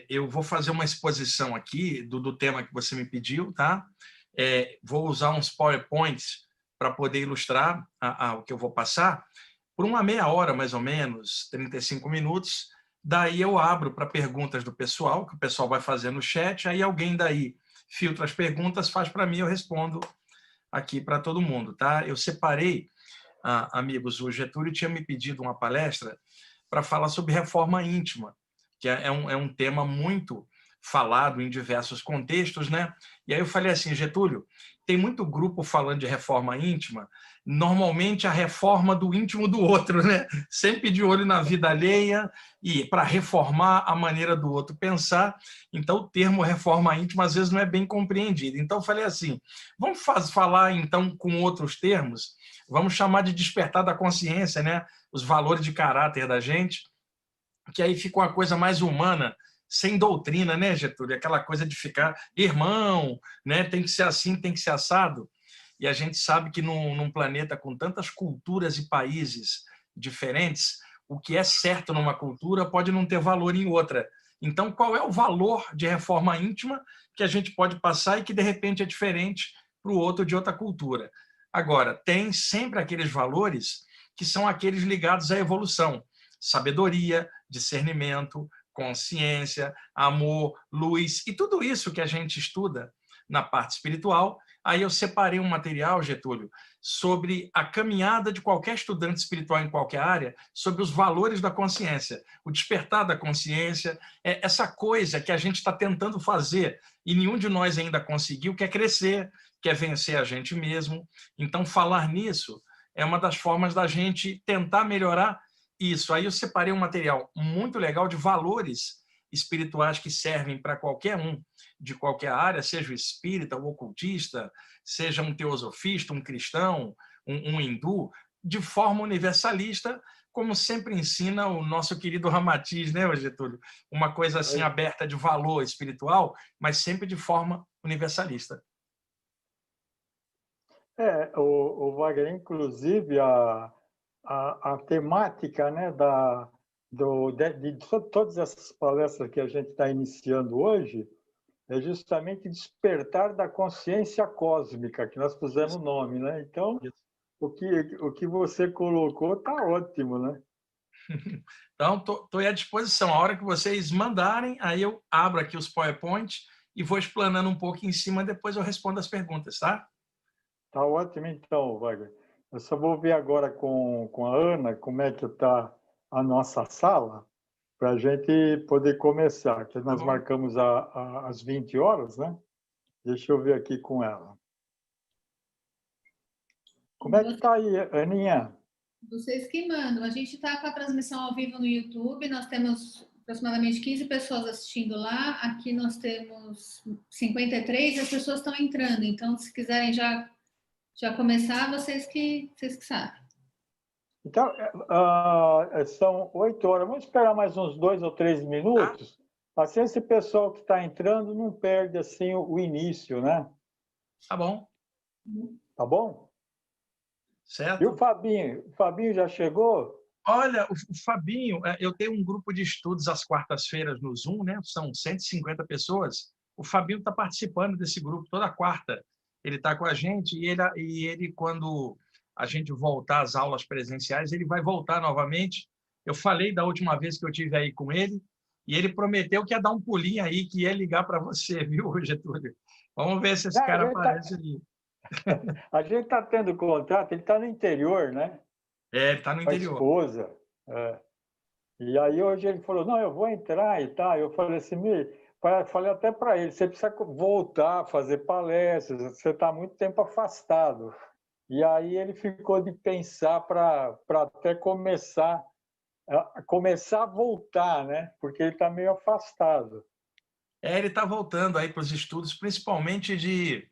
Eu vou fazer uma exposição aqui do tema que você me pediu, tá? Vou usar uns PowerPoints para poder ilustrar o que eu vou passar por uma meia hora, mais ou menos, 35 minutos. Daí eu abro para perguntas do pessoal, que o pessoal vai fazer no chat, aí alguém daí filtra as perguntas, faz para mim, eu respondo aqui para todo mundo, tá? Eu separei, amigos, o Getúlio tinha me pedido uma palestra para falar sobre reforma íntima, que é um tema muito falado em diversos contextos, né? E aí eu falei assim, Getúlio, tem muito grupo falando de reforma íntima, normalmente a reforma do íntimo do outro, né? Sempre de olho na vida alheia e para reformar a maneira do outro pensar. Então o termo reforma íntima às vezes não é bem compreendido. Então eu falei assim, vamos falar então com outros termos, vamos chamar de despertar da consciência, né? Os valores de caráter da gente, que aí fica uma coisa mais humana, sem doutrina, né, Getúlio? Aquela coisa de ficar, irmão, né? Tem que ser assim, tem que ser assado. E a gente sabe que num planeta com tantas culturas e países diferentes, o que é certo numa cultura pode não ter valor em outra. Então, qual é o valor de reforma íntima que a gente pode passar e que, de repente, é diferente para o outro de outra cultura? Agora, tem sempre aqueles valores que são aqueles ligados à evolução. Sabedoria, discernimento, consciência, amor, luz, e tudo isso que a gente estuda na parte espiritual. Aí eu separei um material, Getúlio, sobre a caminhada de qualquer estudante espiritual em qualquer área, sobre os valores da consciência, o despertar da consciência, essa coisa que a gente está tentando fazer e nenhum de nós ainda conseguiu, que é crescer, que é vencer a gente mesmo. Então, falar nisso é uma das formas da gente tentar melhorar isso. Aí eu separei um material muito legal de valores espirituais que servem para qualquer um de qualquer área, seja o espírita, o ocultista, seja um teosofista, um cristão, um hindu, de forma universalista, como sempre ensina o nosso querido Ramatiz, né, Getúlio? Uma coisa assim aberta de valor espiritual, mas sempre de forma universalista. O Wagner, inclusive, a temática, né, de todas essas palestras que a gente está iniciando hoje é justamente despertar da consciência cósmica, que nós pusemos o nome, né? Então, o que você colocou está ótimo, né? Então, estou à disposição. A hora que vocês mandarem, aí eu abro aqui os PowerPoint e vou explanando um pouco em cima, depois eu respondo as perguntas, tá? Tá ótimo, então, Wagner. Eu só vou ver agora com a Ana como é que está a nossa sala, para a gente poder começar, que Tá nós bom. marcamos às 20 horas, né? Deixa eu ver aqui com ela. Como é que está aí, Aninha? Vocês que mandam. A gente está com a transmissão ao vivo no YouTube, nós temos aproximadamente 15 pessoas assistindo lá, aqui nós temos 53 e as pessoas estão entrando, então se quiserem já começar, vocês que sabem. Então, são 8 horas. Vamos esperar mais uns 2 ou 3 minutos. Assim, esse pessoal que está entrando não perde assim o início, né? Tá bom. Tá bom? Certo. E o Fabinho? O Fabinho já chegou? Olha, o Fabinho, eu tenho um grupo de estudos às quartas-feiras no Zoom, né? São 150 pessoas. O Fabinho está participando desse grupo toda quarta. Ele está com a gente e ele, quando a gente voltar às aulas presenciais, ele vai voltar novamente. Eu falei da última vez que eu tive aí com ele e ele prometeu que ia dar um pulinho aí, que ia ligar para você, viu, Getúlio? Vamos ver se esse cara aparece ali. A gente está tendo contrato, ele está no interior, né? Ele está no Com a interior. esposa. E aí hoje ele falou, não, eu vou entrar e tal. Eu falei assim, falei até para ele, você precisa voltar a fazer palestras, você está muito tempo afastado. E aí ele ficou de pensar para até começar a voltar, né? Porque ele está meio afastado. Ele está voltando aí para os estudos, principalmente de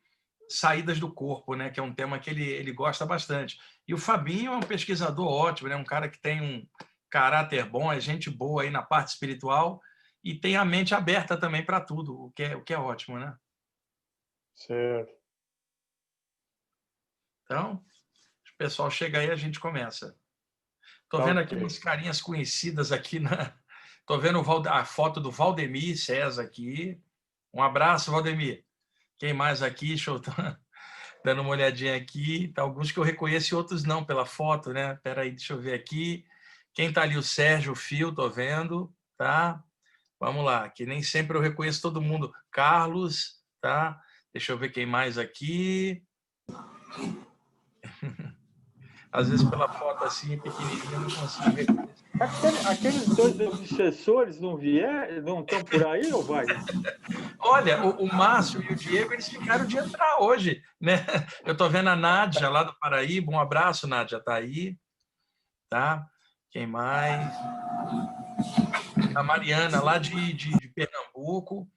saídas do corpo, né? Que é um tema que ele gosta bastante. E o Fabinho é um pesquisador ótimo, né? Um cara que tem um caráter bom, é gente boa aí na parte espiritual e tem a mente aberta também para tudo, o que é ótimo, né? Certo. Então, o pessoal chega aí, a gente começa. Estou Tá vendo aqui ok. umas carinhas conhecidas aqui Estou vendo a foto do Valdemir César aqui. Um abraço, Valdemir. Quem mais aqui? Deixa eu dando uma olhadinha aqui. Tá, alguns que eu reconheço e outros não pela foto, né? Espera aí, deixa eu ver aqui. Quem está ali? O Sérgio Fio, estou vendo. Tá? Vamos lá, que nem sempre eu reconheço todo mundo. Carlos, tá? Deixa eu ver quem mais aqui. Às vezes pela foto assim, pequenininha, eu não consigo reconhecer. Aqueles dois obsessores não estão por aí, ou vai? Olha, o Márcio e o Diego, eles ficaram de entrar hoje, né? Eu estou vendo a Nádia lá do Paraíba. Um abraço, Nádia, tá aí, tá? Quem mais? A Mariana, lá de Pernambuco.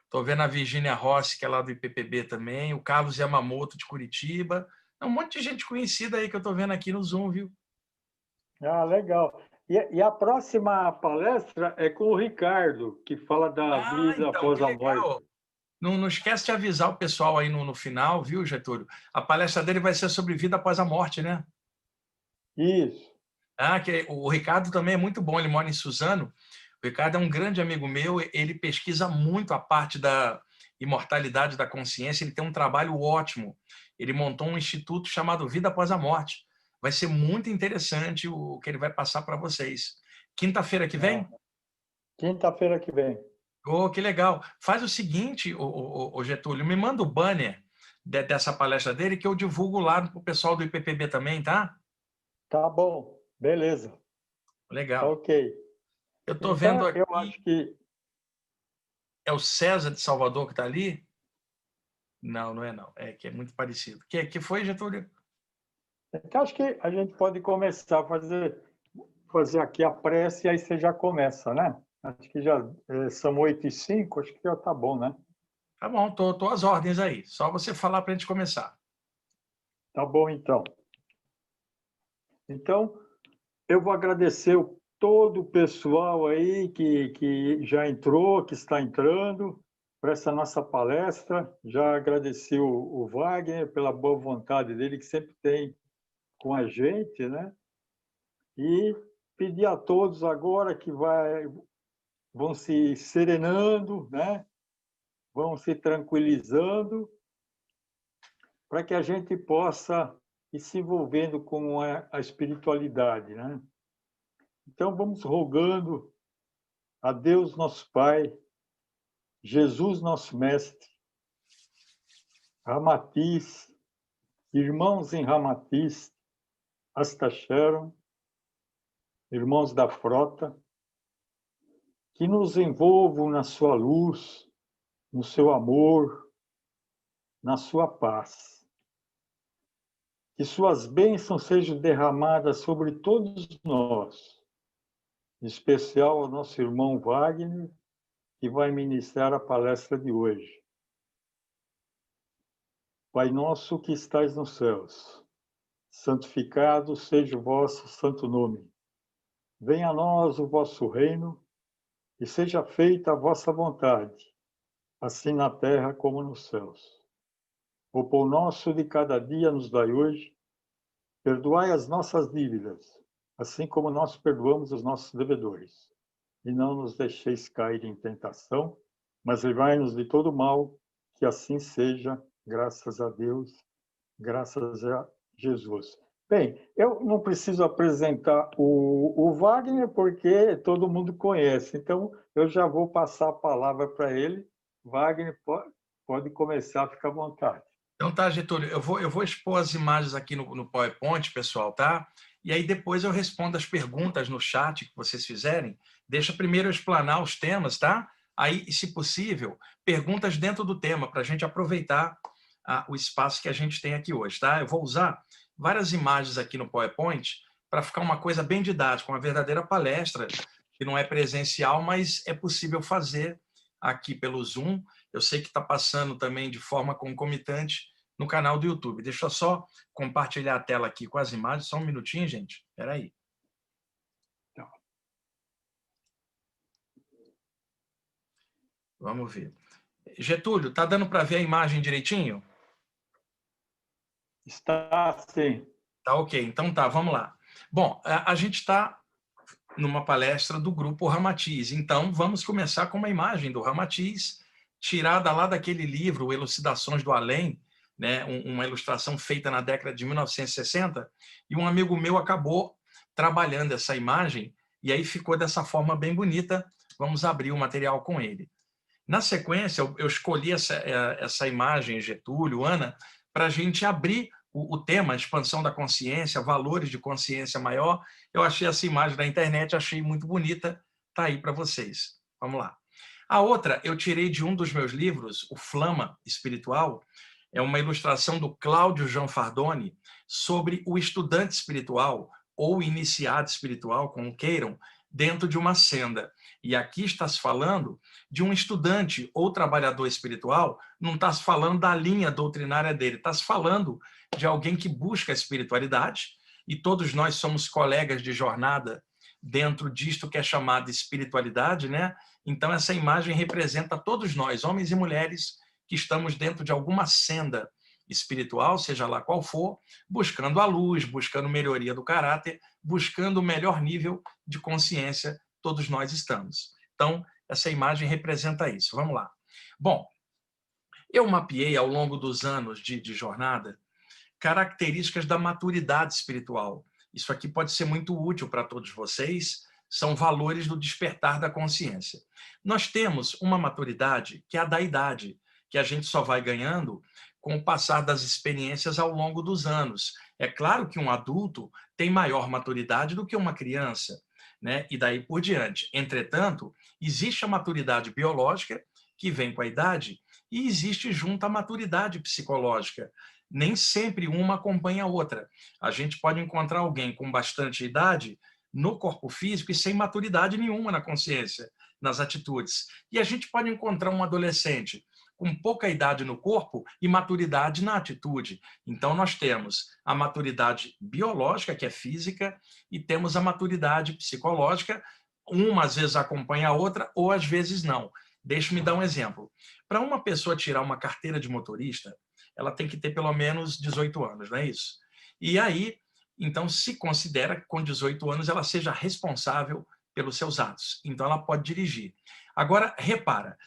Estou vendo a Virgínia Rossi, que é lá do IPPB também. O Carlos Yamamoto, de Curitiba. Um monte de gente conhecida aí que eu estou vendo aqui no Zoom, viu? Ah, legal. E a próxima palestra é com o Ricardo, que fala da vida Então, após que a morte. legal. Não esquece de avisar o pessoal aí no final, viu, Getúlio? A palestra dele vai ser sobre vida após a morte, né? Isso. Que o Ricardo também é muito bom, ele mora em Suzano. O Ricardo é um grande amigo meu, ele pesquisa muito a parte da imortalidade da consciência, ele tem um trabalho ótimo. Ele montou um instituto chamado Vida Após a Morte. Vai ser muito interessante o que ele vai passar para vocês. Quinta-feira que vem? Quinta-feira que vem. Oh, que legal. Faz o seguinte, o Getúlio, me manda o banner dessa palestra dele que eu divulgo lá para o pessoal do IPPB também, tá? Tá bom, beleza. Tá Legal. ok. Eu estou Então, vendo eu aqui, acho que... é o César de Salvador que está ali? Não, não é não. É que é muito parecido. Que foi, Getúlio? Então, acho que a gente pode começar a fazer aqui a prece e aí você já começa, né? Acho que já são 8h05, acho que já tá bom, né? Tá bom, tô às ordens aí. Só você falar para a gente começar. Tá bom, então. Então, eu vou agradecer todo o pessoal aí que já entrou, que está entrando para essa nossa palestra. Já agradeci o Wagner pela boa vontade dele, que sempre tem com a gente, né? E pedir a todos agora que vão se serenando, né? Vão se tranquilizando, para que a gente possa ir se envolvendo com a espiritualidade, né? Então, vamos rogando a Deus, nosso Pai, Jesus, nosso Mestre, Ramatiz, irmãos em Ramatiz, Astacheron, irmãos da frota, que nos envolvam na sua luz, no seu amor, na sua paz. Que suas bênçãos sejam derramadas sobre todos nós, em especial ao nosso irmão Wagner, que vai ministrar a palestra de hoje. Pai nosso que estais nos céus, santificado seja o vosso santo nome. Venha a nós o vosso reino e seja feita a vossa vontade, assim na terra como nos céus. O pão nosso de cada dia nos dai hoje. Perdoai as nossas dívidas, assim como nós perdoamos os nossos devedores. E não nos deixeis cair em tentação, mas livrai-nos de todo mal, que assim seja, graças a Deus, graças a Jesus. Bem, eu não preciso apresentar o Wagner, porque todo mundo conhece, então eu já vou passar a palavra para ele. Wagner, pode começar, fica à vontade. Então tá, Getúlio, eu vou expor as imagens aqui no PowerPoint, pessoal, tá? E aí depois eu respondo as perguntas no chat que vocês fizerem. Deixa primeiro eu explanar os temas, tá? Aí, se possível, perguntas dentro do tema, para a gente aproveitar o espaço que a gente tem aqui hoje, tá? Eu vou usar várias imagens aqui no PowerPoint para ficar uma coisa bem didática, uma verdadeira palestra, que não é presencial, mas é possível fazer aqui pelo Zoom. Eu sei que está passando também de forma concomitante no canal do YouTube. Deixa eu só compartilhar a tela aqui com as imagens. Só um minutinho, gente. Espera aí. Vamos ver. Getúlio, está dando para ver a imagem direitinho? Está sim. Tá ok. Então tá, vamos lá. Bom, a gente está numa palestra do Grupo Ramatiz. Então, vamos começar com uma imagem do Ramatiz, tirada lá daquele livro, Elucidações do Além, né? Uma ilustração feita na década de 1960, e um amigo meu acabou trabalhando essa imagem, e aí ficou dessa forma bem bonita. Vamos abrir o material com ele. Na sequência, eu escolhi essa imagem, Getúlio, Ana, para a gente abrir o tema, expansão da consciência, valores de consciência maior. Eu achei essa imagem na internet, achei muito bonita, está aí para vocês. Vamos lá. A outra, eu tirei de um dos meus livros, o Flama Espiritual, é uma ilustração do Cláudio Gianfardoni sobre o estudante espiritual, ou iniciado espiritual, como queiram, dentro de uma senda. E aqui está se falando de um estudante ou trabalhador espiritual, não está se falando da linha doutrinária dele, está se falando de alguém que busca a espiritualidade, e todos nós somos colegas de jornada dentro disto que é chamado espiritualidade, né? Então, essa imagem representa todos nós, homens e mulheres, que estamos dentro de alguma senda espiritual, seja lá qual for, buscando a luz, buscando melhoria do caráter, buscando o melhor nível de consciência, todos nós estamos. Então, essa imagem representa isso. Vamos lá. Bom, eu mapeei ao longo dos anos de jornada características da maturidade espiritual. Isso aqui pode ser muito útil para todos vocês, são valores do despertar da consciência. Nós temos uma maturidade que é a da idade, que a gente só vai ganhando com o passar das experiências ao longo dos anos. É claro que um adulto tem maior maturidade do que uma criança, né? E daí por diante. Entretanto, existe a maturidade biológica, que vem com a idade, e existe junto a maturidade psicológica. Nem sempre uma acompanha a outra. A gente pode encontrar alguém com bastante idade no corpo físico e sem maturidade nenhuma na consciência, nas atitudes. E a gente pode encontrar um adolescente com pouca idade no corpo e maturidade na atitude. Então, nós temos a maturidade biológica, que é física, e temos a maturidade psicológica. Uma, às vezes, acompanha a outra, ou às vezes não. Deixa-me dar um exemplo. Para uma pessoa tirar uma carteira de motorista, ela tem que ter pelo menos 18 anos, não é isso? E aí, então, se considera que com 18 anos ela seja responsável pelos seus atos. Então, ela pode dirigir. Agora, repara,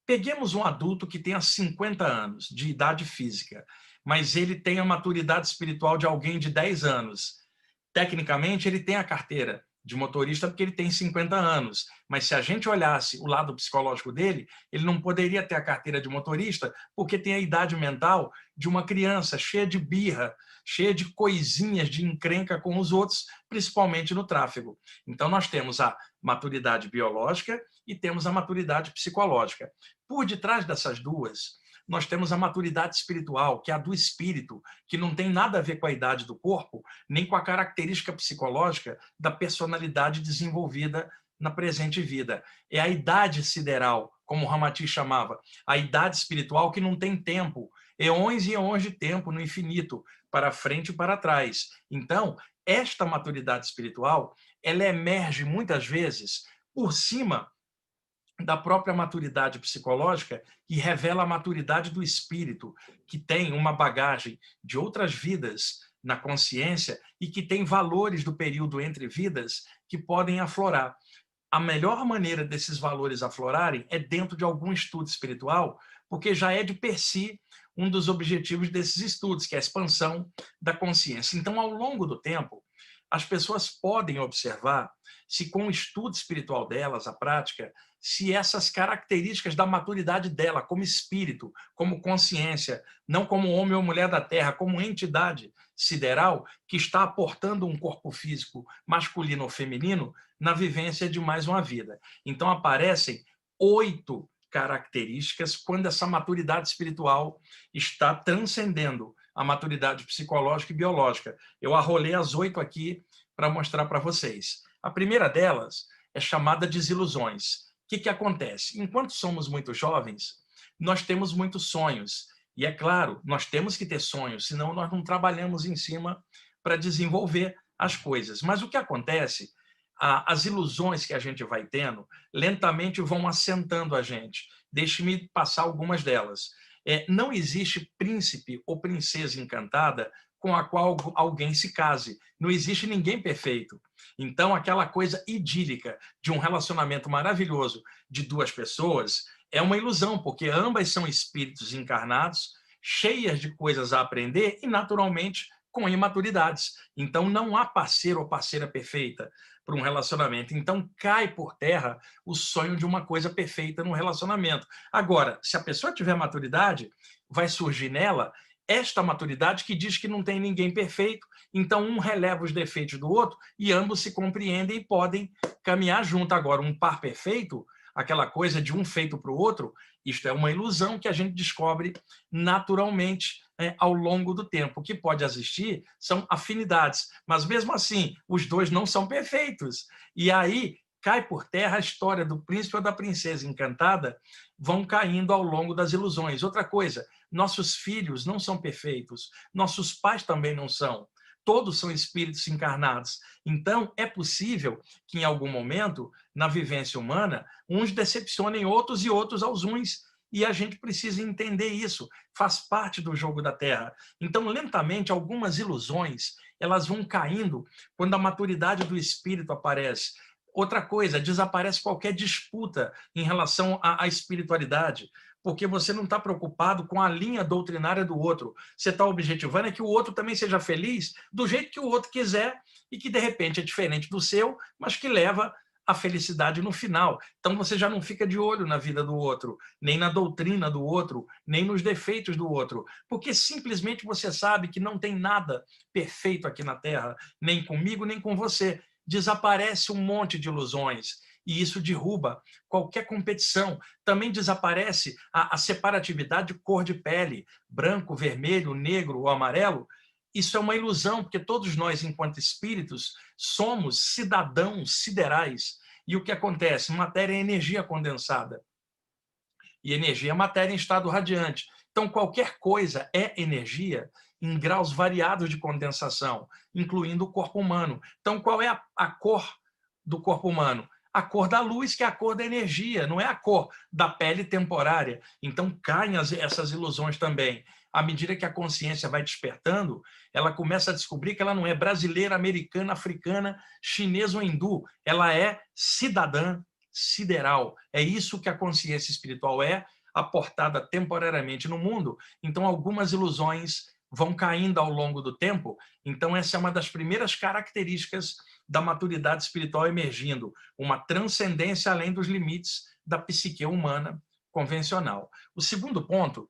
peguemos um adulto que tenha 50 anos de idade física, mas ele tem a maturidade espiritual de alguém de 10 anos. Tecnicamente, ele tem a carteira de motorista porque ele tem 50 anos, mas se a gente olhasse o lado psicológico dele, ele não poderia ter a carteira de motorista porque tem a idade mental de uma criança cheia de birra, cheia de coisinhas de encrenca com os outros, principalmente no tráfego. Então, nós temos a maturidade biológica e temos a maturidade psicológica. Por detrás dessas duas, nós temos a maturidade espiritual, que é a do espírito, que não tem nada a ver com a idade do corpo, nem com a característica psicológica da personalidade desenvolvida na presente vida. É a idade sideral, como o Ramatiz chamava, a idade espiritual que não tem tempo, eões e eões de tempo no infinito, para frente e para trás. Então, esta maturidade espiritual, ela emerge muitas vezes por cima da própria maturidade psicológica, que revela a maturidade do espírito, que tem uma bagagem de outras vidas na consciência e que tem valores do período entre vidas que podem aflorar. A melhor maneira desses valores aflorarem é dentro de algum estudo espiritual, porque já é de per si um dos objetivos desses estudos, que é a expansão da consciência. Então, ao longo do tempo, as pessoas podem observar se com o estudo espiritual delas, a prática, se essas características da maturidade dela como espírito, como consciência, não como homem ou mulher da Terra, como entidade sideral que está aportando um corpo físico masculino ou feminino na vivência de mais uma vida. Então aparecem 8 características quando essa maturidade espiritual está transcendendo a maturidade psicológica e biológica. Eu arrolei as 8 aqui para mostrar para vocês. A primeira delas é chamada desilusões. O que acontece? Enquanto somos muito jovens, nós temos muitos sonhos. E é claro, nós temos que ter sonhos, senão nós não trabalhamos em cima para desenvolver as coisas. Mas o que acontece? As ilusões que a gente vai tendo, lentamente vão assentando a gente. Deixe-me passar algumas delas. Não existe príncipe ou princesa encantada com a qual alguém se case. Não existe ninguém perfeito. Então, aquela coisa idílica de um relacionamento maravilhoso de duas pessoas é uma ilusão, porque ambas são espíritos encarnados, cheias de coisas a aprender e, naturalmente, com imaturidades. Então, não há parceiro ou parceira perfeita para um relacionamento. Então, cai por terra o sonho de uma coisa perfeita no relacionamento. Agora, se a pessoa tiver maturidade, vai surgir nela esta maturidade que diz que não tem ninguém perfeito, então um releva os defeitos do outro e ambos se compreendem e podem caminhar junto. Agora, um par perfeito, aquela coisa de um feito para o outro, isto é uma ilusão que a gente descobre naturalmente ao longo do tempo. O que pode existir são afinidades, mas mesmo assim, os dois não são perfeitos. E aí cai por terra a história do príncipe ou da princesa encantada, vão caindo ao longo das ilusões. Outra coisa, nossos filhos não são perfeitos, nossos pais também não são. Todos são espíritos encarnados. Então, é possível que, em algum momento, na vivência humana, uns decepcionem outros e outros aos uns. E a gente precisa entender isso. Faz parte do jogo da Terra. Então, lentamente, algumas ilusões elas vão caindo quando a maturidade do espírito aparece. Outra coisa, desaparece qualquer disputa em relação à espiritualidade, porque você não está preocupado com a linha doutrinária do outro. Você está objetivando é que o outro também seja feliz do jeito que o outro quiser e que, de repente, é diferente do seu, mas que leva a felicidade no final. Então, você já não fica de olho na vida do outro, nem na doutrina do outro, nem nos defeitos do outro, porque simplesmente você sabe que não tem nada perfeito aqui na Terra, nem comigo, nem com você. Desaparece um monte de ilusões e isso derruba qualquer competição. Também desaparece a separatividade de cor de pele, branco, vermelho, negro ou amarelo. Isso é uma ilusão, porque todos nós, enquanto espíritos, somos cidadãos siderais. E o que acontece? Matéria é energia condensada. E energia é matéria em estado radiante. Então, qualquer coisa é energia em graus variados de condensação, incluindo o corpo humano. Então, qual é a cor do corpo humano? A cor da luz, que é a cor da energia, não é a cor da pele temporária. Então, caem essas ilusões também. À medida que a consciência vai despertando, ela começa a descobrir que ela não é brasileira, americana, africana, chinesa ou hindu. Ela é cidadã sideral. É isso que a consciência espiritual é, aportada temporariamente no mundo. Então, algumas ilusões vão caindo ao longo do tempo. Então, essa é uma das primeiras características da maturidade espiritual emergindo, uma transcendência além dos limites da psique humana convencional. O segundo ponto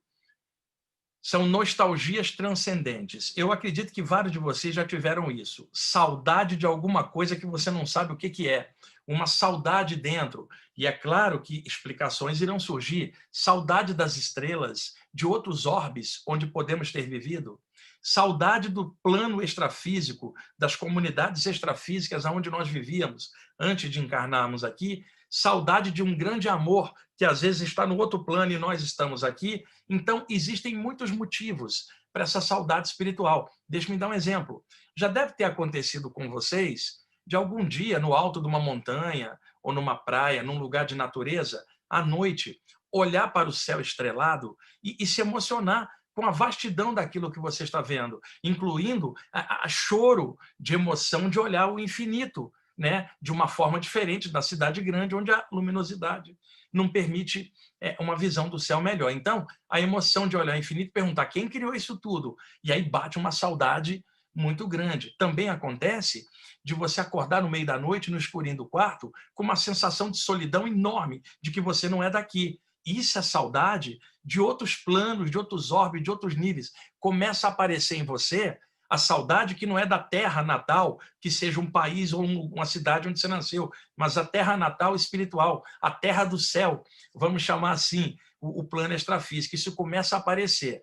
são nostalgias transcendentes. Eu acredito que vários de vocês já tiveram isso. Saudade de alguma coisa que você não sabe o que é. Uma saudade dentro. E é claro que explicações irão surgir. Saudade das estrelas, de outros orbes onde podemos ter vivido. Saudade do plano extrafísico, das comunidades extrafísicas onde nós vivíamos antes de encarnarmos aqui. Saudade de um grande amor que às vezes está no outro plano e nós estamos aqui. Então, existem muitos motivos para essa saudade espiritual. Deixa-me dar um exemplo. Já deve ter acontecido com vocês, de algum dia, no alto de uma montanha, ou numa praia, num lugar de natureza, à noite, olhar para o céu estrelado e se emocionar com a vastidão daquilo que você está vendo, incluindo a choro de emoção de olhar o infinito, né, de uma forma diferente da cidade grande, onde a luminosidade não permite uma visão do céu melhor. Então, a emoção de olhar o infinito e perguntar quem criou isso tudo? E aí bate uma saudade muito grande. Também acontece de você acordar no meio da noite, no escurinho do quarto, com uma sensação de solidão enorme, de que você não é daqui. Isso é saudade de outros planos, de outros orbes, de outros níveis. Começa a aparecer em você a saudade que não é da terra natal, que seja um país ou uma cidade onde você nasceu, mas a terra natal espiritual, a terra do céu, vamos chamar assim, o plano extrafísico. Isso começa a aparecer.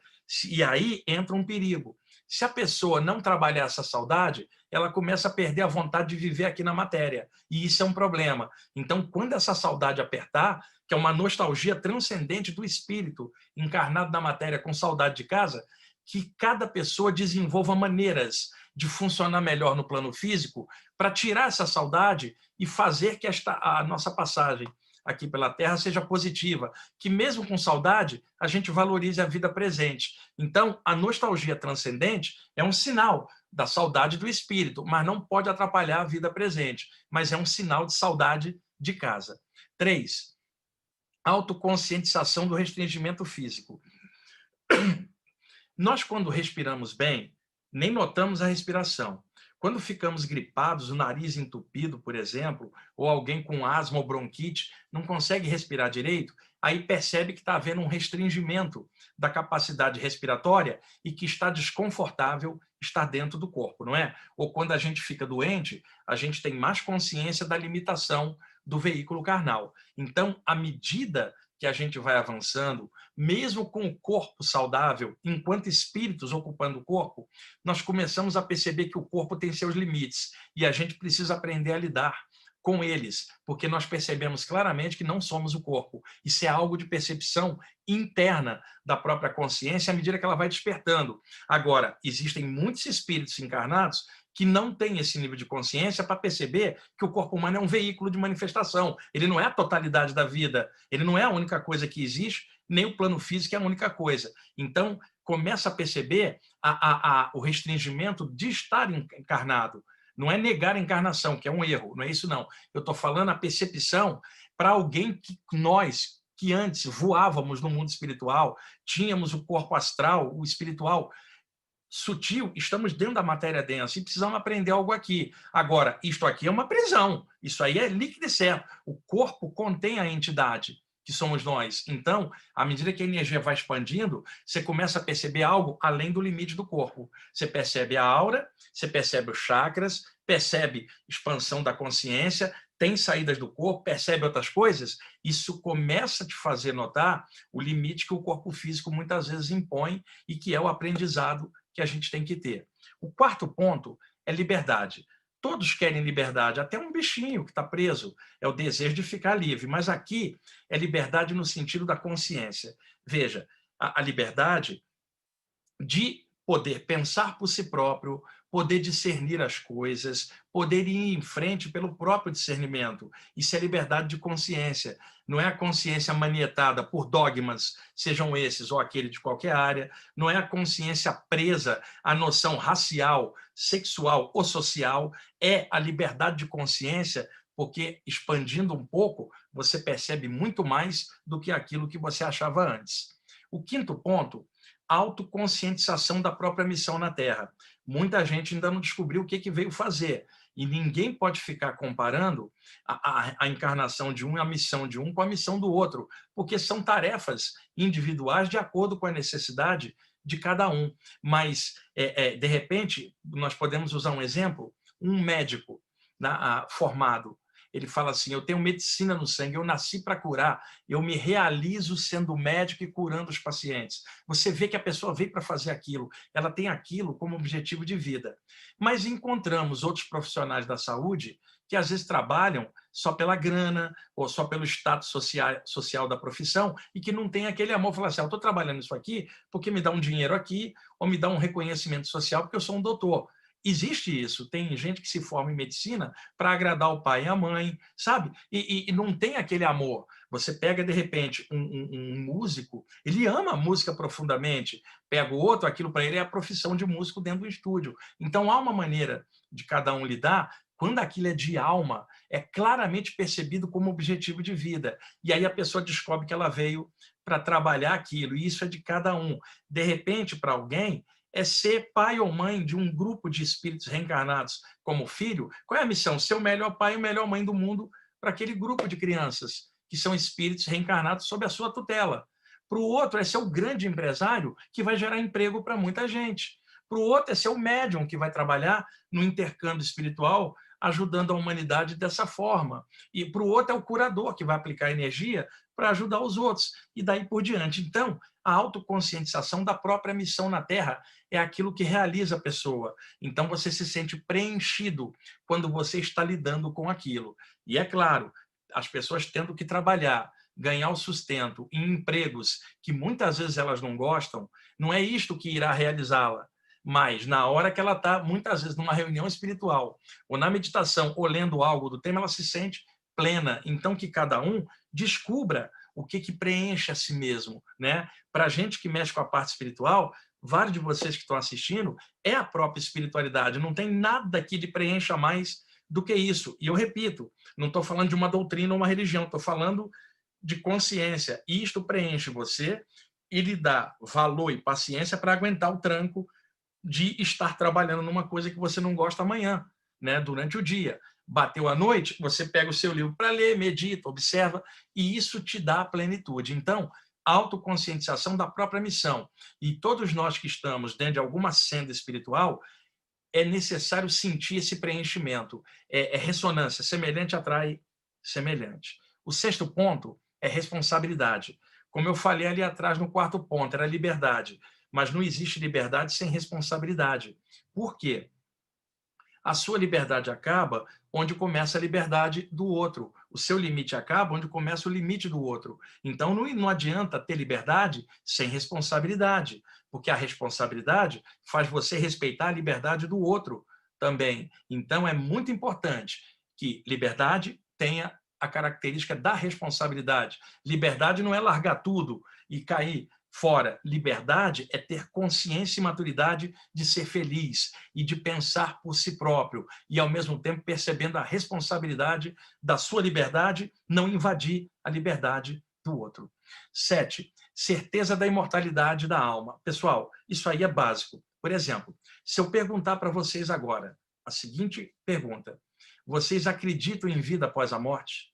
E aí entra um perigo. Se a pessoa não trabalhar essa saudade, ela começa a perder a vontade de viver aqui na matéria. E isso é um problema. Então, quando essa saudade apertar, que é uma nostalgia transcendente do espírito encarnado na matéria com saudade de casa, que cada pessoa desenvolva maneiras de funcionar melhor no plano físico para tirar essa saudade e fazer que a nossa passagem aqui pela Terra seja positiva, que mesmo com saudade, a gente valorize a vida presente. Então, a nostalgia transcendente é um sinal da saudade do espírito, mas não pode atrapalhar a vida presente, mas é um sinal de saudade de casa. 3. Autoconscientização do restringimento físico. Nós, quando respiramos bem, nem notamos a respiração. Quando ficamos gripados, o nariz entupido, por exemplo, ou alguém com asma ou bronquite não consegue respirar direito, aí percebe que está havendo um restringimento da capacidade respiratória e que está desconfortável estar dentro do corpo, não é? Ou quando a gente fica doente, a gente tem mais consciência da limitação do veículo carnal. Então, à medida que a gente vai avançando, mesmo com o corpo saudável, enquanto espíritos ocupando o corpo, nós começamos a perceber que o corpo tem seus limites e a gente precisa aprender a lidar com eles, porque nós percebemos claramente que não somos o corpo. Isso é algo de percepção interna da própria consciência à medida que ela vai despertando. Agora, existem muitos espíritos encarnados que não têm esse nível de consciência para perceber que o corpo humano é um veículo de manifestação. Ele não é a totalidade da vida, ele não é a única coisa que existe, nem o plano físico é a única coisa. Então, começa a perceber o restringimento de estar encarnado. Não é negar a encarnação, que é um erro, não é isso não. Eu estou falando a percepção para alguém que nós, que antes voávamos no mundo espiritual, tínhamos o corpo astral, o espiritual sutil, estamos dentro da matéria densa e precisamos aprender algo aqui. Agora, isto aqui é uma prisão, isso aí é líquido e certo. O corpo contém a entidade, que somos nós. Então, à medida que a energia vai expandindo, você começa a perceber algo além do limite do corpo. Você percebe a aura, você percebe os chakras, percebe expansão da consciência, tem saídas do corpo, percebe outras coisas. Isso começa a te fazer notar o limite que o corpo físico muitas vezes impõe e que é o aprendizado que a gente tem que ter. O quarto ponto é liberdade. Todos querem liberdade, até um bichinho que está preso. É o desejo de ficar livre. Mas aqui é liberdade no sentido da consciência. Veja, a liberdade de poder pensar por si próprio, poder discernir as coisas, poder ir em frente pelo próprio discernimento. Isso é liberdade de consciência. Não é a consciência manietada por dogmas, sejam esses ou aquele de qualquer área. Não é a consciência presa à noção racial, sexual ou social. É a liberdade de consciência, porque expandindo um pouco, você percebe muito mais do que aquilo que você achava antes. O quinto ponto, autoconscientização da própria missão na Terra. Muita gente ainda não descobriu o que veio fazer. E ninguém pode ficar comparando a encarnação de um, a missão de um com a missão do outro, porque são tarefas individuais de acordo com a necessidade de cada um. Mas, de repente, nós podemos usar um exemplo, um médico, né, formado. Ele fala assim, eu tenho medicina no sangue, eu nasci para curar, eu me realizo sendo médico e curando os pacientes. Você vê que a pessoa veio para fazer aquilo, ela tem aquilo como objetivo de vida. Mas encontramos outros profissionais da saúde que às vezes trabalham só pela grana ou só pelo status social da profissão e que não tem aquele amor. Fala assim, eu estou trabalhando isso aqui porque me dá um dinheiro aqui ou me dá um reconhecimento social porque eu sou um doutor. Existe isso, tem gente que se forma em medicina para agradar o pai e a mãe, sabe? E não tem aquele amor. Você pega, de repente, um músico, ele ama a música profundamente, pega o outro, aquilo para ele é a profissão de músico dentro do estúdio. Então, há uma maneira de cada um lidar. Quando aquilo é de alma, é claramente percebido como objetivo de vida. E aí a pessoa descobre que ela veio para trabalhar aquilo, e isso é de cada um. De repente, para alguém, é ser pai ou mãe de um grupo de espíritos reencarnados como filho. Qual é a missão? Ser o melhor pai e a melhor mãe do mundo para aquele grupo de crianças, que são espíritos reencarnados sob a sua tutela. Para o outro, é ser o grande empresário que vai gerar emprego para muita gente. Para o outro, é ser o médium que vai trabalhar no intercâmbio espiritual, ajudando a humanidade dessa forma. E para o outro, é o curador que vai aplicar energia para ajudar os outros. E daí por diante. Então, a autoconscientização da própria missão na Terra é aquilo que realiza a pessoa. Então, você se sente preenchido quando você está lidando com aquilo. E é claro, as pessoas tendo que trabalhar, ganhar o sustento em empregos que muitas vezes elas não gostam, não é isto que irá realizá-la. Mas, na hora que ela está, muitas vezes, numa reunião espiritual, ou na meditação, ou lendo algo do tema, ela se sente plena. Então, que cada um descubra o que preenche a si mesmo, né? Para a gente que mexe com a parte espiritual, vários de vocês que estão assistindo, é a própria espiritualidade. Não tem nada que lhe preencha mais do que isso. E eu repito, não estou falando de uma doutrina ou uma religião, estou falando de consciência. E isto preenche você e lhe dá valor e paciência para aguentar o tranco de estar trabalhando numa coisa que você não gosta amanhã, né? Durante o dia. Bateu à noite, você pega o seu livro para ler, medita, observa, e isso te dá a plenitude. Então, autoconscientização da própria missão. E todos nós que estamos dentro de alguma senda espiritual, é necessário sentir esse preenchimento. É ressonância. Semelhante atrai semelhante. O sexto ponto é responsabilidade. Como eu falei ali atrás no quarto ponto, era liberdade. Mas não existe liberdade sem responsabilidade. Por quê? A sua liberdade acaba onde começa a liberdade do outro. O seu limite acaba onde começa o limite do outro. Então, não adianta ter liberdade sem responsabilidade, porque a responsabilidade faz você respeitar a liberdade do outro também. Então, é muito importante que liberdade tenha a característica da responsabilidade. Liberdade não é largar tudo e cair fora. Liberdade é ter consciência e maturidade de ser feliz e de pensar por si próprio e, ao mesmo tempo, percebendo a responsabilidade da sua liberdade, não invadir a liberdade do outro. 7. Certeza da imortalidade da alma. Pessoal, isso aí é básico. Por exemplo, se eu perguntar para vocês agora a seguinte pergunta: vocês acreditam em vida após a morte?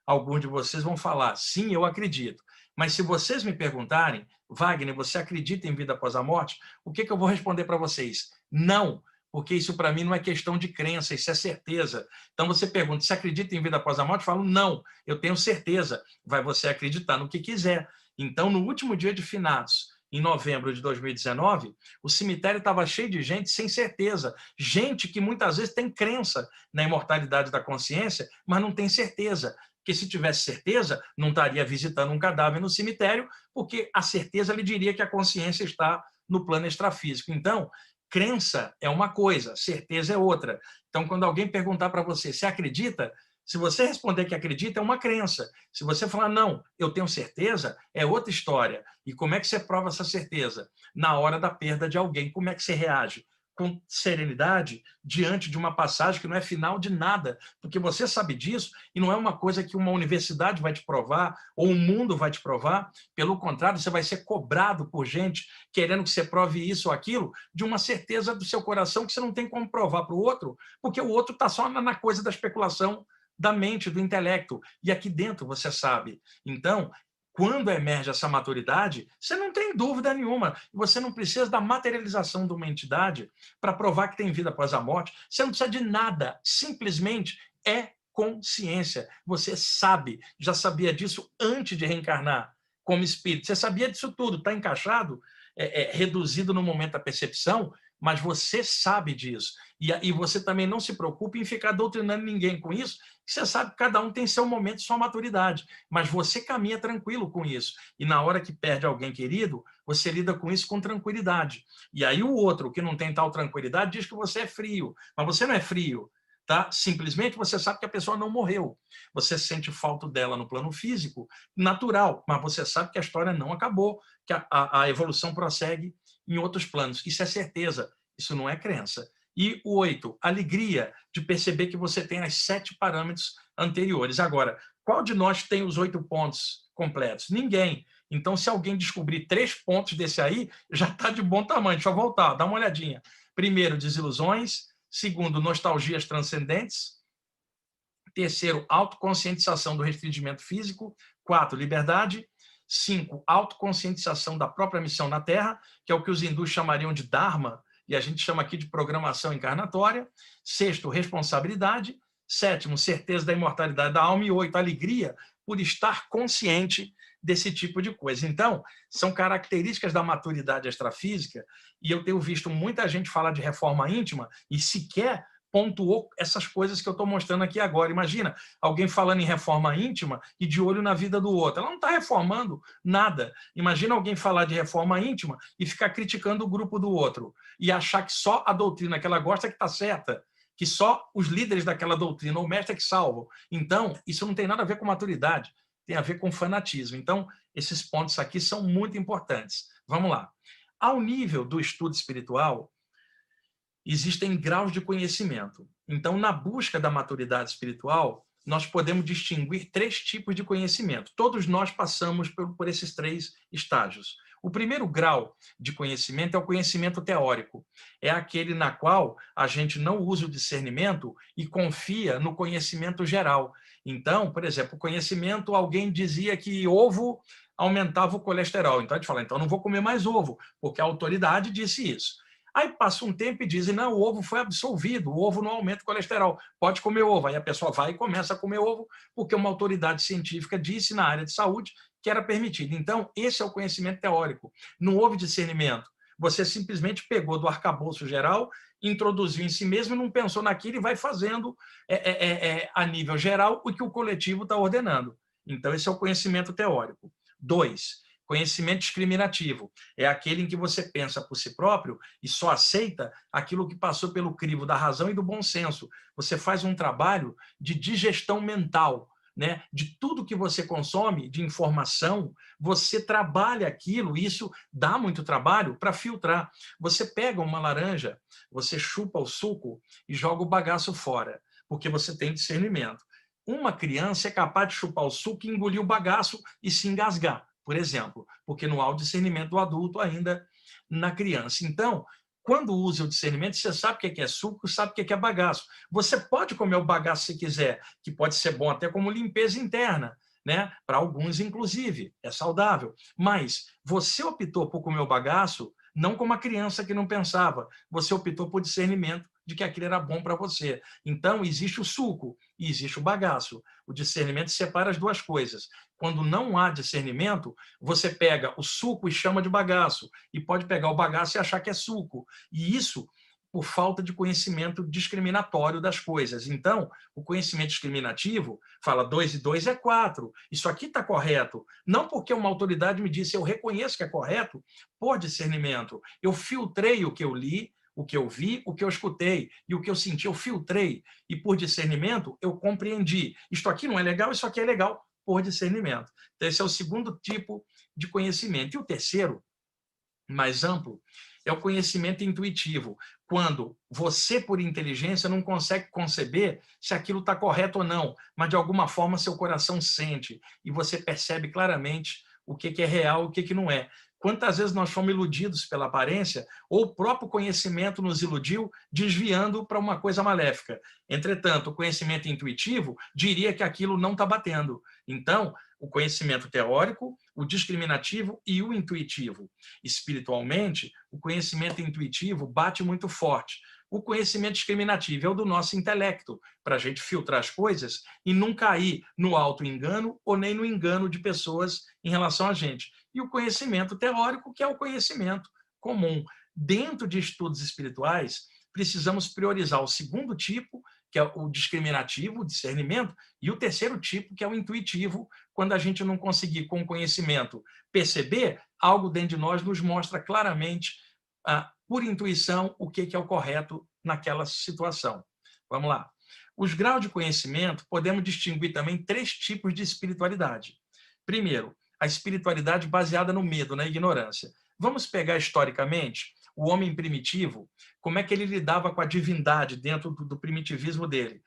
Alguns de vocês vão falar, sim, eu acredito. Mas se vocês me perguntarem, Wagner, você acredita em vida após a morte? O que eu vou responder para vocês? Não, porque isso para mim não é questão de crença, isso é certeza. Então você pergunta, você acredita em vida após a morte? Eu falo, não, eu tenho certeza. Vai você acreditar no que quiser. Então, no último dia de finados, em novembro de 2019, o cemitério estava cheio de gente sem certeza. Gente que muitas vezes tem crença na imortalidade da consciência, mas não tem certeza. Porque se tivesse certeza, não estaria visitando um cadáver no cemitério, porque a certeza lhe diria que a consciência está no plano extrafísico. Então, crença é uma coisa, certeza é outra. Então, quando alguém perguntar para você, você acredita? Se você responder que acredita, é uma crença. Se você falar, não, eu tenho certeza, é outra história. E como é que você prova essa certeza? Na hora da perda de alguém, como é que você reage? Com serenidade, diante de uma passagem que não é final de nada, porque você sabe disso e não é uma coisa que uma universidade vai te provar ou o mundo vai te provar. Pelo contrário, você vai ser cobrado por gente querendo que você prove isso ou aquilo, de uma certeza do seu coração que você não tem como provar para o outro, porque o outro está só na coisa da especulação da mente, do intelecto. E aqui dentro você sabe. Então, quando emerge essa maturidade, você não tem dúvida nenhuma. Você não precisa da materialização de uma entidade para provar que tem vida após a morte. Você não precisa de nada. Simplesmente é consciência. Você sabe, já sabia disso antes de reencarnar como espírito. Você sabia disso tudo, está encaixado, reduzido no momento da percepção, mas você sabe disso. E você também não se preocupe em ficar doutrinando ninguém com isso, você sabe que cada um tem seu momento, sua maturidade, mas você caminha tranquilo com isso. E na hora que perde alguém querido, você lida com isso com tranquilidade. E aí o outro, que não tem tal tranquilidade, diz que você é frio, mas você não é frio. Tá? Simplesmente você sabe que a pessoa não morreu. Você sente falta dela no plano físico, natural, mas você sabe que a história não acabou, que a evolução prossegue em outros planos. Isso é certeza, isso não é crença. E o 8, alegria de perceber que você tem as 7 parâmetros anteriores. Agora, qual de nós tem os 8 pontos completos? Ninguém. Então, se alguém descobrir 3 pontos desse aí, já está de bom tamanho. Deixa eu voltar, dá uma olhadinha. Primeiro, desilusões. Segundo, nostalgias transcendentes. Terceiro, autoconscientização do restringimento físico. 4, liberdade. 5, autoconscientização da própria missão na Terra, que é o que os hindus chamariam de Dharma, e a gente chama aqui de programação encarnatória. 6, responsabilidade. 7, certeza da imortalidade da alma. E 8, alegria por estar consciente desse tipo de coisa. Então, são características da maturidade extrafísica, e eu tenho visto muita gente falar de reforma íntima e sequer pontuou essas coisas que eu estou mostrando aqui agora. Imagina, alguém falando em reforma íntima e de olho na vida do outro. Ela não está reformando nada. Imagina alguém falar de reforma íntima e ficar criticando o grupo do outro e achar que só a doutrina que ela gosta é que está certa, que só os líderes daquela doutrina, o mestre é que salvam. Então, isso não tem nada a ver com maturidade. tem a ver com fanatismo. Então, esses pontos aqui são muito importantes. Vamos lá. Ao nível do estudo espiritual, existem graus de conhecimento. Então, na busca da maturidade espiritual, nós podemos distinguir 3 tipos de conhecimento. Todos nós passamos por esses 3 estágios. O primeiro grau de conhecimento é o conhecimento teórico. É aquele na qual a gente não usa o discernimento e confia no conhecimento geral. Então, por exemplo, o conhecimento, alguém dizia que ovo aumentava o colesterol. Então, a gente fala, então não vou comer mais ovo, porque a autoridade disse isso. Aí passa um tempo e dizem, não, o ovo foi absolvido, o ovo não aumenta o colesterol, pode comer ovo. Aí a pessoa vai e começa a comer ovo, porque uma autoridade científica disse na área de saúde que era permitido. Então, esse é o conhecimento teórico. Não houve discernimento. Você simplesmente pegou do arcabouço geral, introduziu em si mesmo, não pensou naquilo e vai fazendo a nível geral o que o coletivo está ordenando. Então, esse é o conhecimento teórico. 2. Conhecimento discriminativo. É aquele em que você pensa por si próprio e só aceita aquilo que passou pelo crivo da razão e do bom senso. Você faz um trabalho de digestão mental, né? De tudo que você consome, de informação, você trabalha aquilo, e isso dá muito trabalho para filtrar. Você pega uma laranja, você chupa o suco e joga o bagaço fora, porque você tem discernimento. Uma criança é capaz de chupar o suco e engolir o bagaço e se engasgar, por exemplo, porque não há o discernimento do adulto ainda na criança. Então, quando usa o discernimento, você sabe o que é suco, sabe o que é bagaço. Você pode comer o bagaço se quiser, que pode ser bom até como limpeza interna, né? Para alguns, inclusive, é saudável. Mas você optou por comer o bagaço não como uma criança que não pensava. Você optou por discernimento de que aquilo era bom para você. Então, existe o suco e existe o bagaço. O discernimento separa as duas coisas. Quando não há discernimento, você pega o suco e chama de bagaço, e pode pegar o bagaço e achar que é suco. E isso por falta de conhecimento discriminatório das coisas. Então, o conhecimento discriminativo fala 2 e 2 é 4. Isso aqui está correto. Não porque uma autoridade me disse, eu reconheço que é correto, por discernimento. Eu filtrei o que eu li, o que eu vi, o que eu escutei e o que eu senti, eu filtrei. E por discernimento, eu compreendi. Isto aqui não é legal, isso aqui é legal, por discernimento. Então, esse é o segundo tipo de conhecimento. E o terceiro, mais amplo, é o conhecimento intuitivo, quando você, por inteligência, não consegue conceber se aquilo está correto ou não, mas de alguma forma seu coração sente e você percebe claramente o que é real e o que não é. Quantas vezes nós fomos iludidos pela aparência ou o próprio conhecimento nos iludiu, desviando para uma coisa maléfica. Entretanto, o conhecimento intuitivo diria que aquilo não está batendo. Então, o conhecimento teórico, o discriminativo e o intuitivo. Espiritualmente, o conhecimento intuitivo bate muito forte. O conhecimento discriminativo é o do nosso intelecto, para a gente filtrar as coisas e não cair no auto-engano ou nem no engano de pessoas em relação a gente. E o conhecimento teórico, que é o conhecimento comum. Dentro de estudos espirituais, precisamos priorizar o segundo tipo, que é o discriminativo, o discernimento, e o terceiro tipo, que é o intuitivo, quando a gente não conseguir, com o conhecimento, perceber, algo dentro de nós nos mostra claramente, por intuição, o que é o correto naquela situação. Vamos lá. Os graus de conhecimento, podemos distinguir também 3 tipos de espiritualidade. Primeiro, a espiritualidade baseada no medo, na ignorância. Vamos pegar historicamente o homem primitivo, como é que ele lidava com a divindade dentro do primitivismo dele.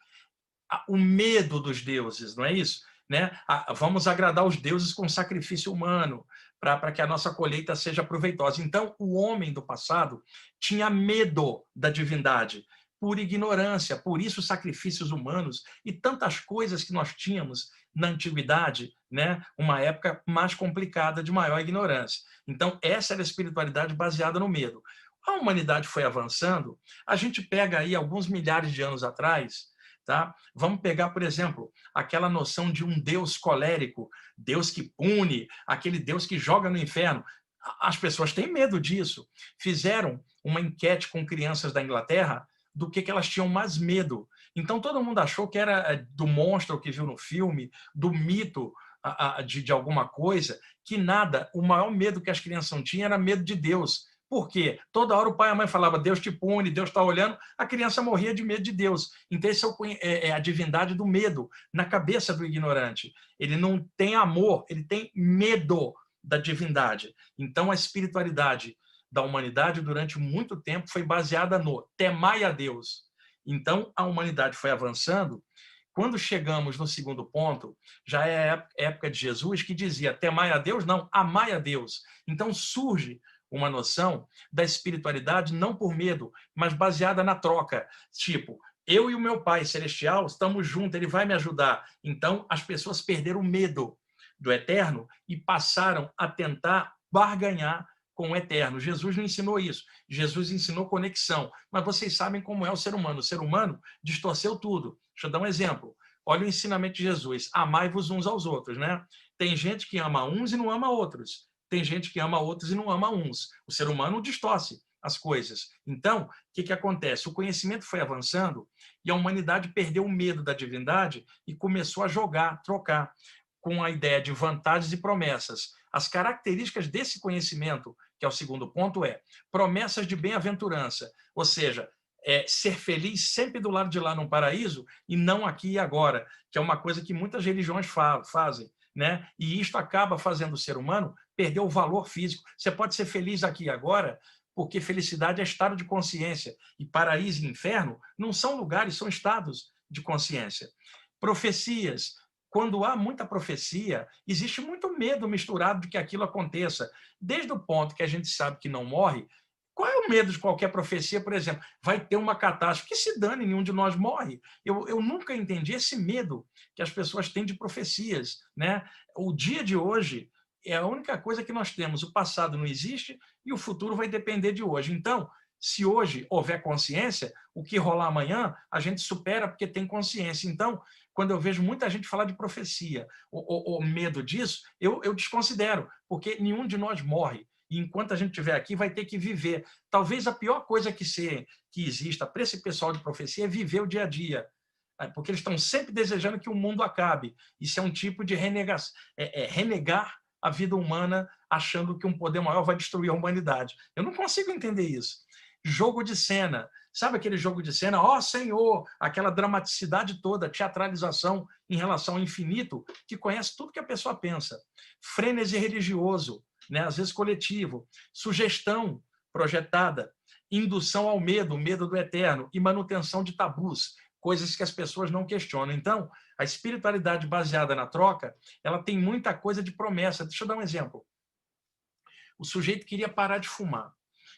O medo dos deuses, não é isso? Né? Vamos agradar os deuses com sacrifício humano, para que a nossa colheita seja proveitosa. Então, o homem do passado tinha medo da divindade, por ignorância, por isso sacrifícios humanos e tantas coisas que nós tínhamos na antiguidade, né? Uma época mais complicada, de maior ignorância. Então, essa era a espiritualidade baseada no medo. A humanidade foi avançando, a gente pega aí alguns milhares de anos atrás, tá? Vamos pegar, por exemplo, aquela noção de um Deus colérico, Deus que pune, aquele Deus que joga no inferno. As pessoas têm medo disso. Fizeram uma enquete com crianças da Inglaterra do que elas tinham mais medo. Então, todo mundo achou que era do monstro que viu no filme, do mito de alguma coisa, que nada, o maior medo que as crianças tinham era medo de Deus, Por quê? Toda hora o pai e a mãe falavam, Deus te pune, Deus está olhando, a criança morria de medo de Deus. Então, esse é a divindade do medo na cabeça do ignorante. Ele não tem amor, ele tem medo da divindade. Então, a espiritualidade da humanidade, durante muito tempo, foi baseada no temai a Deus. Então, a humanidade foi avançando. Quando chegamos no segundo ponto, já é a época de Jesus, que dizia, temai a Deus? Não, amai a Deus. Então, surge uma noção da espiritualidade não por medo, mas baseada na troca. Tipo, eu e o meu Pai Celestial estamos juntos, ele vai me ajudar. Então, as pessoas perderam o medo do eterno e passaram a tentar barganhar com o eterno. Jesus não ensinou isso. Jesus ensinou conexão. Mas vocês sabem como é o ser humano. O ser humano distorceu tudo. Deixa eu dar um exemplo. Olha o ensinamento de Jesus. Amai-vos uns aos outros, né? Tem gente que ama uns e não ama outros. Tem gente que ama outros e não ama uns. O ser humano distorce as coisas. Então, o que acontece? O conhecimento foi avançando e a humanidade perdeu o medo da divindade e começou a jogar, trocar, com a ideia de vantagens e promessas. As características desse conhecimento, que é o segundo ponto, é promessas de bem-aventurança, ou seja, ser feliz sempre do lado de lá no paraíso e não aqui e agora, que é uma coisa que muitas religiões fazem, né? E isto acaba fazendo o ser humano perder o valor físico. Você pode ser feliz aqui e agora, porque felicidade é estado de consciência, e paraíso e inferno não são lugares, são estados de consciência. Profecias. Quando há muita profecia, existe muito medo misturado de que aquilo aconteça. Desde o ponto que a gente sabe que não morre, qual é o medo de qualquer profecia, por exemplo? Vai ter uma catástrofe, que se dane, nenhum de nós morre. Eu nunca entendi esse medo que as pessoas têm de profecias, né? O dia de hoje é a única coisa que nós temos. O passado não existe e o futuro vai depender de hoje. Então, se hoje houver consciência, o que rolar amanhã, a gente supera porque tem consciência. Então, quando eu vejo muita gente falar de profecia, ou medo disso, eu desconsidero, porque nenhum de nós morre. E enquanto a gente estiver aqui, vai ter que viver. Talvez a pior coisa que exista para esse pessoal de profecia é viver o dia a dia, porque eles estão sempre desejando que o mundo acabe. Isso é um tipo de renegar a vida humana, achando que um poder maior vai destruir a humanidade. Eu não consigo entender isso. Jogo de cena. Sabe aquele jogo de cena? Ó Senhor! Aquela dramaticidade toda, teatralização em relação ao infinito, que conhece tudo que a pessoa pensa. Frênese religioso, né? Às vezes coletivo. Sugestão projetada. Indução ao medo, medo do eterno. E manutenção de tabus, coisas que as pessoas não questionam. Então, a espiritualidade baseada na troca, ela tem muita coisa de promessa. Deixa eu dar um exemplo. O sujeito queria parar de fumar.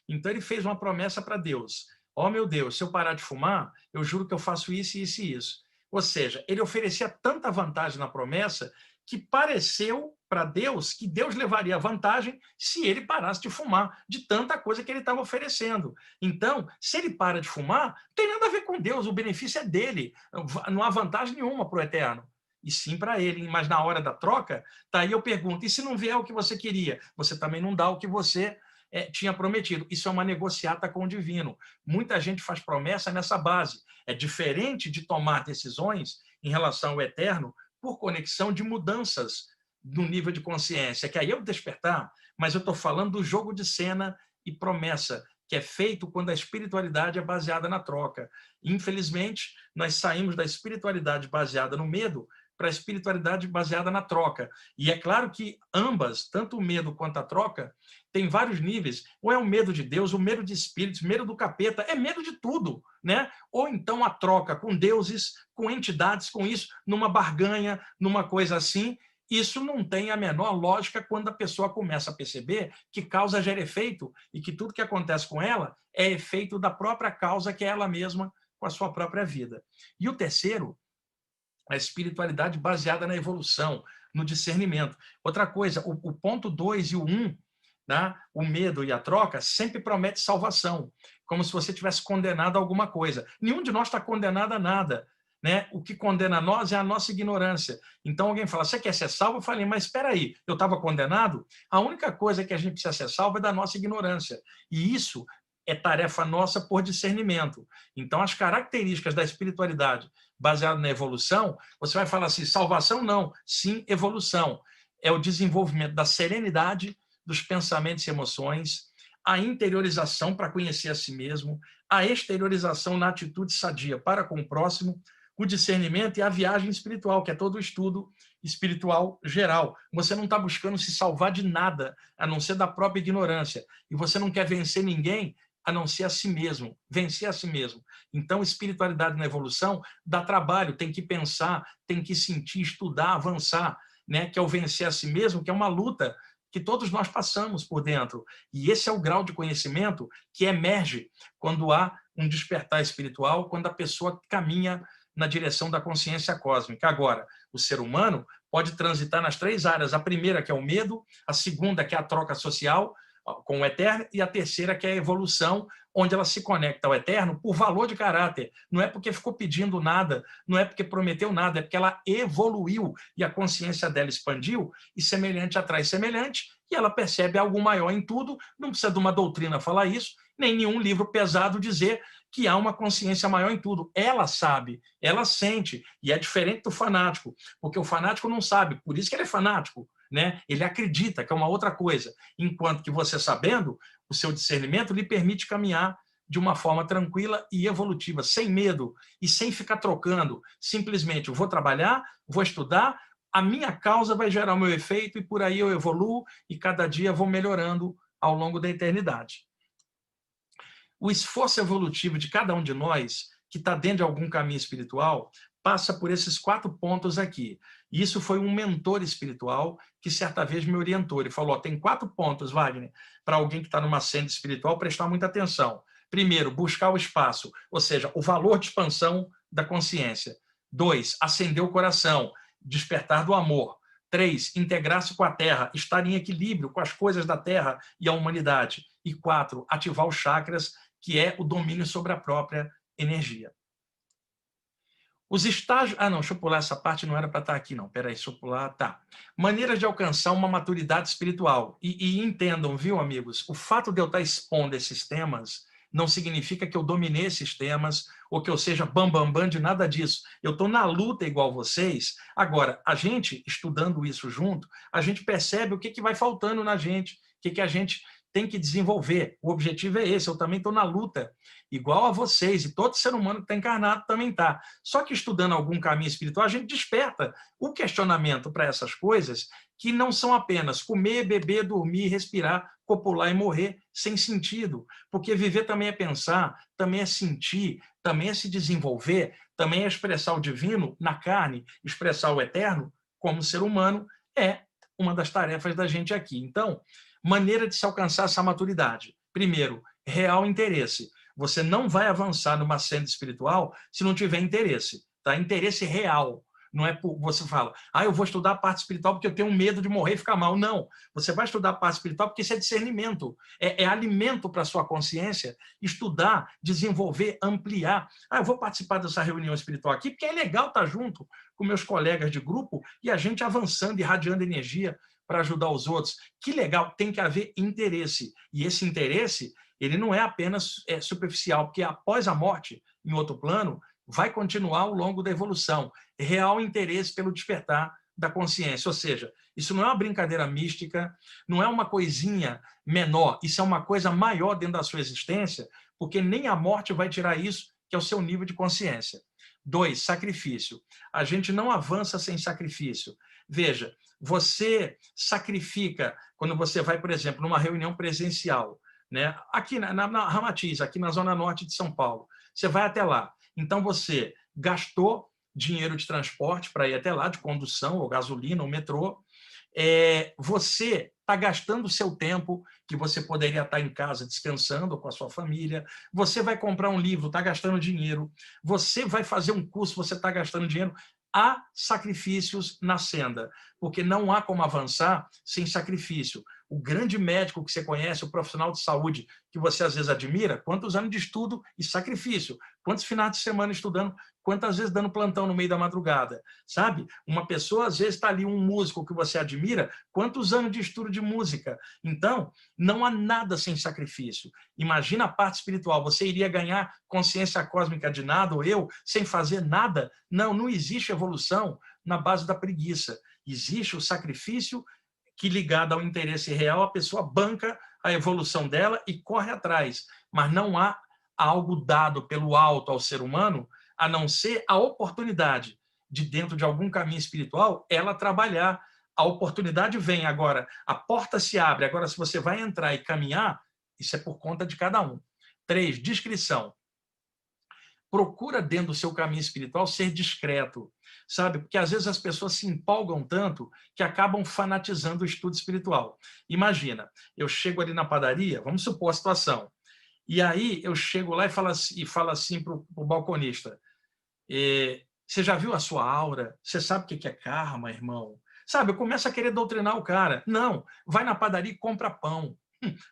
Então, ele fez uma promessa para Deus. Ó, meu Deus, se eu parar de fumar, eu juro que eu faço isso, isso e isso. Ou seja, ele oferecia tanta vantagem na promessa que pareceu para Deus que Deus levaria vantagem se ele parasse de fumar, de tanta coisa que ele estava oferecendo. Então, se ele para de fumar, não tem nada a ver com Deus, o benefício é dele. Não há vantagem nenhuma para o eterno. E sim para ele. Mas na hora da troca, tá aí eu pergunto, e se não vier o que você queria? Você também não dá o que você tinha prometido. Isso é uma negociata com o divino. Muita gente faz promessa nessa base. É diferente de tomar decisões em relação ao eterno por conexão de mudanças no nível de consciência, que aí é o despertar, mas eu estou falando do jogo de cena e promessa, que é feito quando a espiritualidade é baseada na troca. Infelizmente, nós saímos da espiritualidade baseada no medo para a espiritualidade baseada na troca. E é claro que ambas, tanto o medo quanto a troca, tem vários níveis. Ou é o medo de Deus, o medo de espíritos, medo do capeta, é medo de tudo, né? Ou então a troca com deuses, com entidades, com isso, numa barganha, numa coisa assim. Isso não tem a menor lógica quando a pessoa começa a perceber que causa gera efeito e que tudo que acontece com ela é efeito da própria causa, que é ela mesma, com a sua própria vida. E o terceiro, a espiritualidade baseada na evolução, no discernimento. Outra coisa, o ponto 2 e o 1, tá? O medo e a troca, sempre promete salvação, como se você tivesse condenado a alguma coisa. Nenhum de nós está condenado a nada, né? O que condena a nós é a nossa ignorância. Então alguém fala, você quer ser salvo? Eu falei, mas espera aí, eu estava condenado? A única coisa que a gente precisa ser salvo é da nossa ignorância. E isso é tarefa nossa por discernimento. Então, as características da espiritualidade baseada na evolução, você vai falar assim, salvação não, sim, evolução. É o desenvolvimento da serenidade dos pensamentos e emoções, a interiorização para conhecer a si mesmo, a exteriorização na atitude sadia para com o próximo, o discernimento e a viagem espiritual, que é todo o estudo espiritual geral. Você não está buscando se salvar de nada, a não ser da própria ignorância. E você não quer vencer ninguém, a não ser a si mesmo, vencer a si mesmo. Então, espiritualidade na evolução dá trabalho, tem que pensar, tem que sentir, estudar, avançar, né? Que é o vencer a si mesmo, que é uma luta que todos nós passamos por dentro. E esse é o grau de conhecimento que emerge quando há um despertar espiritual, quando a pessoa caminha na direção da consciência cósmica. Agora, o ser humano pode transitar nas 3 áreas. A primeira, que é o medo, a segunda, que é a troca social com o eterno, e a terceira, que é a evolução, onde ela se conecta ao eterno por valor de caráter. Não é porque ficou pedindo nada, não é porque prometeu nada, é porque ela evoluiu e a consciência dela expandiu, e semelhante atrai semelhante, e ela percebe algo maior em tudo. Não precisa de uma doutrina falar isso, nem nenhum livro pesado dizer que há uma consciência maior em tudo. Ela sabe, ela sente, e é diferente do fanático, porque o fanático não sabe, por isso que ele é fanático, né? Ele acredita que é uma outra coisa, enquanto que você sabendo, o seu discernimento lhe permite caminhar de uma forma tranquila e evolutiva, sem medo e sem ficar trocando. Simplesmente, eu vou trabalhar, vou estudar, a minha causa vai gerar o meu efeito e por aí eu evoluo e cada dia vou melhorando ao longo da eternidade. O esforço evolutivo de cada um de nós, que está dentro de algum caminho espiritual, passa por esses 4 pontos aqui. E isso foi um mentor espiritual que certa vez me orientou. Ele falou, tem 4 pontos, Wagner, para alguém que está numa senda espiritual prestar muita atenção. Primeiro, buscar o espaço, ou seja, o valor de expansão da consciência. 2, acender o coração, despertar do amor. 3, integrar-se com a Terra, estar em equilíbrio com as coisas da Terra e a humanidade. E 4, ativar os chakras, que é o domínio sobre a própria energia. Os estágios... Ah, não, deixa eu pular essa parte, não era para estar aqui, não. Peraí, deixa eu pular. Tá. Maneiras de alcançar uma maturidade espiritual. E entendam, viu, amigos? O fato de eu estar expondo esses temas não significa que eu dominei esses temas ou que eu seja bam de nada disso. Eu estou na luta igual vocês. Agora, a gente, estudando isso junto, a gente percebe o que vai faltando na gente, o que a gente tem que desenvolver. O objetivo é esse, eu também estou na luta, igual a vocês, e todo ser humano que está encarnado também está. Só que estudando algum caminho espiritual, a gente desperta o questionamento para essas coisas que não são apenas comer, beber, dormir, respirar, copular e morrer sem sentido. Porque viver também é pensar, também é sentir, também é se desenvolver, também é expressar o divino na carne, expressar o eterno como ser humano, é uma das tarefas da gente aqui. Então, maneira de se alcançar essa maturidade. Primeiro, real interesse. Você não vai avançar numa senda espiritual se não tiver interesse. Tá? Interesse real. Não é por você fala, eu vou estudar a parte espiritual porque eu tenho medo de morrer e ficar mal. Não. Você vai estudar a parte espiritual porque isso é discernimento. É alimento para a sua consciência. Estudar, desenvolver, ampliar. Eu vou participar dessa reunião espiritual aqui porque é legal estar junto com meus colegas de grupo e a gente avançando, irradiando energia para ajudar os outros. Que legal, tem que haver interesse. E esse interesse, ele não é apenas superficial, porque após a morte, em outro plano, vai continuar ao longo da evolução. Real interesse pelo despertar da consciência. Ou seja, isso não é uma brincadeira mística, não é uma coisinha menor, isso é uma coisa maior dentro da sua existência, porque nem a morte vai tirar isso, que é o seu nível de consciência. 2, sacrifício. A gente não avança sem sacrifício. Veja, você sacrifica quando você vai, por exemplo, numa reunião presencial, né? Aqui na Ramatiz, aqui na Zona Norte de São Paulo. Você vai até lá. Então, você gastou dinheiro de transporte para ir até lá, de condução, ou gasolina, ou metrô. Você está gastando o seu tempo, que você poderia estar em casa descansando com a sua família. Você vai comprar um livro, está gastando dinheiro. Você vai fazer um curso, você está gastando dinheiro. Há sacrifícios na senda, porque não há como avançar sem sacrifício. O grande médico que você conhece, o profissional de saúde que você às vezes admira, quantos anos de estudo e sacrifício, quantos finais de semana estudando, quantas vezes dando plantão no meio da madrugada, sabe? Uma pessoa, às vezes, está ali, um músico que você admira, quantos anos de estudo de música. Então, não há nada sem sacrifício. Imagina a parte espiritual, você iria ganhar consciência cósmica de nada, ou eu, sem fazer nada? Não, não existe evolução na base da preguiça. Existe o sacrifício que, ligado ao interesse real, a pessoa banca a evolução dela e corre atrás. Mas não há algo dado pelo alto ao ser humano, a não ser a oportunidade de, dentro de algum caminho espiritual, ela trabalhar. A oportunidade vem agora, a porta se abre. Agora, se você vai entrar e caminhar, isso é por conta de cada um. 3, discrição. Procura, dentro do seu caminho espiritual, ser discreto, sabe? Porque, às vezes, as pessoas se empolgam tanto que acabam fanatizando o estudo espiritual. Imagina, eu chego ali na padaria, vamos supor a situação, e aí eu chego lá e falo assim para o balconista, você já viu a sua aura? Você sabe o que é karma, irmão? Sabe, eu começo a querer doutrinar o cara. Não, vai na padaria e compra pão.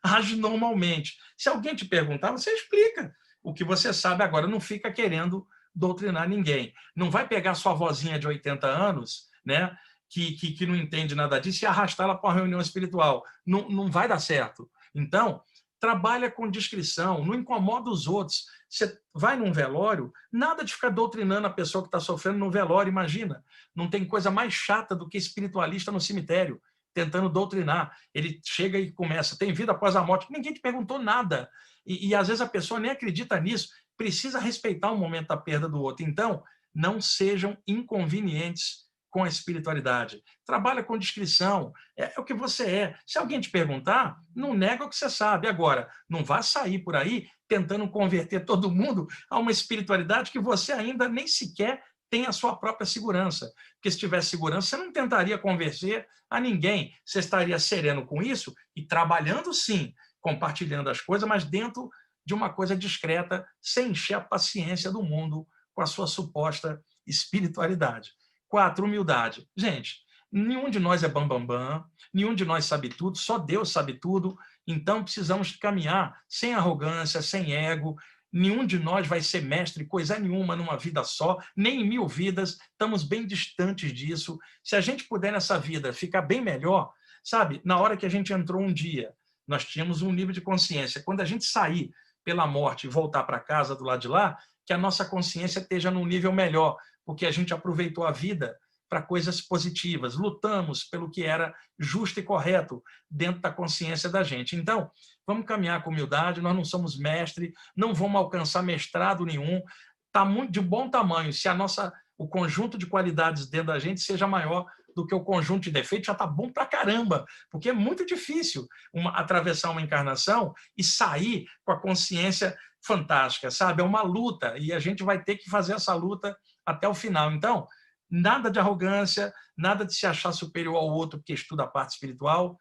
Age normalmente. Se alguém te perguntar, você explica o que você sabe agora. Não fica querendo doutrinar ninguém. Não vai pegar sua vozinha de 80 anos, né, que não entende nada disso, e arrastá-la para uma reunião espiritual. Não vai dar certo. Então, trabalha com discrição, não incomoda os outros. Você vai num velório, nada de ficar doutrinando a pessoa que está sofrendo no velório, imagina. Não tem coisa mais chata do que espiritualista no cemitério, tentando doutrinar. Ele chega e começa, tem vida após a morte. Ninguém te perguntou nada. E às vezes a pessoa nem acredita nisso. Precisa respeitar o momento da perda do outro. Então, não sejam inconvenientes com a espiritualidade. Trabalha com discrição, é o que você é. Se alguém te perguntar, não nega o que você sabe. Agora, não vá sair por aí tentando converter todo mundo a uma espiritualidade que você ainda nem sequer tem a sua própria segurança. Porque se tivesse segurança, você não tentaria convencer a ninguém. Você estaria sereno com isso e trabalhando, sim, compartilhando as coisas, mas dentro de uma coisa discreta, sem encher a paciência do mundo com a sua suposta espiritualidade. 4, humildade. Gente, nenhum de nós é bambambam, nenhum de nós sabe tudo, só Deus sabe tudo, então precisamos caminhar sem arrogância, sem ego. Nenhum de nós vai ser mestre coisa nenhuma numa vida só, nem em 1000 vidas, estamos bem distantes disso. Se a gente puder nessa vida ficar bem melhor, sabe, na hora que a gente entrou um dia, nós tínhamos um nível de consciência. Quando a gente sair pela morte e voltar para casa do lado de lá, que a nossa consciência esteja num nível melhor, porque a gente aproveitou a vida para coisas positivas, lutamos pelo que era justo e correto dentro da consciência da gente. Então, vamos caminhar com humildade, nós não somos mestre, não vamos alcançar mestrado nenhum, está muito de bom tamanho. Se o conjunto de qualidades dentro da gente seja maior do que o conjunto de defeitos, já está bom pra caramba, porque é muito difícil atravessar uma encarnação e sair com a consciência fantástica, sabe? É uma luta, e a gente vai ter que fazer essa luta até o final. Então, nada de arrogância, nada de se achar superior ao outro porque estuda a parte espiritual,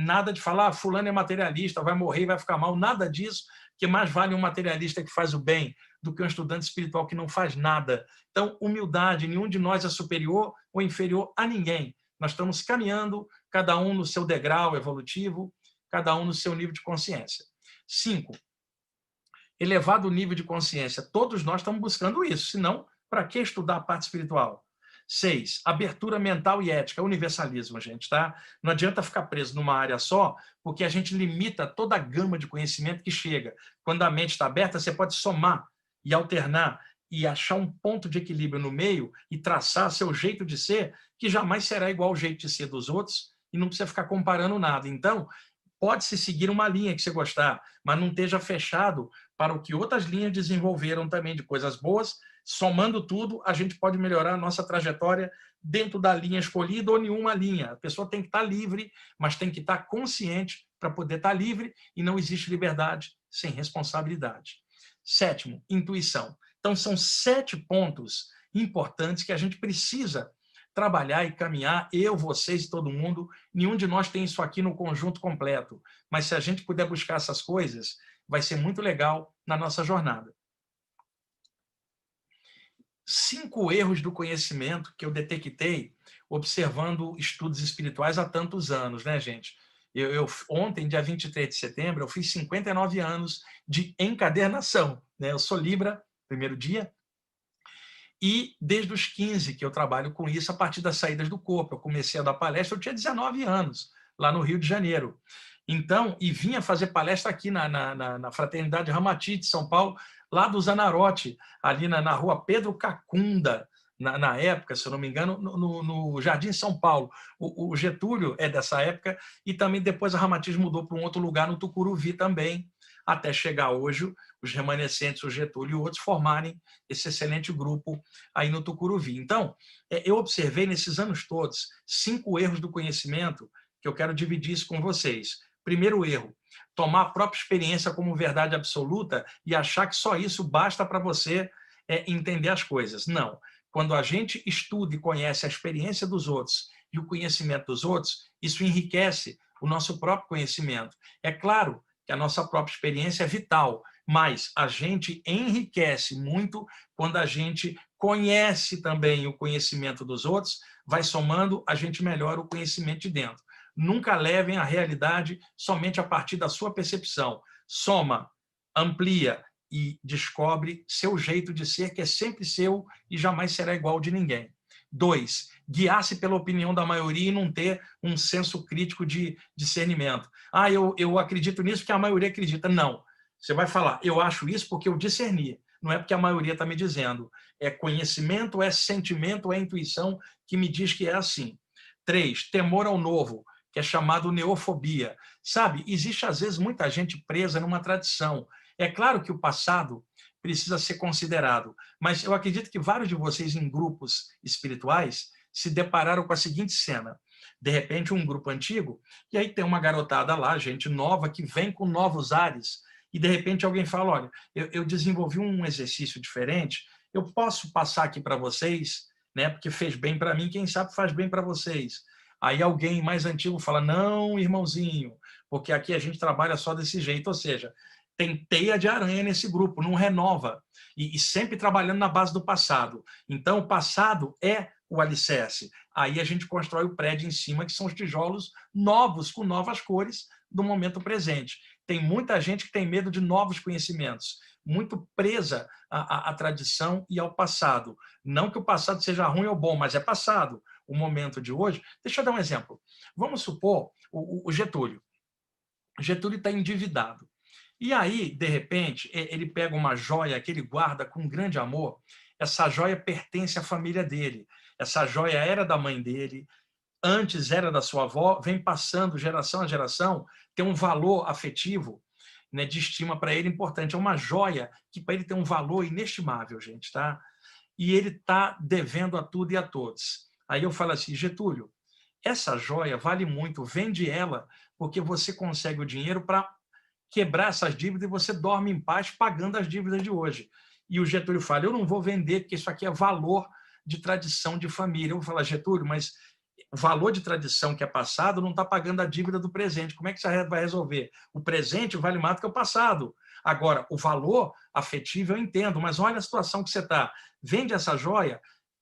nada de falar, fulano é materialista, vai morrer e vai ficar mal, nada disso, que mais vale um materialista que faz o bem do que um estudante espiritual que não faz nada. Então, humildade, nenhum de nós é superior ou inferior a ninguém. Nós estamos caminhando, cada um no seu degrau evolutivo, cada um no seu nível de consciência. 5, elevado nível de consciência. Todos nós estamos buscando isso, senão, para que estudar a parte espiritual? 6, abertura mental e ética, universalismo, gente, tá? Não adianta ficar preso numa área só, porque a gente limita toda a gama de conhecimento que chega. Quando a mente está aberta, você pode somar e alternar e achar um ponto de equilíbrio no meio e traçar seu jeito de ser, que jamais será igual ao jeito de ser dos outros, e não precisa ficar comparando nada. Então, pode-se seguir uma linha que você gostar, mas não esteja fechado para o que outras linhas desenvolveram também de coisas boas. Somando tudo, a gente pode melhorar a nossa trajetória dentro da linha escolhida ou nenhuma linha. A pessoa tem que estar livre, mas tem que estar consciente para poder estar livre, e não existe liberdade sem responsabilidade. 7, intuição. Então, são 7 pontos importantes que a gente precisa trabalhar e caminhar, eu, vocês e todo mundo. Nenhum de nós tem isso aqui no conjunto completo, mas se a gente puder buscar essas coisas, vai ser muito legal na nossa jornada. 5 erros do conhecimento que eu detectei observando estudos espirituais há tantos anos, né, gente? Ontem, dia 23 de setembro, eu fiz 59 anos de encadernação, né? Eu sou Libra, primeiro dia, e desde os 15 que eu trabalho com isso, a partir das saídas do corpo. Eu comecei a dar palestra, eu tinha 19 anos, lá no Rio de Janeiro. Então, e vinha fazer palestra aqui na Fraternidade Ramati de São Paulo, lá do Zanarote, ali na rua Pedro Cacunda, na época, se eu não me engano, no Jardim São Paulo. O Getúlio é dessa época, e também depois a Ramatiz mudou para um outro lugar, no Tucuruvi também, até chegar hoje os remanescentes, o Getúlio e outros, formarem esse excelente grupo aí no Tucuruvi. Então, eu observei nesses anos todos 5 erros do conhecimento que eu quero dividir isso com vocês. Primeiro erro, tomar a própria experiência como verdade absoluta e achar que só isso basta para você entender as coisas. Não. Quando a gente estuda e conhece a experiência dos outros e o conhecimento dos outros, isso enriquece o nosso próprio conhecimento. É claro que a nossa própria experiência é vital, mas a gente enriquece muito quando a gente conhece também o conhecimento dos outros, vai somando, a gente melhora o conhecimento de dentro. Nunca levem a realidade somente a partir da sua percepção. Soma, amplia e descobre seu jeito de ser, que é sempre seu e jamais será igual de ninguém. 2, guiar-se pela opinião da maioria e não ter um senso crítico de discernimento. Eu acredito nisso porque a maioria acredita. Não. Você vai falar, eu acho isso porque eu discerni. Não é porque a maioria está me dizendo. É conhecimento, é sentimento, é intuição que me diz que é assim. 3, temor ao novo, que é chamado neofobia. Sabe, existe às vezes muita gente presa numa tradição. É claro que o passado precisa ser considerado, mas eu acredito que vários de vocês em grupos espirituais se depararam com a seguinte cena. De repente, um grupo antigo, e aí tem uma garotada lá, gente nova, que vem com novos ares, e de repente alguém fala, olha, eu desenvolvi um exercício diferente, eu posso passar aqui para vocês, né, porque fez bem para mim, quem sabe faz bem para vocês. Aí alguém mais antigo fala, não, irmãozinho, porque aqui a gente trabalha só desse jeito, ou seja, tem teia de aranha nesse grupo, não renova. E sempre trabalhando na base do passado. Então, o passado é o alicerce. Aí a gente constrói o prédio em cima, que são os tijolos novos, com novas cores, do momento presente. Tem muita gente que tem medo de novos conhecimentos, muito presa à tradição e ao passado. Não que o passado seja ruim ou bom, mas é passado. O momento de hoje... Deixa eu dar um exemplo. Vamos supor o Getúlio. O Getúlio está endividado. E aí, de repente, ele pega uma joia que ele guarda com grande amor. Essa joia pertence à família dele. Essa joia era da mãe dele, antes era da sua avó, vem passando geração a geração, tem um valor afetivo, né, de estima para ele importante. É uma joia que para ele tem um valor inestimável, gente, tá? E ele está devendo a tudo e a todos. Aí eu falo assim, Getúlio, essa joia vale muito, vende ela, porque você consegue o dinheiro para quebrar essas dívidas e você dorme em paz pagando as dívidas de hoje. E o Getúlio fala, eu não vou vender, porque isso aqui é valor de tradição de família. Eu vou falar, Getúlio, mas o valor de tradição que é passado não está pagando a dívida do presente. Como é que você vai resolver? O presente vale mais do que o passado. Agora, o valor afetivo eu entendo, mas olha a situação que você está. Vende essa joia,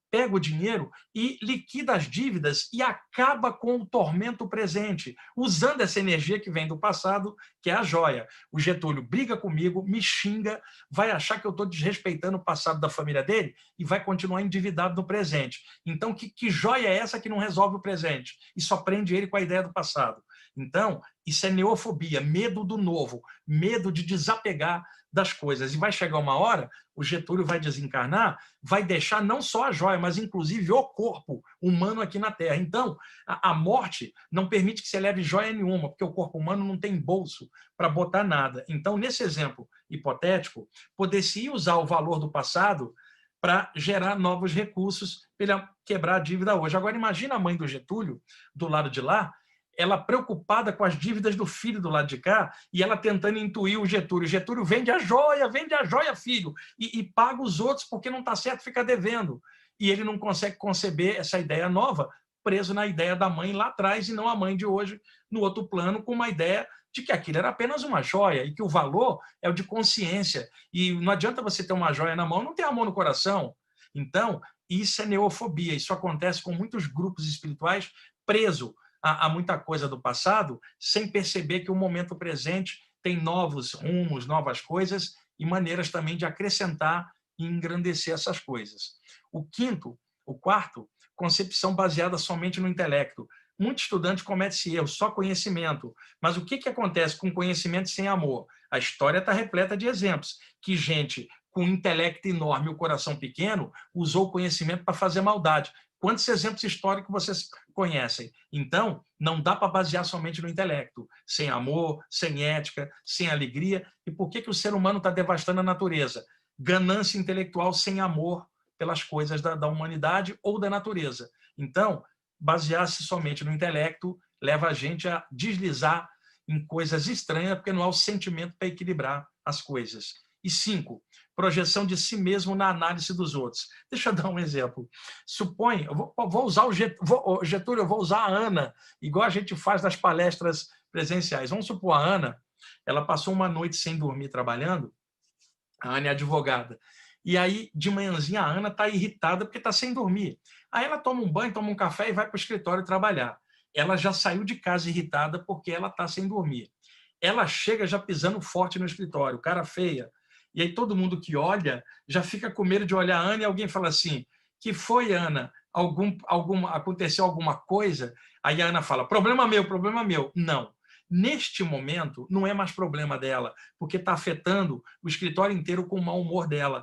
pega o dinheiro e liquida as dívidas e acaba com o tormento presente, usando essa energia que vem do passado, que é a joia. O Getúlio briga comigo, me xinga, vai achar que eu estou desrespeitando o passado da família dele e vai continuar endividado no presente. Então, que joia é essa que não resolve o presente? E só prende ele com a ideia do passado. Então, isso é neofobia, medo do novo, medo de desapegar das coisas. E vai chegar uma hora, o Getúlio vai desencarnar, vai deixar não só a joia, mas inclusive o corpo humano aqui na Terra. Então, a morte não permite que você leve joia nenhuma, porque o corpo humano não tem bolso para botar nada. Então, nesse exemplo hipotético, poder-se usar o valor do passado para gerar novos recursos para ele quebrar a dívida hoje. Agora, imagina a mãe do Getúlio, do lado de lá, ela preocupada com as dívidas do filho do lado de cá, e ela tentando intuir o Getúlio. O Getúlio vende a joia, filho, e paga os outros porque não está certo ficar devendo. E ele não consegue conceber essa ideia nova, preso na ideia da mãe lá atrás, e não a mãe de hoje, no outro plano, com uma ideia de que aquilo era apenas uma joia, e que o valor é o de consciência. E não adianta você ter uma joia na mão e não ter amor no coração. Então, isso é neofobia. Isso acontece com muitos grupos espirituais presos a muita coisa do passado, sem perceber que o momento presente tem novos rumos, novas coisas e maneiras também de acrescentar e engrandecer essas coisas. O quarto, concepção baseada somente no intelecto. Muito estudante comete esse erro, só conhecimento. Mas o que acontece com conhecimento sem amor? A história está repleta de exemplos, que gente com um intelecto enorme e o coração pequeno, usou o conhecimento para fazer maldade. Quantos exemplos históricos vocês conhecem? Então, não dá para basear somente no intelecto, sem amor, sem ética, sem alegria. E por que o ser humano está devastando a natureza? Ganância intelectual sem amor pelas coisas da humanidade ou da natureza. Então, basear-se somente no intelecto leva a gente a deslizar em coisas estranhas, porque não há o sentimento para equilibrar as coisas. E 5, projeção de si mesmo na análise dos outros. Deixa eu dar um exemplo. Supõe, eu vou usar Getúlio, eu vou usar a Ana, igual a gente faz nas palestras presenciais. Vamos supor, a Ana, ela passou uma noite sem dormir trabalhando, a Ana é advogada, e aí, de manhãzinha, a Ana está irritada porque está sem dormir. Aí ela toma um banho, toma um café e vai para o escritório trabalhar. Ela já saiu de casa irritada porque ela está sem dormir. Ela chega já pisando forte no escritório, cara feia. E aí todo mundo que olha já fica com medo de olhar a Ana e alguém fala assim, que foi, Ana? Aconteceu alguma coisa? Aí a Ana fala, problema meu, problema meu. Não. Neste momento, não é mais problema dela, porque está afetando o escritório inteiro com o mau humor dela.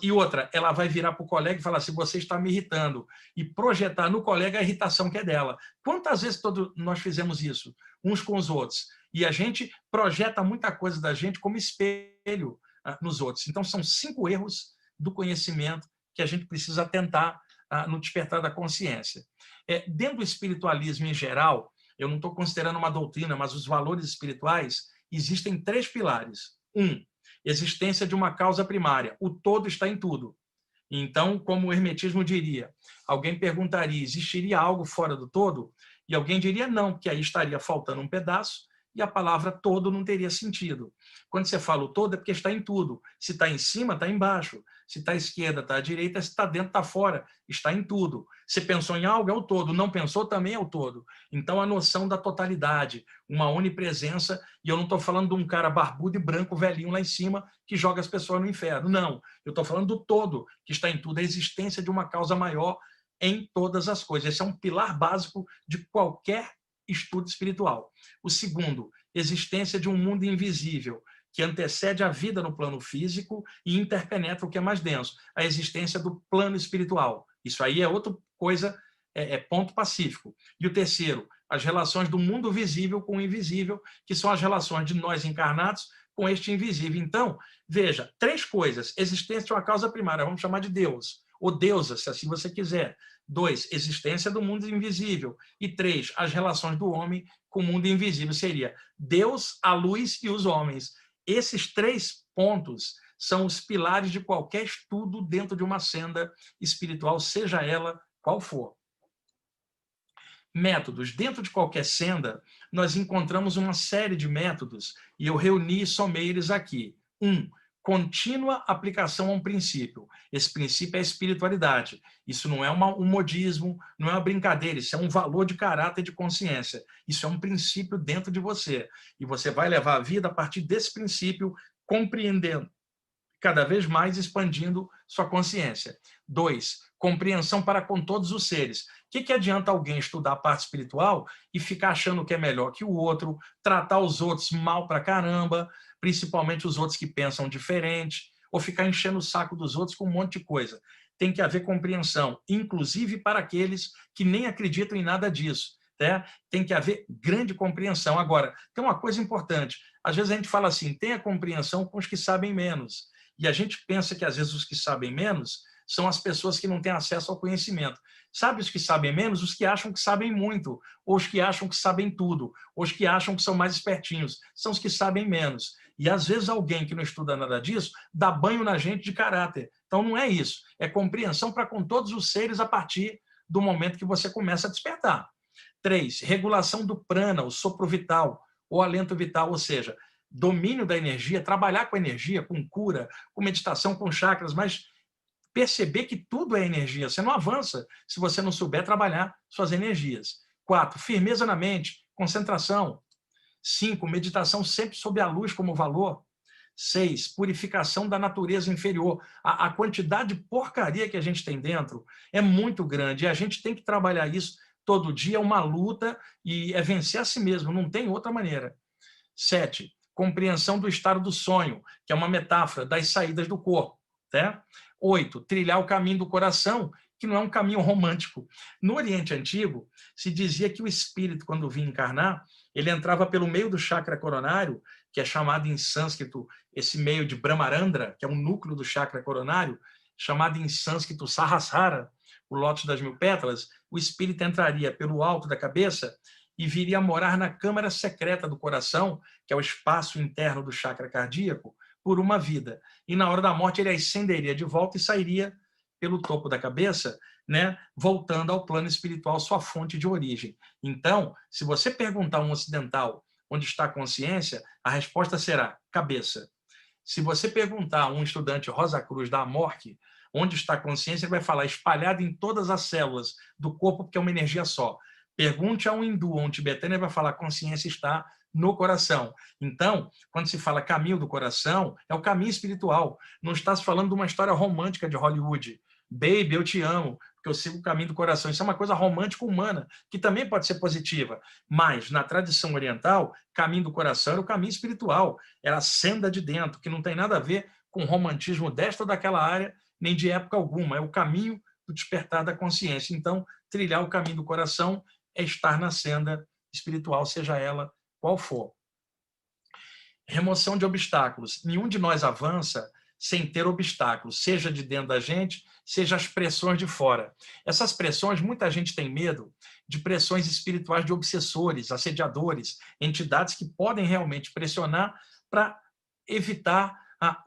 E outra, ela vai virar para o colega e falar assim, você está me irritando, e projetar no colega a irritação que é dela. Quantas vezes nós fizemos isso, uns com os outros? E a gente projeta muita coisa da gente como espelho nos outros. Então, são 5 erros do conhecimento que a gente precisa atentar no despertar da consciência. Dentro do espiritualismo em geral, eu não estou considerando uma doutrina, mas os valores espirituais, existem 3 pilares. 1, existência de uma causa primária. O todo está em tudo. Então, como o hermetismo diria, alguém perguntaria, existiria algo fora do todo? E alguém diria não, porque aí estaria faltando um pedaço e a palavra todo não teria sentido. Quando você fala o todo, é porque está em tudo. Se está em cima, está embaixo. Se está à esquerda, está à direita. Se está dentro, está fora. Está em tudo. Se pensou em algo, é o todo. Não pensou, também é o todo. Então, a noção da totalidade, uma onipresença, e eu não estou falando de um cara barbudo e branco, velhinho lá em cima, que joga as pessoas no inferno. Não. Eu estou falando do todo, que está em tudo. A existência de uma causa maior em todas as coisas. Esse é um pilar básico de qualquer estudo espiritual. O segundo, existência de um mundo invisível, que antecede a vida no plano físico e interpenetra o que é mais denso, a existência do plano espiritual. Isso aí é outra coisa, é ponto pacífico. E o terceiro, as relações do mundo visível com o invisível, que são as relações de nós encarnados com este invisível. Então, veja, 3 coisas. Existência de uma causa primária, vamos chamar de Deus, ou deusa, se assim você quiser. 2, existência do mundo invisível. E 3, as relações do homem com o mundo invisível. Seria Deus, a luz e os homens. Esses 3 pontos são os pilares de qualquer estudo dentro de uma senda espiritual, seja ela qual for. Métodos. Dentro de qualquer senda, nós encontramos uma série de métodos, e eu reuni e somei eles aqui. 1, contínua aplicação a um princípio. Esse princípio é a espiritualidade. Isso não é um modismo, não é uma brincadeira, isso é um valor de caráter e de consciência. Isso é um princípio dentro de você. E você vai levar a vida a partir desse princípio, compreendendo cada vez mais, expandindo sua consciência. 2, compreensão para com todos os seres. O que adianta alguém estudar a parte espiritual e ficar achando que é melhor que o outro, tratar os outros mal pra caramba, principalmente os outros que pensam diferente, ou ficar enchendo o saco dos outros com um monte de coisa? Tem que haver compreensão, inclusive para aqueles que nem acreditam em nada disso. Né? Tem que haver grande compreensão. Agora, tem uma coisa importante. Às vezes a gente fala assim, tenha compreensão com os que sabem menos. E a gente pensa que, às vezes, os que sabem menos são as pessoas que não têm acesso ao conhecimento. Sabe os que sabem menos? Os que acham que sabem muito, ou os que acham que sabem tudo, ou os que acham que são mais espertinhos. São os que sabem menos. E, às vezes, alguém que não estuda nada disso dá banho na gente de caráter. Então, não é isso. É compreensão para com todos os seres a partir do momento que você começa a despertar. 3, regulação do prana, o sopro vital, ou alento vital, ou seja, domínio da energia, trabalhar com energia, com cura, com meditação, com chakras, mas perceber que tudo é energia. Você não avança se você não souber trabalhar suas energias. 4, firmeza na mente, concentração. 5, meditação sempre sob a luz como valor. 6, purificação da natureza inferior. A quantidade de porcaria que a gente tem dentro é muito grande e a gente tem que trabalhar isso todo dia, é uma luta e é vencer a si mesmo, não tem outra maneira. 7, compreensão do estado do sonho, que é uma metáfora das saídas do corpo. Tá? 8, trilhar o caminho do coração, que não é um caminho romântico. No Oriente Antigo, se dizia que o espírito, quando vinha encarnar, ele entrava pelo meio do chakra coronário, que é chamado em sânscrito, esse meio de Brahmarandra, que é um núcleo do chakra coronário, chamado em sânscrito Sahasrara, o lótus das 1000 pétalas. O espírito entraria pelo alto da cabeça e viria a morar na câmara secreta do coração, que é o espaço interno do chakra cardíaco, por uma vida. E na hora da morte ele ascenderia de volta e sairia pelo topo da cabeça, né, voltando ao plano espiritual, sua fonte de origem. Então, se você perguntar a um ocidental onde está a consciência, a resposta será cabeça. Se você perguntar a um estudante Rosa Cruz da Amorque onde está a consciência, ele vai falar espalhada em todas as células do corpo, porque é uma energia só. Pergunte a um hindu ou um tibetano, ele vai falar consciência está no coração. Então, quando se fala caminho do coração, é o caminho espiritual. Não está se falando de uma história romântica de Hollywood. Baby, eu te amo, porque eu sigo o caminho do coração. Isso é uma coisa romântica humana, que também pode ser positiva. Mas, na tradição oriental, caminho do coração era o caminho espiritual. Era a senda de dentro, que não tem nada a ver com romantismo desta ou daquela área, nem de época alguma. É o caminho do despertar da consciência. Então, trilhar o caminho do coração é estar na senda espiritual, seja ela qual for. Remoção de obstáculos. Nenhum de nós avança sem ter obstáculos, seja de dentro da gente, seja as pressões de fora. Essas pressões, muita gente tem medo de pressões espirituais de obsessores, assediadores, entidades que podem realmente pressionar para evitar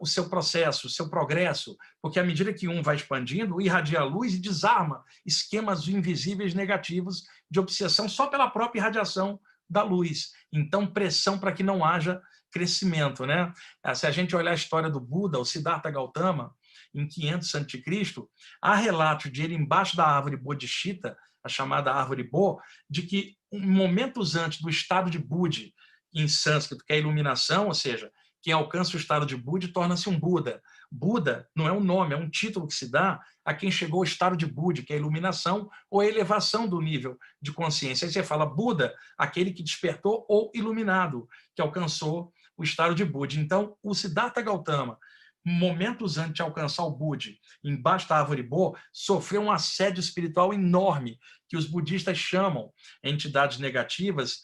o seu processo, o seu progresso, porque à medida que um vai expandindo, irradia a luz e desarma esquemas invisíveis negativos de obsessão só pela própria irradiação da luz. Então, pressão para que não haja crescimento, né? Se a gente olhar a história do Buda, o Siddhartha Gautama, em 500 a.C., há relatos de ele embaixo da árvore Bodhicitta, a chamada árvore Bo, de que momentos antes do estado de Budi, em sânscrito, que é a iluminação, ou seja, quem alcança o estado de Budi torna-se um Buda. Buda não é um nome, é um título que se dá a quem chegou ao estado de Budi, que é a iluminação ou a elevação do nível de consciência. Aí você fala Buda, aquele que despertou ou iluminado, que alcançou o estado de Budi. Então, o Siddhartha Gautama, momentos antes de alcançar o Budi, embaixo da árvore Bo, sofreu um assédio espiritual enorme, que os budistas chamam entidades negativas,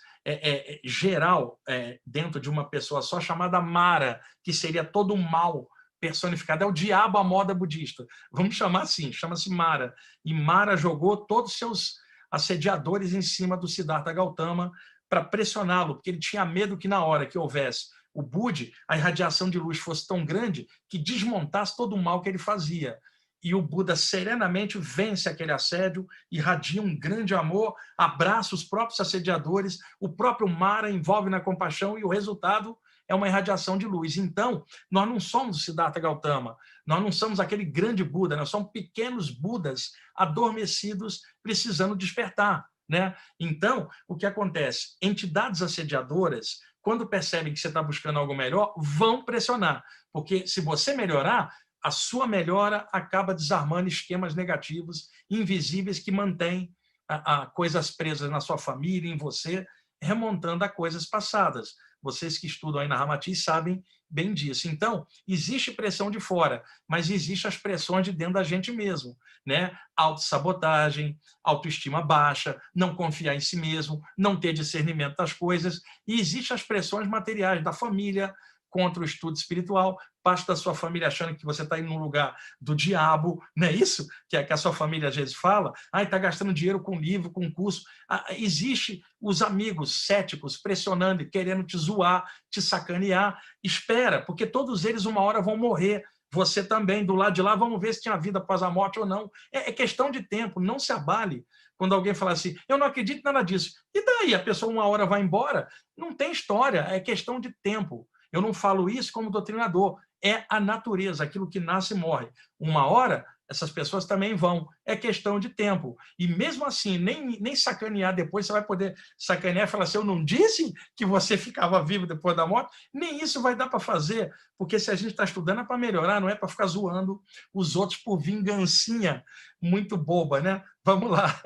geral, dentro de uma pessoa só, chamada Mara, que seria todo o mal personificado. É o diabo à moda budista. Vamos chamar assim, chama-se Mara. E Mara jogou todos os seus assediadores em cima do Siddhartha Gautama para pressioná-lo, porque ele tinha medo que na hora que houvesse o Budi, a irradiação de luz fosse tão grande que desmontasse todo o mal que ele fazia. E o Buda serenamente vence aquele assédio, irradia um grande amor, abraça os próprios assediadores, o próprio Mara envolve na compaixão e o resultado é uma irradiação de luz. Então, nós não somos o Siddhartha Gautama, nós não somos aquele grande Buda, nós somos pequenos Budas adormecidos precisando despertar, né? Então, o que acontece? Entidades assediadoras, quando percebem que você está buscando algo melhor, vão pressionar, porque se você melhorar, a sua melhora acaba desarmando esquemas negativos, invisíveis, que mantêm coisas presas na sua família, em você, remontando a coisas passadas. Vocês que estudam aí na Ramatiz sabem bem disso. Então, existe pressão de fora, mas existem as pressões de dentro da gente mesmo, né? Autossabotagem, autoestima baixa, não confiar em si mesmo, não ter discernimento das coisas. E existem as pressões materiais da família contra o estudo espiritual, parte da sua família achando que você está indo num lugar do diabo, não é isso? Que a sua família às vezes fala, está gastando dinheiro com livro, com curso. Existe os amigos céticos pressionando e querendo te zoar, te sacanear. Espera, porque todos eles uma hora vão morrer. Você também, do lado de lá, vamos ver se tinha vida após a morte ou não. É questão de tempo, não se abale. Quando alguém fala assim, eu não acredito em nada disso. E daí? A pessoa uma hora vai embora? Não tem história, é questão de tempo. Eu não falo isso como doutrinador. É a natureza, aquilo que nasce e morre. Uma hora, essas pessoas também vão. É questão de tempo. E mesmo assim, nem sacanear depois, você vai poder sacanear e falar assim, eu não disse que você ficava vivo depois da morte? Nem isso vai dar para fazer, porque se a gente está estudando é para melhorar, não é para ficar zoando os outros por vingancinha muito boba, né? Vamos lá.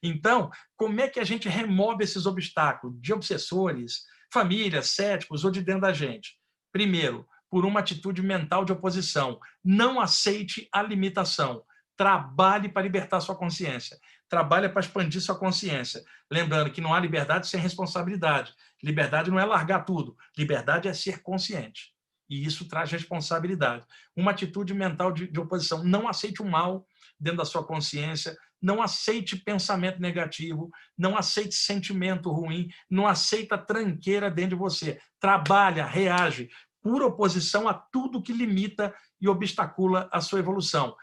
Então, como é que a gente remove esses obstáculos de obsessores, famílias, céticos ou de dentro da gente? Primeiro, por uma atitude mental de oposição. Não aceite a limitação. Trabalhe para libertar sua consciência. Trabalhe para expandir sua consciência. Lembrando que não há liberdade sem responsabilidade. Liberdade não é largar tudo. Liberdade é ser consciente. E isso traz responsabilidade. Uma atitude mental de oposição. Não aceite o mal dentro da sua consciência. Não aceite pensamento negativo. Não aceite sentimento ruim. Não aceita tranqueira dentro de você. Trabalha, reage por oposição a tudo que limita e obstacula a sua evolução.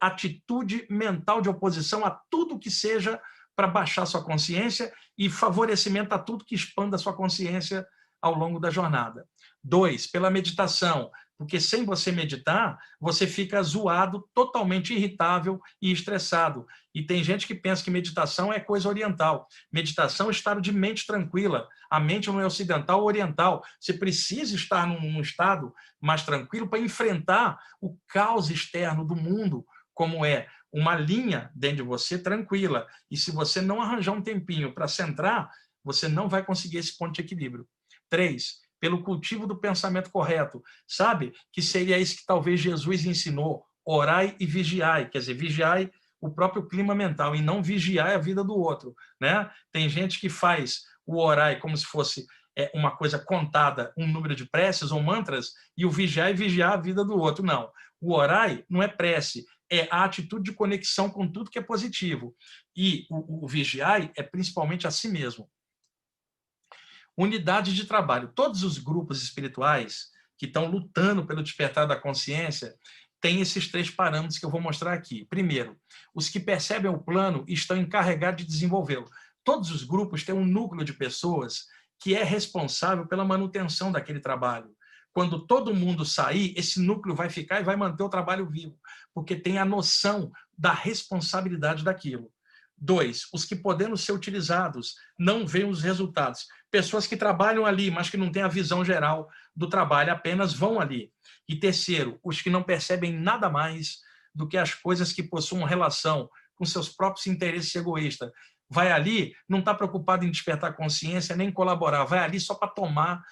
Atitude mental de oposição a tudo que seja para baixar sua consciência e favorecimento a tudo que expanda a sua consciência ao longo da jornada. 2, pela meditação, porque sem você meditar, você fica zoado, totalmente irritável e estressado. E tem gente que pensa que meditação é coisa oriental. Meditação é estado de mente tranquila. A mente não é ocidental ou oriental. Você precisa estar num estado mais tranquilo para enfrentar o caos externo do mundo, como é uma linha dentro de você tranquila. E se você não arranjar um tempinho para centrar, você não vai conseguir esse ponto de equilíbrio. 3, pelo cultivo do pensamento correto. Sabe que seria isso que talvez Jesus ensinou, orai e vigiai, quer dizer, vigiai o próprio clima mental e não vigiai a vida do outro, né? Tem gente que faz o orai como se fosse uma coisa contada, um número de preces ou mantras, e o vigiar e vigiar a vida do outro. Não. O orai não é prece, é a atitude de conexão com tudo que é positivo. E o vigiai é principalmente a si mesmo. Unidade de trabalho. Todos os grupos espirituais que estão lutando pelo despertar da consciência têm esses 3 parâmetros que eu vou mostrar aqui. Primeiro, os que percebem o plano e estão encarregados de desenvolvê-lo. Todos os grupos têm um núcleo de pessoas que é responsável pela manutenção daquele trabalho. Quando todo mundo sair, esse núcleo vai ficar e vai manter o trabalho vivo, porque tem a noção da responsabilidade daquilo. 2, os que podendo ser utilizados não veem os resultados. Pessoas que trabalham ali, mas que não têm a visão geral do trabalho, apenas vão ali. E terceiro, os que não percebem nada mais do que as coisas que possuem relação com seus próprios interesses egoístas. Vai ali, não está preocupado em despertar consciência, nem colaborar. Vai ali só para tomar.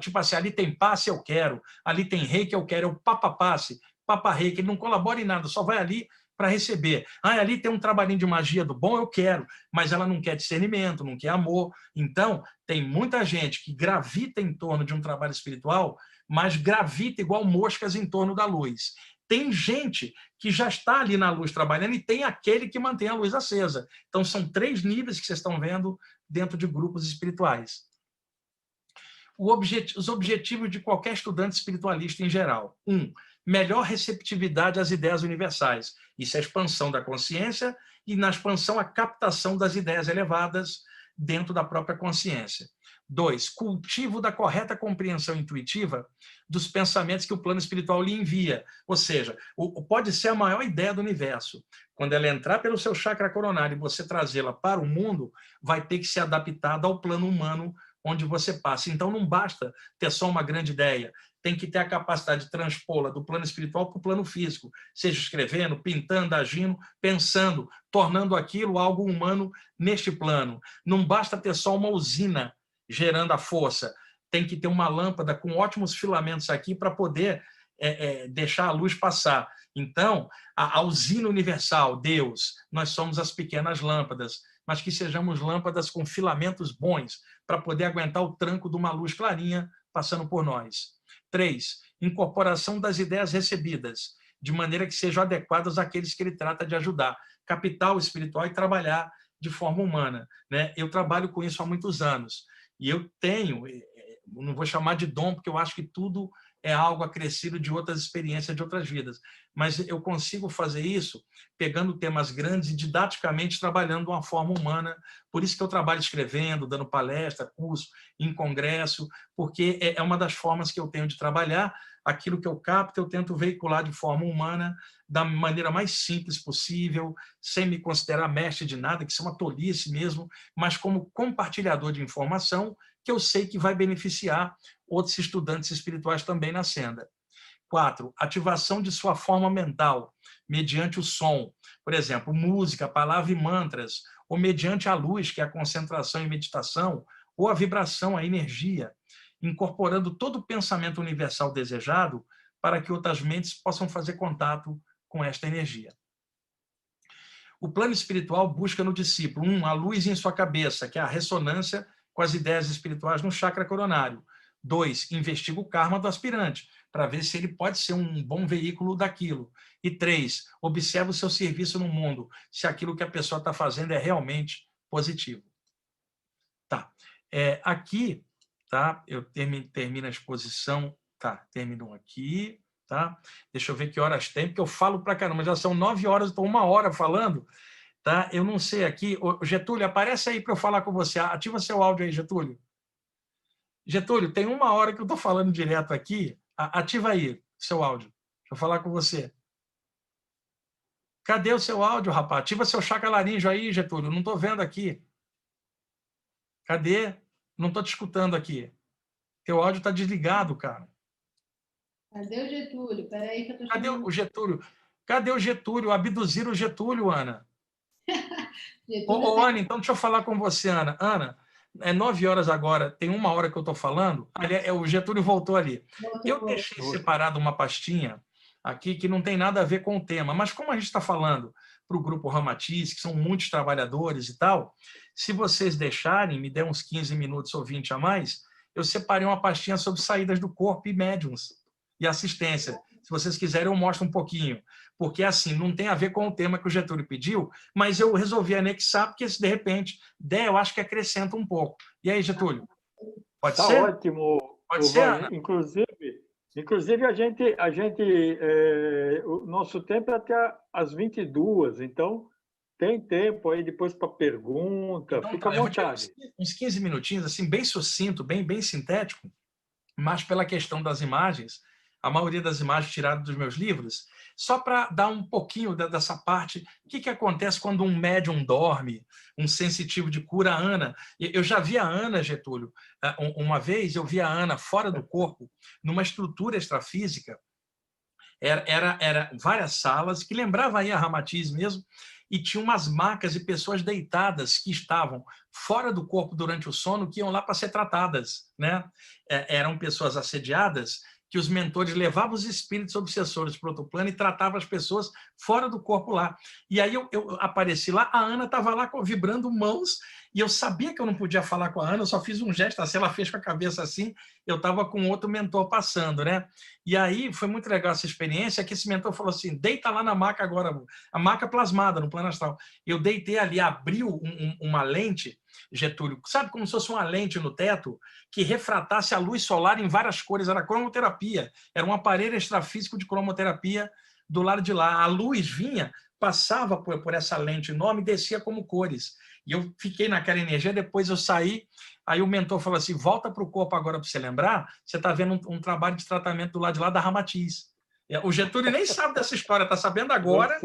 Tipo assim, ali tem passe, eu quero. Ali tem rei que eu quero. É o papa-passe, papa-rei, que ele não colabora em nada, só vai ali para receber. Ali tem um trabalhinho de magia do bom, eu quero, mas ela não quer discernimento, não quer amor. Então, tem muita gente que gravita em torno de um trabalho espiritual, mas gravita igual moscas em torno da luz. Tem gente que já está ali na luz trabalhando e tem aquele que mantém a luz acesa. Então, são 3 níveis que vocês estão vendo dentro de grupos espirituais. Os objetivos de qualquer estudante espiritualista em geral. 1, melhor receptividade às ideias universais. Isso é a expansão da consciência e, na expansão, a captação das ideias elevadas dentro da própria consciência. 2, cultivo da correta compreensão intuitiva dos pensamentos que o plano espiritual lhe envia. Ou seja, pode ser a maior ideia do universo. Quando ela entrar pelo seu chakra coronário e você trazê-la para o mundo, vai ter que ser adaptada ao plano humano onde você passa. Então, não basta ter só uma grande ideia. Tem que ter a capacidade de transpô-la do plano espiritual para o plano físico, seja escrevendo, pintando, agindo, pensando, tornando aquilo algo humano neste plano. Não basta ter só uma usina gerando a força, tem que ter uma lâmpada com ótimos filamentos aqui para poder deixar a luz passar. Então, a usina universal, Deus, nós somos as pequenas lâmpadas, mas que sejamos lâmpadas com filamentos bons para poder aguentar o tranco de uma luz clarinha passando por nós. 3, incorporação das ideias recebidas, de maneira que sejam adequadas àqueles que ele trata de ajudar. Capital espiritual e trabalhar de forma humana, né? Eu trabalho com isso há muitos anos. E eu tenho, não vou chamar de dom, porque eu acho que tudo é algo acrescido de outras experiências, de outras vidas. Mas eu consigo fazer isso pegando temas grandes e didaticamente trabalhando de uma forma humana. Por isso que eu trabalho escrevendo, dando palestra, curso, em congresso, porque é uma das formas que eu tenho de trabalhar. Aquilo que eu capto, eu tento veicular de forma humana, da maneira mais simples possível, sem me considerar mestre de nada, que isso é uma tolice mesmo, mas como compartilhador de informação que eu sei que vai beneficiar outros estudantes espirituais também na senda. 4, ativação de sua forma mental, mediante o som. Por exemplo, música, palavra e mantras, ou mediante a luz, que é a concentração e meditação, ou a vibração, a energia. incorporando todo o pensamento universal desejado para que outras mentes possam fazer contato com esta energia. O plano espiritual busca no discípulo, a luz em sua cabeça, que é a ressonância com as ideias espirituais no chakra coronário. 2, investiga o karma do aspirante, para ver se ele pode ser um bom veículo daquilo. E 3, observa o seu serviço no mundo, se aquilo que a pessoa está fazendo é realmente positivo. Tá. Aqui, tá? Eu termino a exposição. Tá, terminou aqui. Tá? Deixa eu ver que horas tem, porque eu falo pra caramba, já são 9 horas, estou 1 hora falando. Tá? Eu não sei aqui. Ô, Getúlio, aparece aí para eu falar com você. Ativa seu áudio aí, Getúlio. Getúlio, tem 1 hora que eu estou falando direto aqui. Ativa aí seu áudio. Deixa eu falar com você. Cadê o seu áudio, rapaz? Ativa seu chakra laríngeo aí, Getúlio. Não estou vendo aqui. Cadê? Não estou te escutando aqui. Teu áudio está desligado, cara. Cadê o Getúlio? Espera aí que eu tô Cadê chamando. o Getúlio? Cadê o Getúlio? Abduziram o Getúlio, Ana. Getúlio Ô, Ana, então deixa eu falar com você, Ana. Ana, é 9 horas agora, tem 1 hora que eu estou falando. O Getúlio voltou ali. Eu deixei separado uma pastinha aqui que não tem nada a ver com o tema, mas como a gente está falando para o grupo Ramatiz, que são muitos trabalhadores e tal, se vocês deixarem, me der uns 15 minutos ou 20 a mais, eu separei uma pastinha sobre saídas do corpo e médiums e assistência. Se vocês quiserem, eu mostro um pouquinho. Porque, assim, não tem a ver com o tema que o Getúlio pediu, mas eu resolvi anexar, porque se de repente der, eu acho que acrescenta um pouco. E aí, Getúlio? Pode ser? Tá ótimo. Pode ser, Ana? Inclusive o nosso tempo é até às 22, então tem tempo aí depois para pergunta, Então, fica à eu vou tirar vontade. uns 15 minutinhos, assim, bem sucinto, bem sintético, mas pela questão das imagens, a maioria das imagens tiradas dos meus livros, só para dar um pouquinho dessa parte, o que acontece quando um médium dorme, um sensitivo de cura. A Ana, eu já vi a Ana, Getúlio, uma vez eu vi a Ana fora do corpo, numa estrutura extrafísica, era várias salas, que lembrava aí a Ramatiz mesmo, e tinha umas macas e pessoas deitadas que estavam fora do corpo durante o sono, que iam lá para ser tratadas, né? Eram pessoas assediadas, que os mentores levavam os espíritos obsessores para outro plano e tratavam as pessoas fora do corpo lá. E aí eu apareci lá, a Ana estava lá vibrando mãos, e eu sabia que eu não podia falar com a Ana, eu só fiz um gesto assim, ela fez com a cabeça assim, eu estava com outro mentor passando, né? E aí foi muito legal essa experiência, que esse mentor falou assim, deita lá na maca agora, a maca plasmada no plano astral. Eu deitei ali, abriu uma lente, Getúlio, sabe como se fosse uma lente no teto que refratasse a luz solar em várias cores, era cromoterapia, era um aparelho extrafísico de cromoterapia do lado de lá. A luz vinha, passava por essa lente enorme e descia como cores. E eu fiquei naquela energia, depois eu saí, aí o mentor falou assim, volta para o corpo agora para você lembrar, você está vendo um trabalho de tratamento do lado de lá da Ramatiz. O Getúlio nem sabe dessa história, está sabendo agora.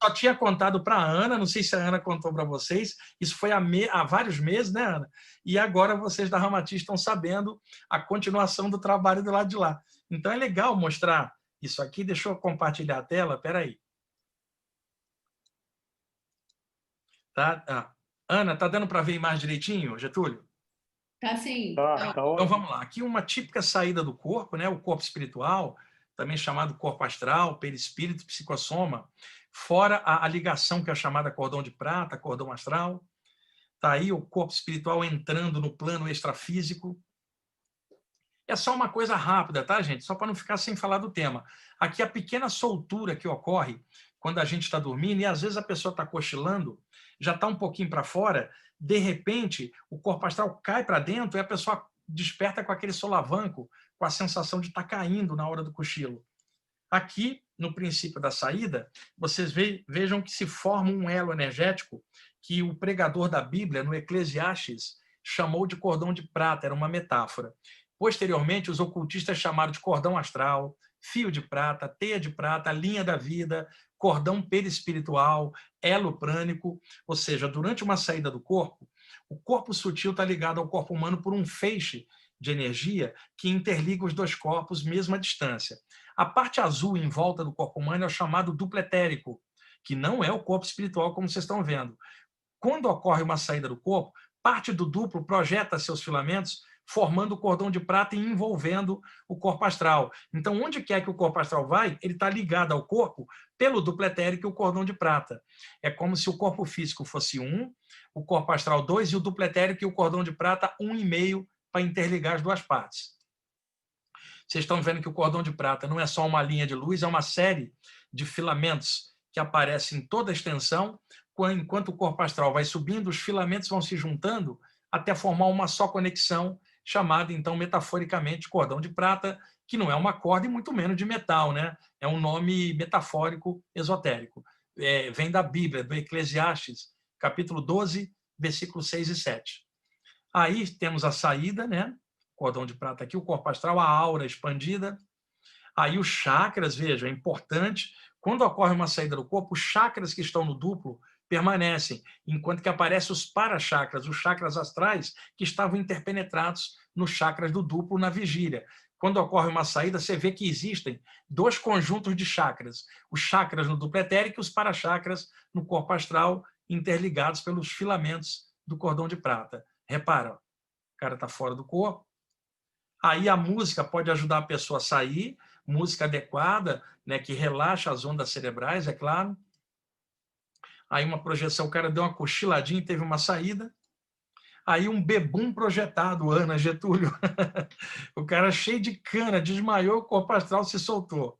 Só tinha contado para a Ana, não sei se a Ana contou para vocês, isso foi há vários meses, né, Ana? E agora vocês da Ramatiz estão sabendo a continuação do trabalho do lado de lá. Então é legal mostrar isso aqui. Deixa eu compartilhar a tela, espera aí. Tá? Ana, tá dando para ver a imagem direitinho, Getúlio? Tá sim. Então vamos lá. Aqui uma típica saída do corpo, né? O corpo espiritual, também chamado corpo astral, perispírito, psicossoma, fora a ligação que é chamada cordão de prata, cordão astral. Tá aí o corpo espiritual entrando no plano extrafísico. É só uma coisa rápida, tá, gente? Só para não ficar sem falar do tema. Aqui a pequena soltura que ocorre quando a gente está dormindo, e às vezes a pessoa está cochilando, já está um pouquinho para fora, de repente o corpo astral cai para dentro e a pessoa desperta com aquele solavanco, com a sensação de estar caindo na hora do cochilo. Aqui, no princípio da saída, vocês vejam que se forma um elo energético que o pregador da Bíblia, no Eclesiastes, chamou de cordão de prata, era uma metáfora. Posteriormente, os ocultistas chamaram de cordão astral, fio de prata, teia de prata, linha da vida, cordão perispiritual, elo prânico, ou seja, durante uma saída do corpo, o corpo sutil está ligado ao corpo humano por um feixe de energia que interliga os dois corpos mesmo à distância. A parte azul em volta do corpo humano é o chamado duplo etérico, que não é o corpo espiritual, como vocês estão vendo. Quando ocorre uma saída do corpo, parte do duplo projeta seus filamentos formando o cordão de prata e envolvendo o corpo astral. Então, onde quer que o corpo astral vai, ele está ligado ao corpo pelo duplo etérico e o cordão de prata. É como se o corpo físico fosse 1, o corpo astral 2 e o duplo etérico e o cordão de prata 1,5 para interligar as duas partes. Vocês estão vendo que o cordão de prata não é só uma linha de luz, é uma série de filamentos que aparecem em toda a extensão. Enquanto o corpo astral vai subindo, os filamentos vão se juntando até formar uma só conexão, chamada, então, metaforicamente, cordão de prata, que não é uma corda e muito menos de metal, né? É um nome metafórico esotérico. Vem da Bíblia, do Eclesiastes, capítulo 12, versículos 6 e 7. Aí temos a saída, né? Cordão de prata aqui, o corpo astral, a aura expandida. Aí os chakras, veja, é importante. Quando ocorre uma saída do corpo, os chakras que estão no duplo permanecem, enquanto que aparecem os parachakras, os chakras astrais, que estavam interpenetrados nos chakras do duplo na vigília. Quando ocorre uma saída, você vê que existem 2 conjuntos de chakras, os chakras no duplo etérico e os parachakras no corpo astral, interligados pelos filamentos do cordão de prata. Repara, o cara está fora do corpo. Aí a música pode ajudar a pessoa a sair, música adequada, né, que relaxa as ondas cerebrais, é claro. Aí uma projeção, o cara deu uma cochiladinha e teve uma saída. Aí um bebum projetado, Ana, Getúlio. O cara cheio de cana, desmaiou, o corpo astral se soltou.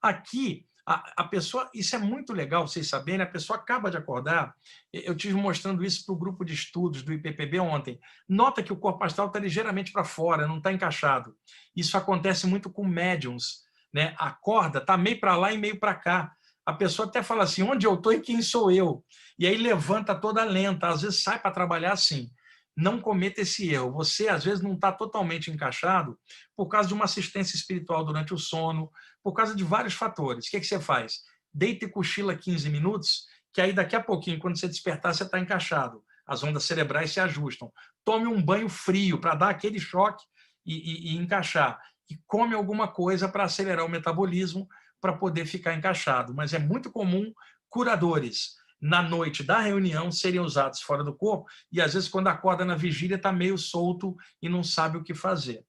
Aqui, a pessoa, isso é muito legal vocês saberem, a pessoa acaba de acordar, eu estive mostrando isso para o grupo de estudos do IPPB ontem. Nota que o corpo astral está ligeiramente para fora, não está encaixado. Isso acontece muito com médiums, né? A corda está meio para lá e meio para cá. A pessoa até fala assim, onde eu estou e quem sou eu? E aí levanta toda lenta, às vezes sai para trabalhar assim. Não cometa esse erro. Você, às vezes, não está totalmente encaixado por causa de uma assistência espiritual durante o sono, por causa de vários fatores. O que você faz? Deita e cochila 15 minutos, que aí daqui a pouquinho, quando você despertar, você está encaixado. As ondas cerebrais se ajustam. Tome um banho frio para dar aquele choque e encaixar. E come alguma coisa para acelerar o metabolismo, para poder ficar encaixado. Mas é muito comum curadores na noite da reunião serem usados fora do corpo e às vezes quando acorda na vigília está meio solto e não sabe o que fazer.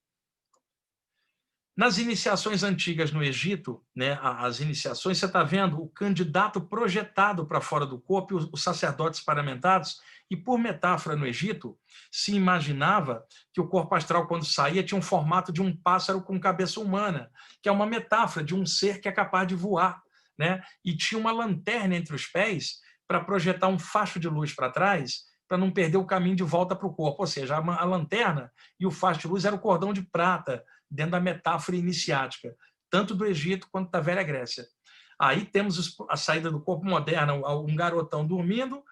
Nas iniciações antigas no Egito, né, as iniciações, você está vendo o candidato projetado para fora do corpo e os sacerdotes paramentados, e por metáfora no Egito, se imaginava que o corpo astral, quando saía, tinha um formato de um pássaro com cabeça humana, que é uma metáfora de um ser que é capaz de voar, né? E tinha uma lanterna entre os pés para projetar um facho de luz para trás, para não perder o caminho de volta para o corpo. Ou seja, a lanterna e o facho de luz era o cordão de prata, dentro da metáfora iniciática, tanto do Egito quanto da Velha Grécia. Aí temos a saída do corpo moderno, um garotão dormindo,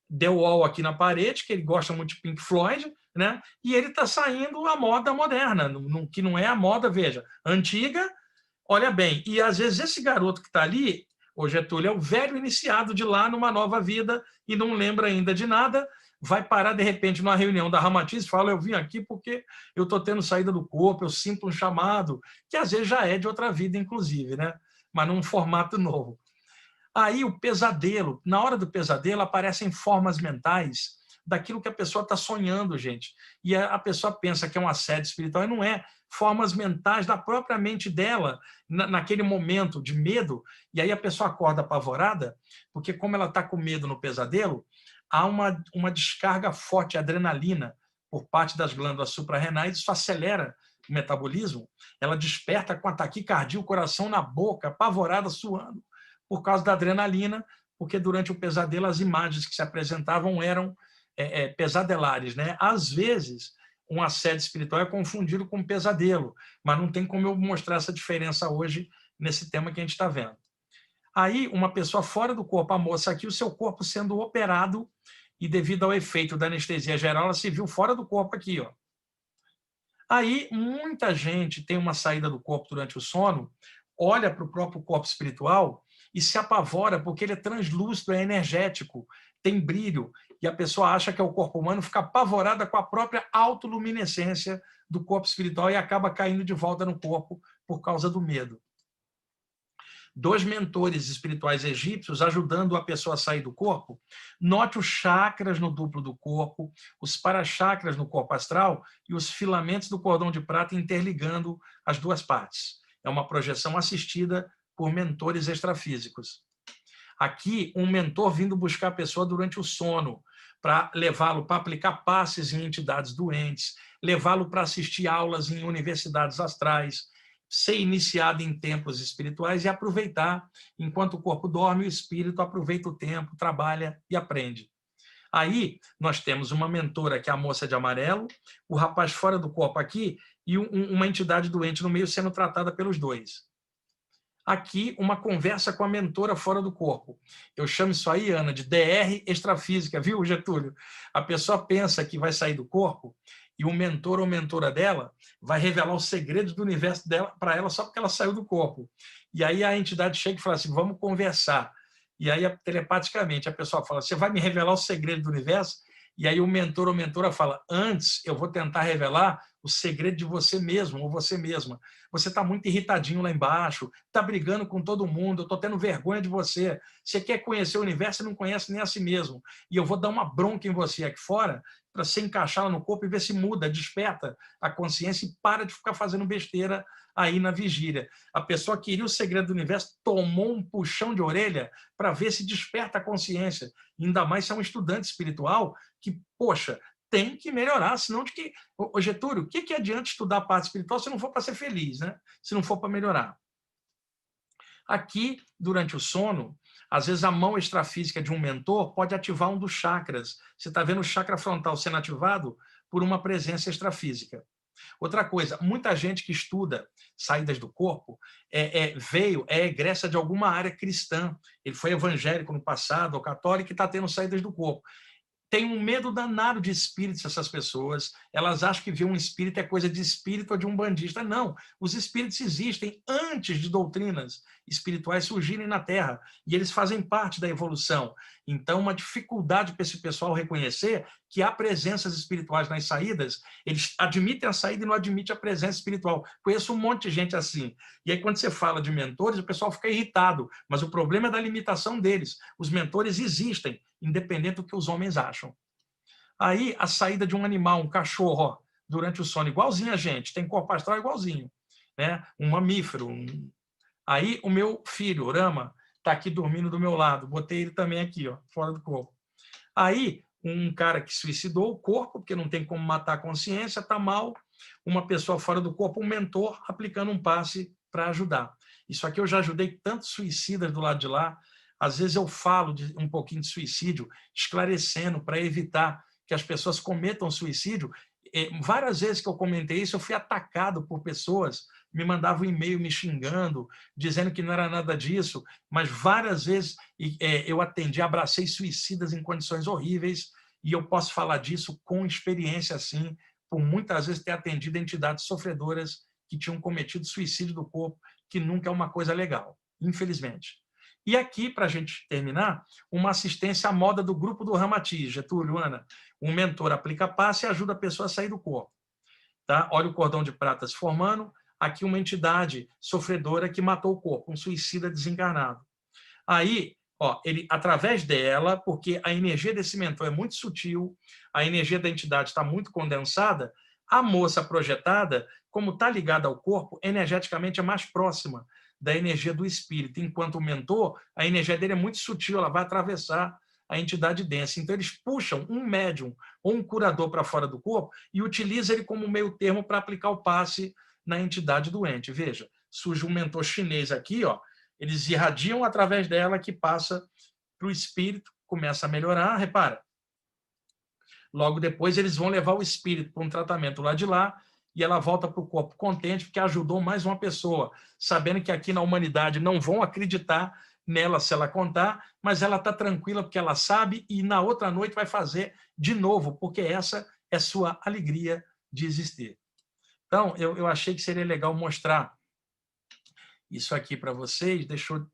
deu all aqui na parede, que ele gosta muito de Pink Floyd, né? E ele está saindo a moda moderna, que não é a moda, veja, antiga, olha bem. E às vezes esse garoto que está ali, o Getúlio, é o velho iniciado de lá numa nova vida e não lembra ainda de nada, vai parar de repente numa reunião da Ramatiz e fala, eu vim aqui porque eu estou tendo saída do corpo, eu sinto um chamado, que às vezes já é de outra vida, inclusive, né? Mas num formato novo. Aí o pesadelo, na hora do pesadelo aparecem formas mentais daquilo que a pessoa está sonhando, gente. E a pessoa pensa que é um assédio espiritual, e não é. Formas mentais da própria mente dela, naquele momento de medo, e aí a pessoa acorda apavorada, porque como ela está com medo no pesadelo, há uma descarga forte de adrenalina por parte das glândulas suprarrenais, isso acelera o metabolismo, ela desperta com a taquicardia, o coração na boca, apavorada, suando, por causa da adrenalina, porque durante o pesadelo as imagens que se apresentavam eram pesadelares, né? Às vezes, um assédio espiritual é confundido com um pesadelo, mas não tem como eu mostrar essa diferença hoje nesse tema que a gente está vendo. Aí, uma pessoa fora do corpo, a moça aqui, o seu corpo sendo operado, e devido ao efeito da anestesia geral, ela se viu fora do corpo aqui, ó. Aí, muita gente tem uma saída do corpo durante o sono, olha para o próprio corpo espiritual e se apavora, porque ele é translúcido, é energético, tem brilho, e a pessoa acha que é o corpo humano, fica apavorada com a própria autoluminescência do corpo espiritual e acaba caindo de volta no corpo por causa do medo. 2 mentores espirituais egípcios ajudando a pessoa a sair do corpo. Note os chakras no duplo do corpo, os parachakras no corpo astral e os filamentos do cordão de prata interligando as 2 partes. É uma projeção assistida por mentores extrafísicos. Aqui, um mentor vindo buscar a pessoa durante o sono, para levá-lo para aplicar passes em entidades doentes, levá-lo para assistir aulas em universidades astrais, ser iniciado em templos espirituais e aproveitar, enquanto o corpo dorme, o espírito aproveita o tempo, trabalha e aprende. Aí, nós temos uma mentora, que é a moça de amarelo, o rapaz fora do corpo aqui, e uma entidade doente no meio sendo tratada pelos 2. Aqui, uma conversa com a mentora fora do corpo. Eu chamo isso aí, Ana, de DR extrafísica, viu, Getúlio? A pessoa pensa que vai sair do corpo e o mentor ou mentora dela vai revelar os segredos do universo dela para ela só porque ela saiu do corpo. E aí a entidade chega e fala assim, vamos conversar. E aí, telepaticamente, a pessoa fala, você vai me revelar o segredo do universo? E aí o mentor ou mentora fala, antes eu vou tentar revelar o segredo de você mesmo ou você mesma. Você está muito irritadinho lá embaixo, está brigando com todo mundo, eu estou tendo vergonha de você. Você quer conhecer o universo e não conhece nem a si mesmo. E eu vou dar uma bronca em você aqui fora para você encaixá-la no corpo e ver se muda, desperta a consciência e para de ficar fazendo besteira aí na vigília. A pessoa queria o segredo do universo, tomou um puxão de orelha para ver se desperta a consciência. Ainda mais se é um estudante espiritual que, poxa, tem que melhorar, senão de que... Ô, Getúlio, o que adianta estudar a parte espiritual se não for para ser feliz, né? Se não for para melhorar? Aqui, durante o sono, às vezes a mão extrafísica de um mentor pode ativar um dos chakras. Você está vendo o chakra frontal sendo ativado por uma presença extrafísica. Outra coisa, muita gente que estuda saídas do corpo é egressa de alguma área cristã. Ele foi evangélico no passado, ou católico, e está tendo saídas do corpo. Tem um medo danado de espíritos, essas pessoas. Elas acham que ver um espírito é coisa de espírito ou de um bandista. Não, os espíritos existem antes de doutrinas espirituais surgirem na Terra, e eles fazem parte da evolução. Então, uma dificuldade para esse pessoal reconhecer que há presenças espirituais nas saídas, eles admitem a saída e não admitem a presença espiritual. Conheço um monte de gente assim. E aí, quando você fala de mentores, o pessoal fica irritado, mas o problema é da limitação deles. Os mentores existem, independente do que os homens acham. Aí, a saída de um animal, um cachorro, ó, durante o sono, igualzinho a gente, tem corpo astral igualzinho, né? Um mamífero. Aí, o meu filho, o Rama, está aqui dormindo do meu lado, botei ele também aqui, ó, fora do corpo. Aí, um cara que suicidou o corpo, porque não tem como matar a consciência, está mal, uma pessoa fora do corpo, um mentor aplicando um passe para ajudar. Isso aqui eu já ajudei tantos suicidas do lado de lá. Às vezes eu falo um pouquinho de suicídio, esclarecendo para evitar que as pessoas cometam suicídio. Várias vezes que eu comentei isso, eu fui atacado por pessoas, me mandavam um e-mail me xingando, dizendo que não era nada disso, mas várias vezes eu atendi, abracei suicidas em condições horríveis, e eu posso falar disso com experiência, assim, por muitas vezes ter atendido entidades sofredoras que tinham cometido suicídio do corpo, que nunca é uma coisa legal, infelizmente. E aqui, para a gente terminar, uma assistência à moda do grupo do Ramatiz, Getúlio, Ana. Um mentor aplica passe e ajuda a pessoa a sair do corpo. Tá? Olha o cordão de prata se formando. Aqui uma entidade sofredora que matou o corpo, um suicida desencarnado. Aí, ó, ele, através dela, porque a energia desse mentor é muito sutil, a energia da entidade está muito condensada, a moça projetada, como está ligada ao corpo, energeticamente é mais próxima da energia do espírito, enquanto o mentor, a energia dele é muito sutil, ela vai atravessar a entidade densa. Então, eles puxam um médium ou um curador para fora do corpo e utilizam ele como meio termo para aplicar o passe na entidade doente. Veja, surge um mentor chinês aqui, ó, eles irradiam através dela, que passa para o espírito, começa a melhorar, repara. Logo depois, eles vão levar o espírito para um tratamento lá de lá, e ela volta para o corpo contente, porque ajudou mais uma pessoa, sabendo que aqui na humanidade não vão acreditar nela se ela contar, mas ela está tranquila porque ela sabe, e na outra noite vai fazer de novo, porque essa é sua alegria de existir. Então, eu achei que seria legal mostrar isso aqui para vocês. Deixa eu...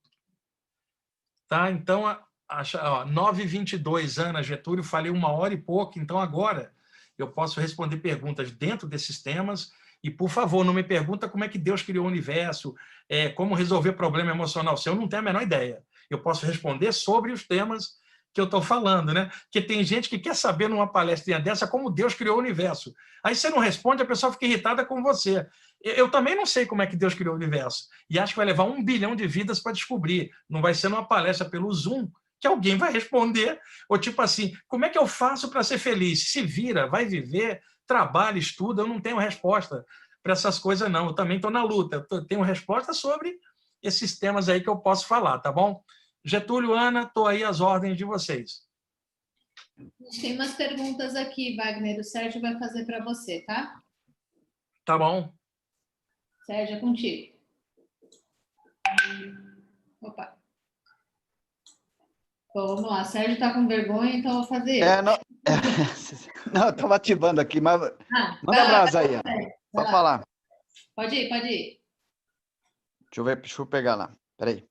Tá? Então, 9h22, Ana, Getúlio, falei 1 hora e pouco, então agora eu posso responder perguntas dentro desses temas. E, por favor, não me pergunta como é que Deus criou o universo, como resolver problema emocional seu, eu não tenho a menor ideia. Eu posso responder sobre os temas que eu estou falando, né? Porque tem gente que quer saber numa palestrinha dessa como Deus criou o universo. Aí você não responde, a pessoa fica irritada com você. Eu também não sei como é que Deus criou o universo. E acho que vai levar 1 bilhão de vidas para descobrir. Não vai ser numa palestra pelo Zoom que alguém vai responder, ou tipo assim, como é que eu faço para ser feliz? Se vira, vai viver, trabalha, estuda, eu não tenho resposta para essas coisas, não. Eu também estou na luta, eu tenho resposta sobre esses temas aí que eu posso falar, tá bom? Getúlio, Ana, estou aí às ordens de vocês. Tem umas perguntas aqui, Wagner, o Sérgio vai fazer para você, tá? Tá bom. Sérgio, é contigo. Opa. Bom, vamos lá, Sérgio está com vergonha, então eu vou fazer eu. Não, eu estava ativando aqui, mas manda brasa aí. Pode falar. Pode ir, pode ir. Deixa eu pegar lá. Peraí.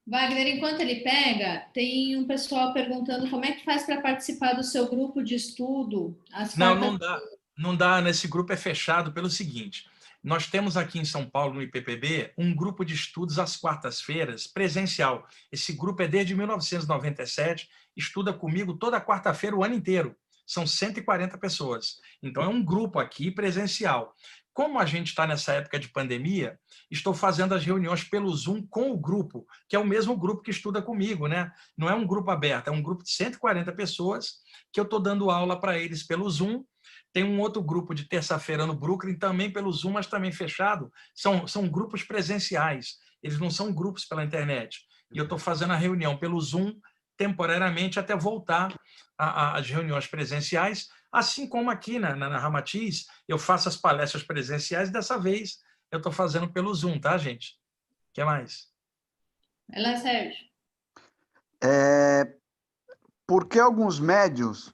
Wagner, enquanto ele pega, tem um pessoal perguntando como é que faz para participar do seu grupo de estudo. Não dá. Não dá, nesse grupo é fechado pelo seguinte. Nós temos aqui em São Paulo, no IPPB, um grupo de estudos às quartas-feiras, presencial. Esse grupo é desde 1997, estuda comigo toda quarta-feira o ano inteiro. São 140 pessoas. Então, é um grupo aqui presencial. Como a gente está nessa época de pandemia, estou fazendo as reuniões pelo Zoom com o grupo, que é o mesmo grupo que estuda comigo, né? Não é um grupo aberto, é um grupo de 140 pessoas que eu estou dando aula para eles pelo Zoom. Tem um outro grupo de terça-feira no Brooklyn, também pelo Zoom, mas também fechado. São grupos presenciais, eles não são grupos pela internet. E eu estou fazendo a reunião pelo Zoom temporariamente até voltar às reuniões presenciais, assim como aqui na Ramatiz, eu faço as palestras presenciais, dessa vez eu estou fazendo pelo Zoom, tá, gente? O que mais? Vai lá, Sérgio. Por que alguns médiuns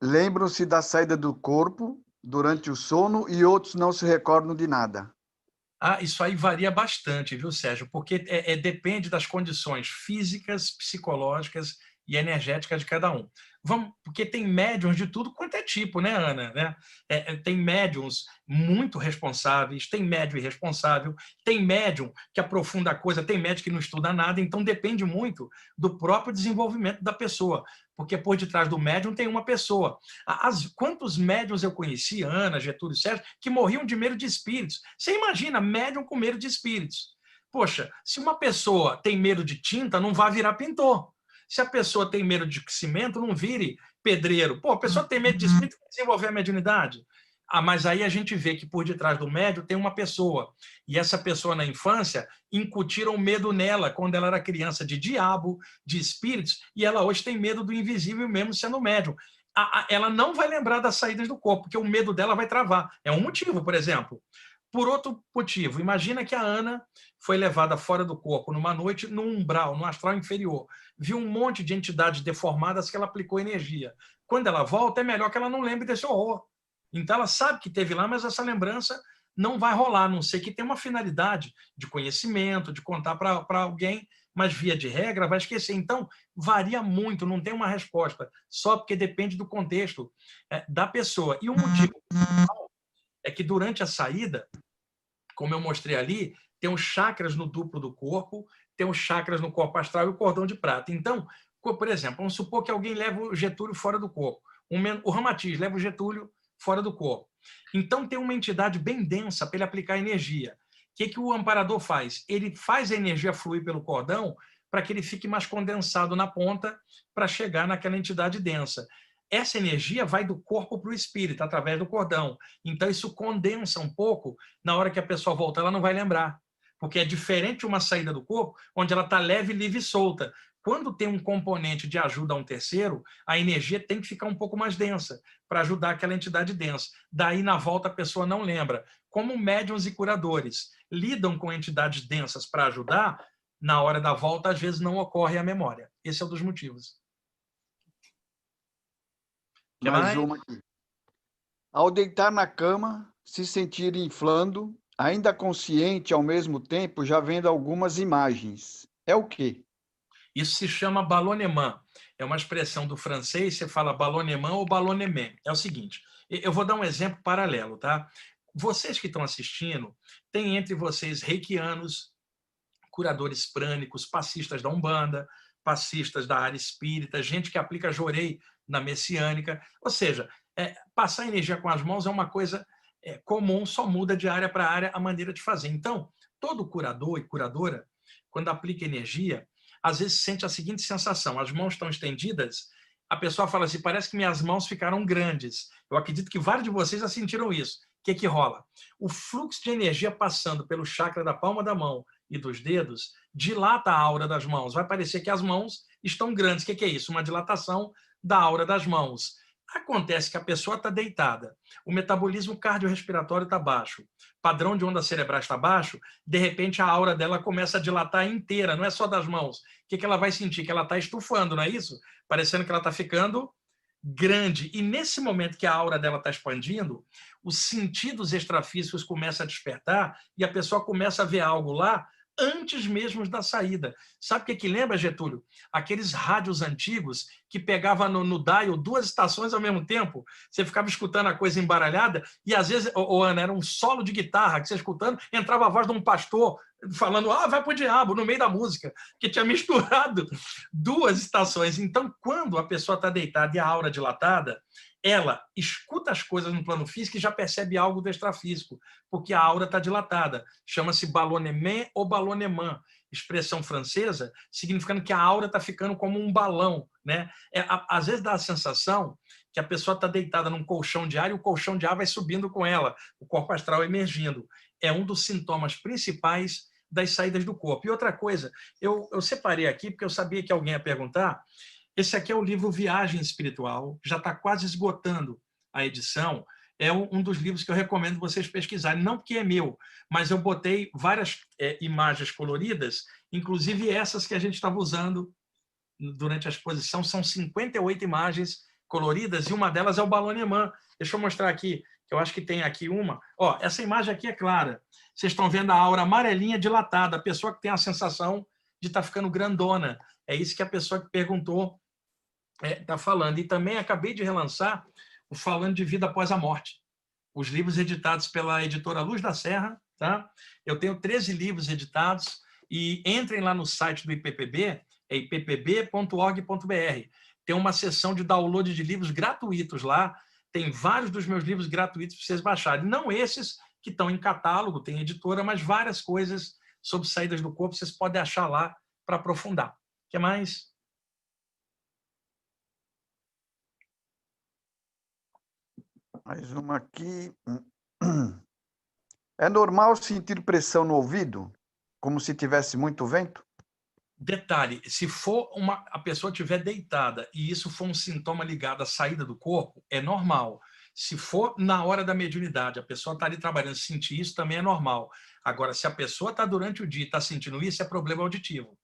lembram-se da saída do corpo durante o sono e outros não se recordam de nada? Isso aí varia bastante, viu, Sérgio? Porque depende das condições físicas, psicológicas e energéticas de cada um. Porque tem médiums de tudo quanto é tipo, né, Ana? Né? Tem médiums muito responsáveis, tem médium irresponsável, tem médium que aprofunda a coisa, tem médium que não estuda nada, então depende muito do próprio desenvolvimento da pessoa, porque por detrás do médium tem uma pessoa. Quantos médiums eu conheci, Ana, Getúlio, Sérgio, que morriam de medo de espíritos? Você imagina, médium com medo de espíritos. Poxa, se uma pessoa tem medo de tinta, não vai virar pintor. Se a pessoa tem medo de cimento, não vire pedreiro. Pô, a pessoa tem medo de espírito, vai desenvolver a mediunidade. Mas aí a gente vê que por detrás do médium tem uma pessoa. E essa pessoa, na infância, incutiram medo nela quando ela era criança de diabo, de espíritos, e ela hoje tem medo do invisível mesmo sendo médium. Ela não vai lembrar das saídas do corpo, porque o medo dela vai travar. É um motivo, por exemplo. Por outro motivo, imagina que a Ana foi levada fora do corpo numa noite, no umbral, no astral inferior. Viu um monte de entidades deformadas que ela aplicou energia. Quando ela volta, é melhor que ela não lembre desse horror. Então, ela sabe que teve lá, mas essa lembrança não vai rolar, a não ser que tenha uma finalidade de conhecimento, de contar para alguém, mas, via de regra, vai esquecer. Então, varia muito, não tem uma resposta, só porque depende do contexto da pessoa. E o motivo é que, durante a saída, como eu mostrei ali, tem os chakras no duplo do corpo, tem os chakras no corpo astral e o cordão de prata. Então, por exemplo, vamos supor que alguém leva o Getúlio fora do corpo. O Ramatiz leva o Getúlio fora do corpo. Então, tem uma entidade bem densa para ele aplicar energia. O que o amparador faz? Ele faz a energia fluir pelo cordão para que ele fique mais condensado na ponta para chegar naquela entidade densa. Essa energia vai do corpo para o espírito, através do cordão. Então, isso condensa um pouco. Na hora que a pessoa volta, ela não vai lembrar. Porque é diferente uma saída do corpo, onde ela está leve, livre e solta. Quando tem um componente de ajuda a um terceiro, a energia tem que ficar um pouco mais densa, para ajudar aquela entidade densa. Daí, na volta, a pessoa não lembra. Como médiuns e curadores lidam com entidades densas para ajudar, na hora da volta, às vezes não ocorre a memória. Esse é um dos motivos. Mais uma aqui. Ao deitar na cama, se sentir inflando, ainda consciente ao mesmo tempo, já vendo algumas imagens. É o quê? Isso se chama ballonnement. É uma expressão do francês, você fala ballonnement ou ballonnement. É o seguinte, Eu vou dar um exemplo paralelo, tá? Vocês que estão assistindo, tem entre vocês reikianos, curadores prânicos, passistas da Umbanda, passistas da área espírita, gente que aplica jorei na messiânica. Ou seja, passar energia com as mãos é uma coisa comum, só muda de área para área a maneira de fazer. Então, todo curador e curadora, quando aplica energia, às vezes sente a seguinte sensação: as mãos estão estendidas, a pessoa fala assim, parece que minhas mãos ficaram grandes. Eu acredito que vários de vocês já sentiram isso. O que rola? O fluxo de energia passando pelo chakra da palma da mão e dos dedos dilata a aura das mãos. Vai parecer que as mãos estão grandes. O que é isso? Uma dilatação da aura das mãos. Acontece que a pessoa está deitada, o metabolismo cardiorrespiratório está baixo, padrão de ondas cerebrais está baixo, de repente a aura dela começa a dilatar inteira, não é só das mãos. O que ela vai sentir? Que ela está estufando, não é isso? Parecendo que ela está ficando grande. E nesse momento que a aura dela está expandindo, os sentidos extrafísicos começam a despertar e a pessoa começa a ver algo lá antes mesmo da saída. Sabe o que lembra, Getúlio? Aqueles rádios antigos que pegava no dial 2 estações ao mesmo tempo. Você ficava escutando a coisa embaralhada e às vezes, Ana, era um solo de guitarra que você escutando, entrava a voz de um pastor falando, vai pro diabo, no meio da música, que tinha misturado 2 estações. Então, quando a pessoa está deitada e a aura dilatada, ela escuta as coisas no plano físico e já percebe algo do extrafísico, porque a aura está dilatada. Chama-se ballonnement ou ballonnement, expressão francesa, significando que a aura está ficando como um balão, né? Às vezes dá a sensação que a pessoa está deitada num colchão de ar e o colchão de ar vai subindo com ela, o corpo astral emergindo. É um dos sintomas principais das saídas do corpo. E outra coisa, eu separei aqui, porque eu sabia que alguém ia perguntar. Esse aqui é o livro Viagem Espiritual, já está quase esgotando a edição. É um dos livros que eu recomendo vocês pesquisarem, não porque é meu, mas eu botei várias imagens coloridas, inclusive essas que a gente estava usando durante a exposição, são 58 imagens coloridas, e uma delas é o ballonnement. Deixa eu mostrar aqui, que eu acho que tem aqui uma. Essa imagem aqui é clara. Vocês estão vendo a aura amarelinha dilatada, a pessoa que tem a sensação de estar ficando grandona. É isso que a pessoa que perguntou está falando. E também acabei de relançar o Falando de Vida Após a Morte, os livros editados pela editora Luz da Serra. Tá? Eu tenho 13 livros editados, e entrem lá no site do IPPB, é ippb.org.br. Tem uma seção de download de livros gratuitos lá, tem vários dos meus livros gratuitos para vocês baixarem. Não esses que estão em catálogo, tem editora, mas várias coisas sobre saídas do corpo vocês podem achar lá para aprofundar. O que mais? Mais uma aqui. É normal sentir pressão no ouvido, como se tivesse muito vento? Detalhe, se for a pessoa estiver deitada e isso for um sintoma ligado à saída do corpo, é normal. Se for na hora da mediunidade, a pessoa está ali trabalhando, sentir isso também é normal. Agora, se a pessoa está durante o dia e está sentindo isso, é problema auditivo.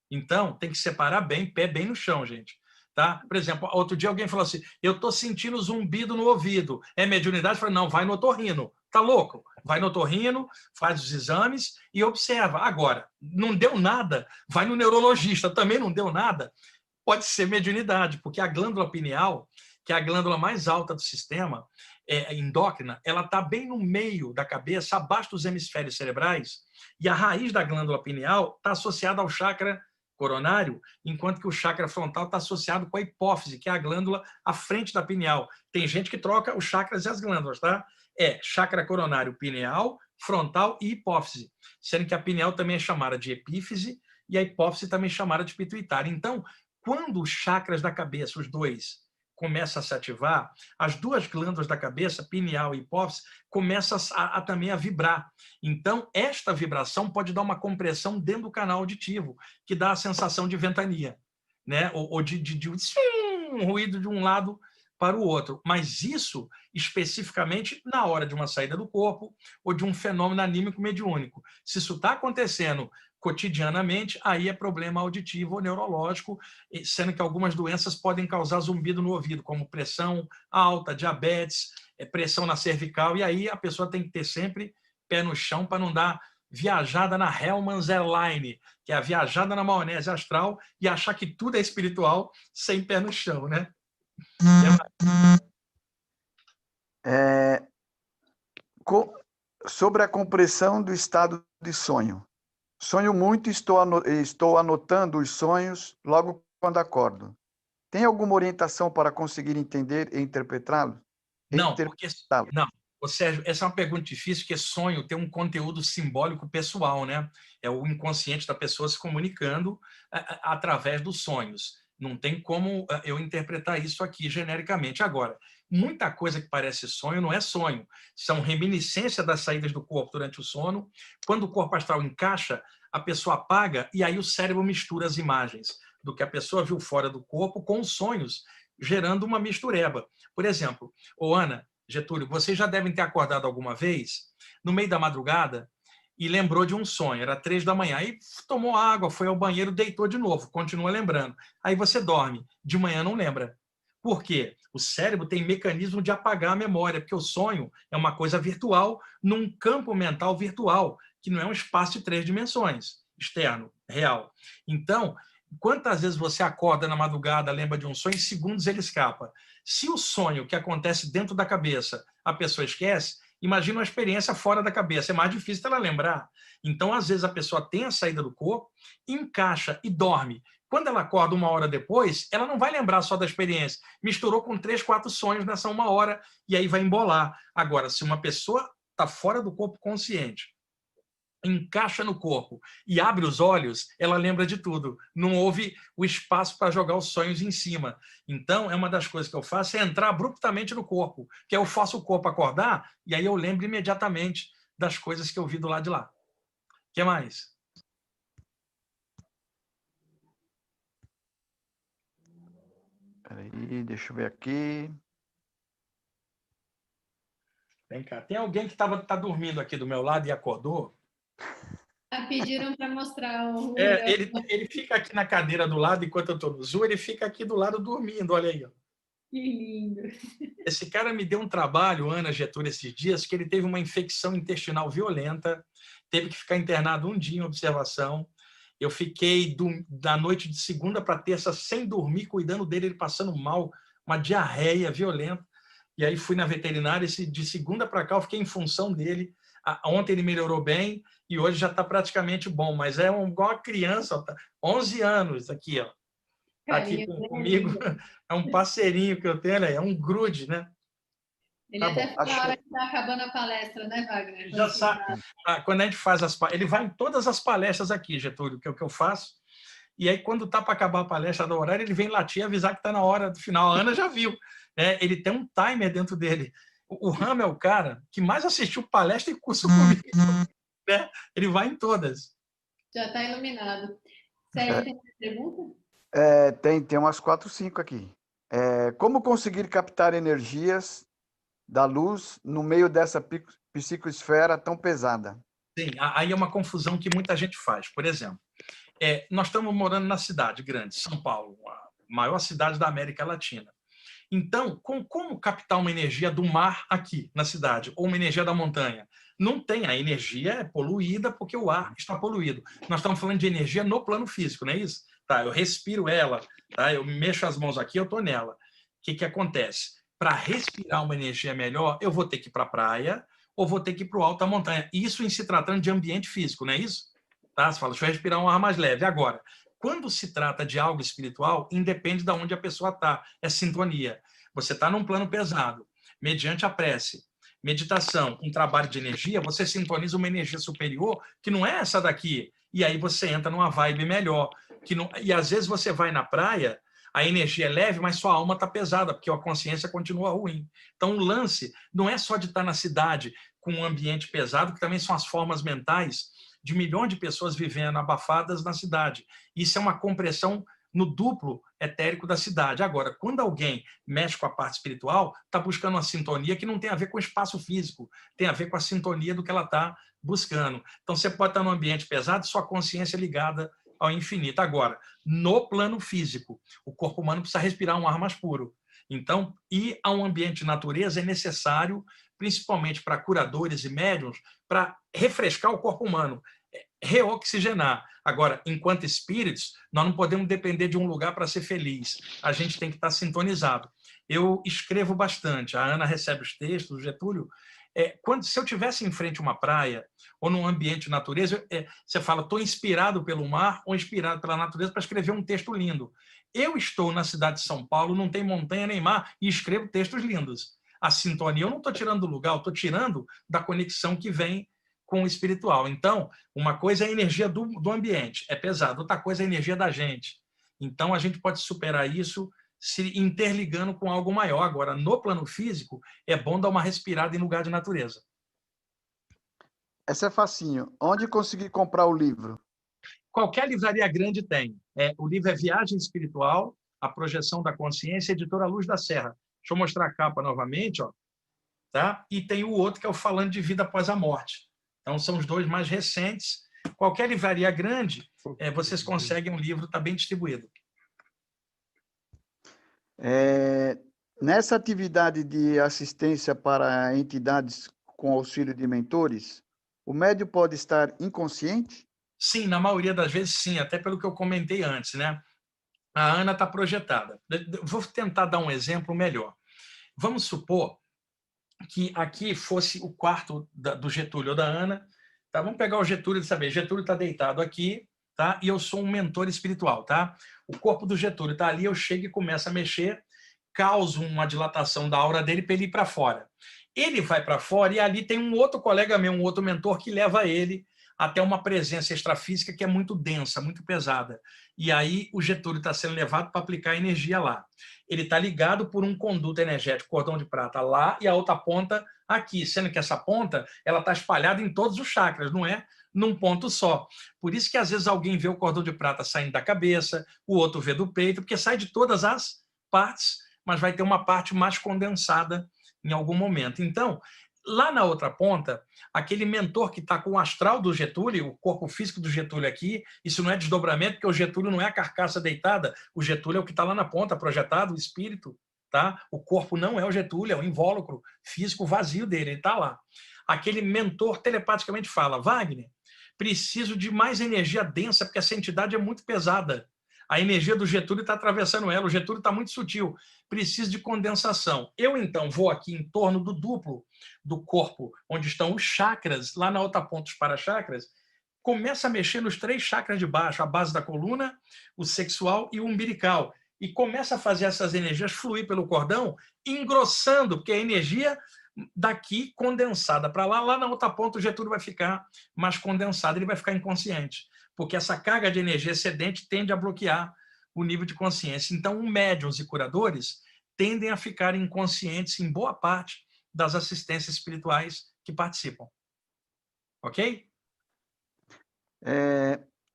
Então, tem que separar bem, pé bem no chão, gente. Tá? Por exemplo, outro dia alguém falou assim, eu estou sentindo zumbido no ouvido. É mediunidade? Eu falei, não, vai no otorrino. Tá louco? Vai no otorrino, faz os exames e observa. Agora, não deu nada, vai no neurologista. Também não deu nada, pode ser mediunidade, porque a glândula pineal, que é a glândula mais alta do sistema endócrina, ela está bem no meio da cabeça, abaixo dos hemisférios cerebrais, e a raiz da glândula pineal está associada ao chakra coronário, enquanto que o chakra frontal está associado com a hipófise, que é a glândula à frente da pineal. Tem gente que troca os chakras e as glândulas, tá? É chakra coronário pineal, frontal e hipófise, sendo que a pineal também é chamada de epífise e a hipófise também é chamada de pituitária. Então, quando os chakras da cabeça, os dois, começam a se ativar, as 2 glândulas da cabeça, pineal e hipófise, começam também a vibrar. Então, esta vibração pode dar uma compressão dentro do canal auditivo, que dá a sensação de ventania, né? ou de um ruído de um lado para o outro. Mas isso, especificamente, na hora de uma saída do corpo ou de um fenômeno anímico mediúnico. Se isso está acontecendo cotidianamente, aí é problema auditivo ou neurológico, sendo que algumas doenças podem causar zumbido no ouvido, como pressão alta, diabetes, pressão na cervical, e aí a pessoa tem que ter sempre pé no chão para não dar viajada na Hellmann's Airline, que é a viajada na maionese astral, e achar que tudo é espiritual sem pé no chão, né? Sobre a compreensão do estado de sonho. Sonho muito e estou anotando os sonhos logo quando acordo. Tem alguma orientação para conseguir entender e interpretá-lo? Não, porque não. Ô, Sérgio, essa é uma pergunta difícil, porque sonho tem um conteúdo simbólico pessoal, né? É o inconsciente da pessoa se comunicando através dos sonhos. Não tem como eu interpretar isso aqui genericamente. Agora, muita coisa que parece sonho não é sonho. São reminiscências das saídas do corpo durante o sono. Quando o corpo astral encaixa, a pessoa apaga e aí o cérebro mistura as imagens do que a pessoa viu fora do corpo com os sonhos, gerando uma mistureba. Por exemplo, ô Ana, Getúlio, vocês já devem ter acordado alguma vez, no meio da madrugada, e lembrou de um sonho, era 3 da manhã, aí tomou água, foi ao banheiro, deitou de novo, continua lembrando. Aí você dorme, de manhã não lembra. Por quê? O cérebro tem mecanismo de apagar a memória, porque o sonho é uma coisa virtual, num campo mental virtual, que não é um espaço de 3 dimensões, externo, real. Então, quantas vezes você acorda na madrugada, lembra de um sonho, em segundos ele escapa. Se o sonho que acontece dentro da cabeça a pessoa esquece, imagina uma experiência fora da cabeça, é mais difícil ela lembrar. Então, às vezes, a pessoa tem a saída do corpo, encaixa e dorme. Quando ela acorda 1 hora depois, ela não vai lembrar só da experiência. Misturou com 3, 4 sonhos nessa 1 hora e aí vai embolar. Agora, se uma pessoa está fora do corpo consciente, encaixa no corpo e abre os olhos, ela lembra de tudo. Não houve o espaço para jogar os sonhos em cima. Então, é uma das coisas que eu faço, é entrar abruptamente no corpo, que eu faço o corpo acordar e aí eu lembro imediatamente das coisas que eu vi do lado de lá. O que mais? Peraí, deixa eu ver aqui. Vem cá. Tem alguém que tá dormindo aqui do meu lado e acordou? Pediram para mostrar o Ele fica aqui na cadeira do lado enquanto eu estou no Zoom, ele fica aqui do lado dormindo, olha aí. Ó. Que lindo. Esse cara me deu um trabalho, Ana Getúlio, esses dias, que ele teve uma infecção intestinal violenta, teve que ficar internado 1 dia em observação. Eu fiquei da noite de segunda para terça sem dormir, cuidando dele, ele passando mal, uma diarreia violenta. E aí fui na veterinária, de segunda para cá eu fiquei em função dele. Ontem ele melhorou bem e hoje já está praticamente bom, mas é igual uma criança, ó, 11 anos aqui, ó. Está aqui comigo, é um parceirinho que eu tenho, é um grude, né? Ele até falou na hora que está acabando a palestra, né, Wagner? Já sabe. Quando a gente faz ele vai em todas as palestras aqui, Getúlio, que é o que eu faço. E aí, quando está para acabar a palestra do horário, ele vem latir e avisar que está na hora do final. A Ana já viu. Né? Ele tem um timer dentro dele. O Ram é o cara que mais assistiu palestra e curso comigo. Né? Ele vai em todas. Já está iluminado. Sérgio, tem uma pergunta? Tem umas 4, 5 aqui. Como conseguir captar energias da luz no meio dessa psicosfera tão pesada? Sim, aí é uma confusão que muita gente faz. Por exemplo, nós estamos morando na cidade grande, São Paulo, a maior cidade da América Latina. Então, como captar uma energia do mar aqui na cidade, ou uma energia da montanha? Não tem, a energia é poluída porque o ar está poluído. Nós estamos falando de energia no plano físico, não é isso? Tá, eu respiro ela, tá, eu mexo as mãos aqui, eu estou nela. O que acontece? Para respirar uma energia melhor, eu vou ter que ir para a praia ou vou ter que ir para o alto da montanha. Isso em se tratando de ambiente físico, não é isso? Tá? Você fala, deixa eu respirar um ar mais leve. Agora, quando se trata de algo espiritual, independe de onde a pessoa está, é sintonia. Você está num plano pesado, mediante a prece, meditação, um trabalho de energia, você sintoniza uma energia superior que não é essa daqui, e aí você entra numa vibe melhor. E às vezes você vai na praia, a energia é leve, mas sua alma está pesada, porque a consciência continua ruim. Então o lance não é só de estar na cidade com um ambiente pesado, que também são as formas mentais de milhões de pessoas vivendo abafadas na cidade. Isso é uma compressão no duplo etérico da cidade. Agora, quando alguém mexe com a parte espiritual, está buscando uma sintonia que não tem a ver com o espaço físico, tem a ver com a sintonia do que ela está buscando. Então, você pode estar num ambiente pesado, sua consciência ligada ao infinito. Agora, no plano físico, o corpo humano precisa respirar um ar mais puro. Então, ir a um ambiente de natureza é necessário, principalmente para curadores e médiuns, para refrescar o corpo humano. reoxigenar. Agora, enquanto espíritos, nós não podemos depender de um lugar para ser feliz. A gente tem que estar sintonizado. Eu escrevo bastante. A Ana recebe os textos, o Getúlio. Se eu tivesse em frente a uma praia ou num ambiente de natureza, você fala, estou inspirado pelo mar ou inspirado pela natureza para escrever um texto lindo. Eu estou na cidade de São Paulo, não tem montanha nem mar, e escrevo textos lindos. A sintonia, eu não estou tirando do lugar, eu estou tirando da conexão que vem com o espiritual. Então, uma coisa é a energia do ambiente, é pesado. Outra coisa é a energia da gente. Então, a gente pode superar isso se interligando com algo maior. Agora, no plano físico, é bom dar uma respirada em lugar de natureza. Essa é facinho. Onde conseguir comprar o livro? Qualquer livraria grande tem. O livro é Viagem Espiritual, A Projeção da Consciência, editora Luz da Serra. Deixa eu mostrar a capa novamente. Ó, tá? E tem o outro, que é o Falando de Vida Após a Morte. Então, são os dois mais recentes. Qualquer livraria grande, vocês conseguem um livro, está bem distribuído. Nessa atividade de assistência para entidades com auxílio de mentores, o médium pode estar inconsciente? Sim, na maioria das vezes, sim, até pelo que eu comentei antes, né? A Ana está projetada. Vou tentar dar um exemplo melhor. Vamos supor que aqui fosse o quarto do Getúlio ou da Ana. Tá? Vamos pegar o Getúlio e saber. Getúlio está deitado aqui, tá? E eu sou um mentor espiritual. Tá? O corpo do Getúlio está ali, eu chego e começo a mexer, causo uma dilatação da aura dele para ele ir para fora. Ele vai para fora e ali tem um outro colega meu, um outro mentor, que leva ele até uma presença extrafísica que é muito densa, muito pesada. E aí o Getúlio está sendo levado para aplicar energia lá. Ele está ligado por um conduto energético, cordão de prata lá, e a outra ponta aqui, sendo que essa ponta ela está espalhada em todos os chakras, não é num ponto só. Por isso que às vezes alguém vê o cordão de prata saindo da cabeça, o outro vê do peito, porque sai de todas as partes, mas vai ter uma parte mais condensada em algum momento. Então, lá na outra ponta, aquele mentor que está com o astral do Getúlio, o corpo físico do Getúlio aqui, isso não é desdobramento, porque o Getúlio não é a carcaça deitada, o Getúlio é o que está lá na ponta, projetado, o espírito. Tá? O corpo não é o Getúlio, é o invólucro físico vazio dele, ele está lá. Aquele mentor telepaticamente fala, Wagner, preciso de mais energia densa, porque essa entidade é muito pesada. A energia do Getúlio está atravessando ela, o Getúlio está muito sutil, precisa de condensação. Eu, então, vou aqui em torno do duplo do corpo, onde estão os chakras, lá na outra ponta, os para-chakras, começa a mexer nos 3 chakras de baixo, a base da coluna, o sexual e o umbilical, e começa a fazer essas energias fluir pelo cordão, engrossando, porque a energia daqui condensada para lá, lá na outra ponta o Getúlio vai ficar mais condensado, ele vai ficar inconsciente, porque essa carga de energia excedente tende a bloquear o nível de consciência. Então, médiuns e curadores tendem a ficar inconscientes em boa parte das assistências espirituais que participam. Ok?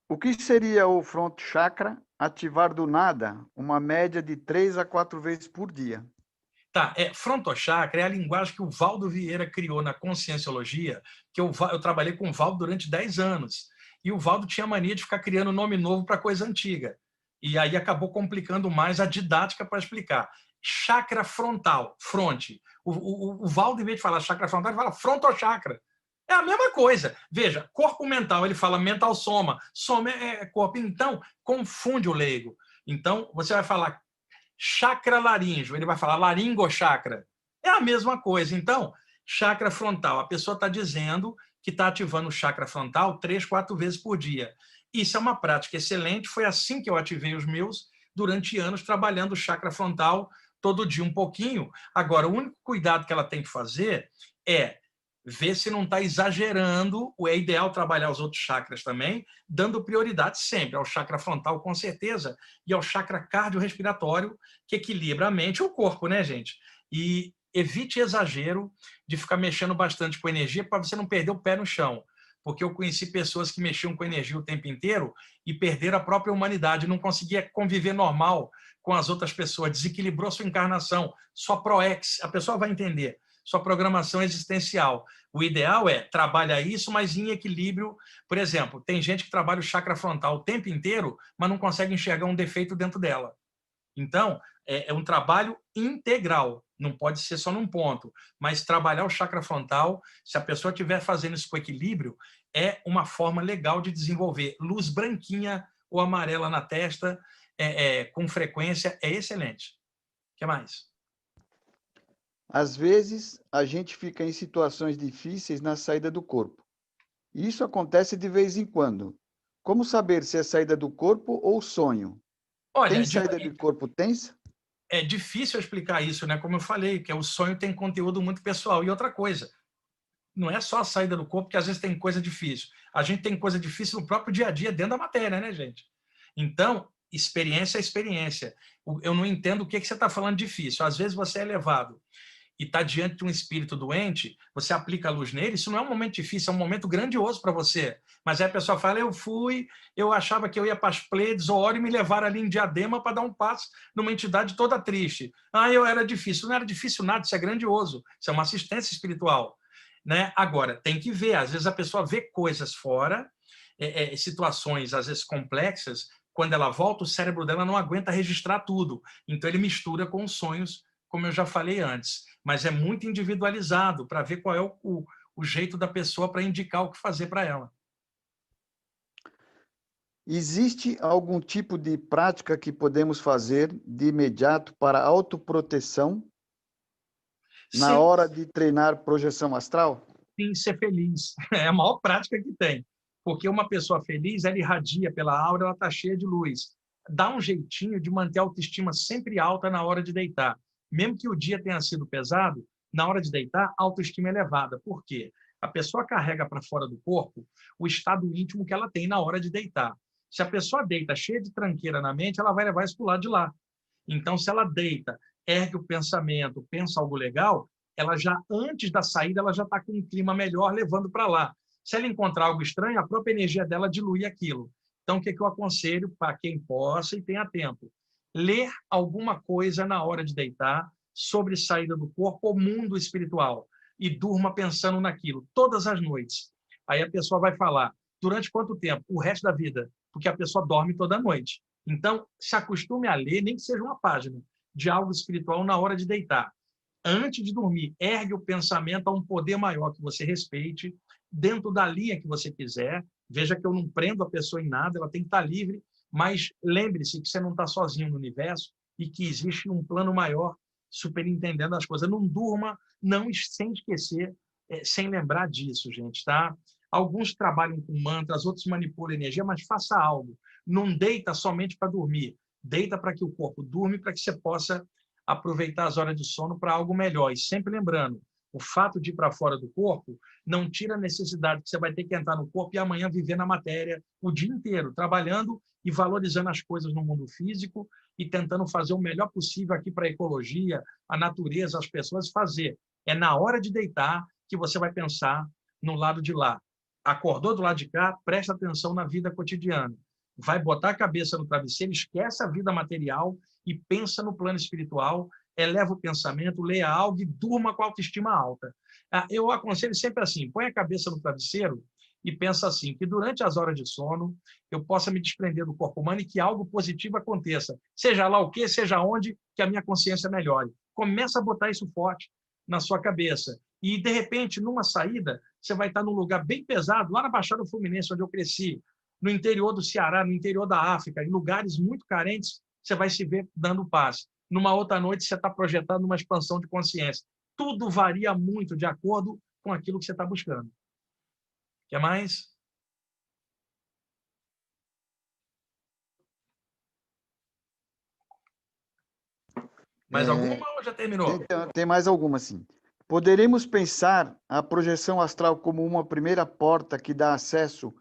O que seria o front chakra ativar do nada, uma média de 3 a 4 vezes por dia? Tá, frontochakra é a linguagem que o Valdo Vieira criou na Conscienciologia, que eu trabalhei com o Valdo durante 10 anos. E o Valdo tinha mania de ficar criando nome novo para coisa antiga. E aí acabou complicando mais a didática para explicar. Chakra frontal, fronte. O Valdo, em vez de falar chakra frontal, ele fala frontochakra. É a mesma coisa. Veja, corpo mental, ele fala mental soma. Soma é corpo. Então, confunde o leigo. Então, você vai falar chakra laríngeo, ele vai falar laringochakra. É a mesma coisa. Então, chakra frontal, a pessoa está dizendo que está ativando o chakra frontal 3, 4 vezes por dia. Isso é uma prática excelente, foi assim que eu ativei os meus durante anos, trabalhando o chakra frontal todo dia um pouquinho. Agora, o único cuidado que ela tem que fazer é ver se não está exagerando. É ideal trabalhar os outros chakras também, dando prioridade sempre ao chakra frontal, com certeza, e ao chakra cardiorrespiratório, que equilibra a mente e o corpo, né, gente? E evite exagero de ficar mexendo bastante com energia para você não perder o pé no chão. Porque eu conheci pessoas que mexiam com energia o tempo inteiro e perderam a própria humanidade, não conseguia conviver normal com as outras pessoas, desequilibrou sua encarnação, sua proex, a pessoa vai entender, sua programação existencial. O ideal é trabalhar isso, mas em equilíbrio. Por exemplo, tem gente que trabalha o chakra frontal o tempo inteiro, mas não consegue enxergar um defeito dentro dela. Então, é um trabalho integral, Não pode ser só num ponto, mas trabalhar o chakra frontal, se a pessoa estiver fazendo isso com equilíbrio, é uma forma legal de desenvolver. Luz branquinha ou amarela na testa, com frequência, é excelente. O que mais? Às vezes, a gente fica em situações difíceis na saída do corpo. Isso acontece de vez em quando. Como saber se é saída do corpo ou sonho? Olha, Tem saída de corpo tensa? é difícil explicar isso, né? Como eu falei, que o sonho tem conteúdo muito pessoal. E outra coisa, não é só a saída do corpo, que às vezes tem coisa difícil. A gente tem coisa difícil no próprio dia a dia, dentro da matéria, né, gente? Então, experiência é experiência. Eu não entendo o que você está falando difícil. Às vezes você é levado e está diante de um espírito doente, você aplica a luz nele, isso não é um momento difícil, é um momento grandioso para você. Mas aí a pessoa fala, eu achava que eu ia para as Pleiades, ou hora e me levaram ali em Diadema para dar um passo numa entidade toda triste. Eu era difícil. Não era difícil nada, isso é grandioso. Isso é uma assistência espiritual. Né? Agora, tem que ver. Às vezes a pessoa vê coisas fora, situações, às vezes, complexas. Quando ela volta, o cérebro dela não aguenta registrar tudo. Então, ele mistura com os sonhos, como eu já falei antes. Mas é muito individualizado para ver qual é o jeito da pessoa para indicar o que fazer para ela. Existe algum tipo de prática que podemos fazer de imediato para autoproteção na hora de treinar projeção astral? Sim, ser feliz. É a maior prática que tem. Porque uma pessoa feliz, ela irradia pela aura, ela está cheia de luz. Dá um jeitinho de manter a autoestima sempre alta na hora de deitar. Mesmo que o dia tenha sido pesado, na hora de deitar, a autoestima é elevada. Por quê? A pessoa carrega para fora do corpo o estado íntimo que ela tem na hora de deitar. Se a pessoa deita cheia de tranqueira na mente, ela vai levar isso para o lado de lá. Então, se ela deita, ergue o pensamento, pensa algo legal, ela já, antes da saída, ela já está com um clima melhor levando para lá. Se ela encontrar algo estranho, a própria energia dela dilui aquilo. Então, o que eu aconselho para quem possa e tenha tempo? Ler alguma coisa na hora de deitar sobre saída do corpo ou mundo espiritual e durma pensando naquilo todas as noites. Aí a pessoa vai falar, durante quanto tempo? O resto da vida, porque a pessoa dorme toda noite. Então, se acostume a ler, nem que seja uma página de algo espiritual na hora de deitar. Antes de dormir, ergue o pensamento a um poder maior que você respeite, dentro da linha que você quiser. Veja que eu não prendo a pessoa em nada, ela tem que estar livre, mas lembre-se que você não está sozinho no universo e que existe um plano maior superintendendo as coisas. Não durma, não sem esquecer, sem lembrar disso, gente, tá? Alguns trabalham com mantras, outros manipulam energia, mas faça algo. Não deita somente para dormir. Deita para que o corpo durma, para que você possa aproveitar as horas de sono para algo melhor. E sempre lembrando, o fato de ir para fora do corpo não tira a necessidade que você vai ter que entrar no corpo e amanhã viver na matéria o dia inteiro, trabalhando e valorizando as coisas no mundo físico e tentando fazer o melhor possível aqui para a ecologia, a natureza, as pessoas fazer. É na hora de deitar que você vai pensar no lado de lá. Acordou do lado de cá, presta atenção na vida cotidiana. Vai botar a cabeça no travesseiro, esquece a vida material e pensa no plano espiritual, eleva o pensamento, leia algo e durma com a autoestima alta. Eu aconselho sempre assim, põe a cabeça no travesseiro e pensa assim, que durante as horas de sono eu possa me desprender do corpo humano e que algo positivo aconteça, seja lá o que, seja onde, que a minha consciência melhore. Começa a botar isso forte na sua cabeça. E, de repente, numa saída, você vai estar num lugar bem pesado, lá na Baixada Fluminense, onde eu cresci, no interior do Ceará, no interior da África, em lugares muito carentes, você vai se ver dando paz. Numa outra noite, você está projetado numa expansão de consciência. Tudo varia muito de acordo com aquilo que você está buscando. Quer mais? Mais alguma ou já terminou? Tem mais alguma, sim. Poderemos pensar a projeção astral como uma primeira porta que dá acesso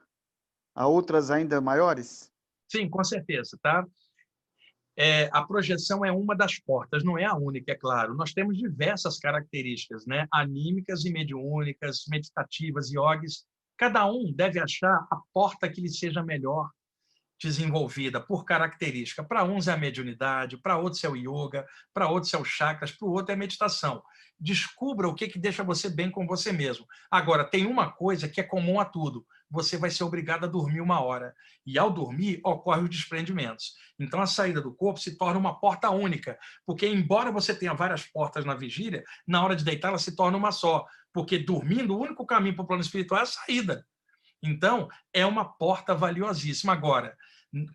a outras ainda maiores? Sim, com certeza, tá? A projeção é uma das portas, não é a única, é claro. Nós temos diversas características, né? Anímicas e mediúnicas, meditativas, iogues. Cada um deve achar a porta que lhe seja melhor, desenvolvida por característica. Para uns é a mediunidade, para outros é o yoga, para outros é o chakras, para o outro é a meditação. Descubra o que deixa você bem com você mesmo. Agora, tem uma coisa que é comum a tudo. Você vai ser obrigado a dormir 1 hora. E ao dormir, ocorrem os desprendimentos. Então, a saída do corpo se torna uma porta única. Porque, embora você tenha várias portas na vigília, na hora de deitar, ela se torna uma só. Porque, dormindo, o único caminho para o plano espiritual é a saída. Então, é uma porta valiosíssima. Agora,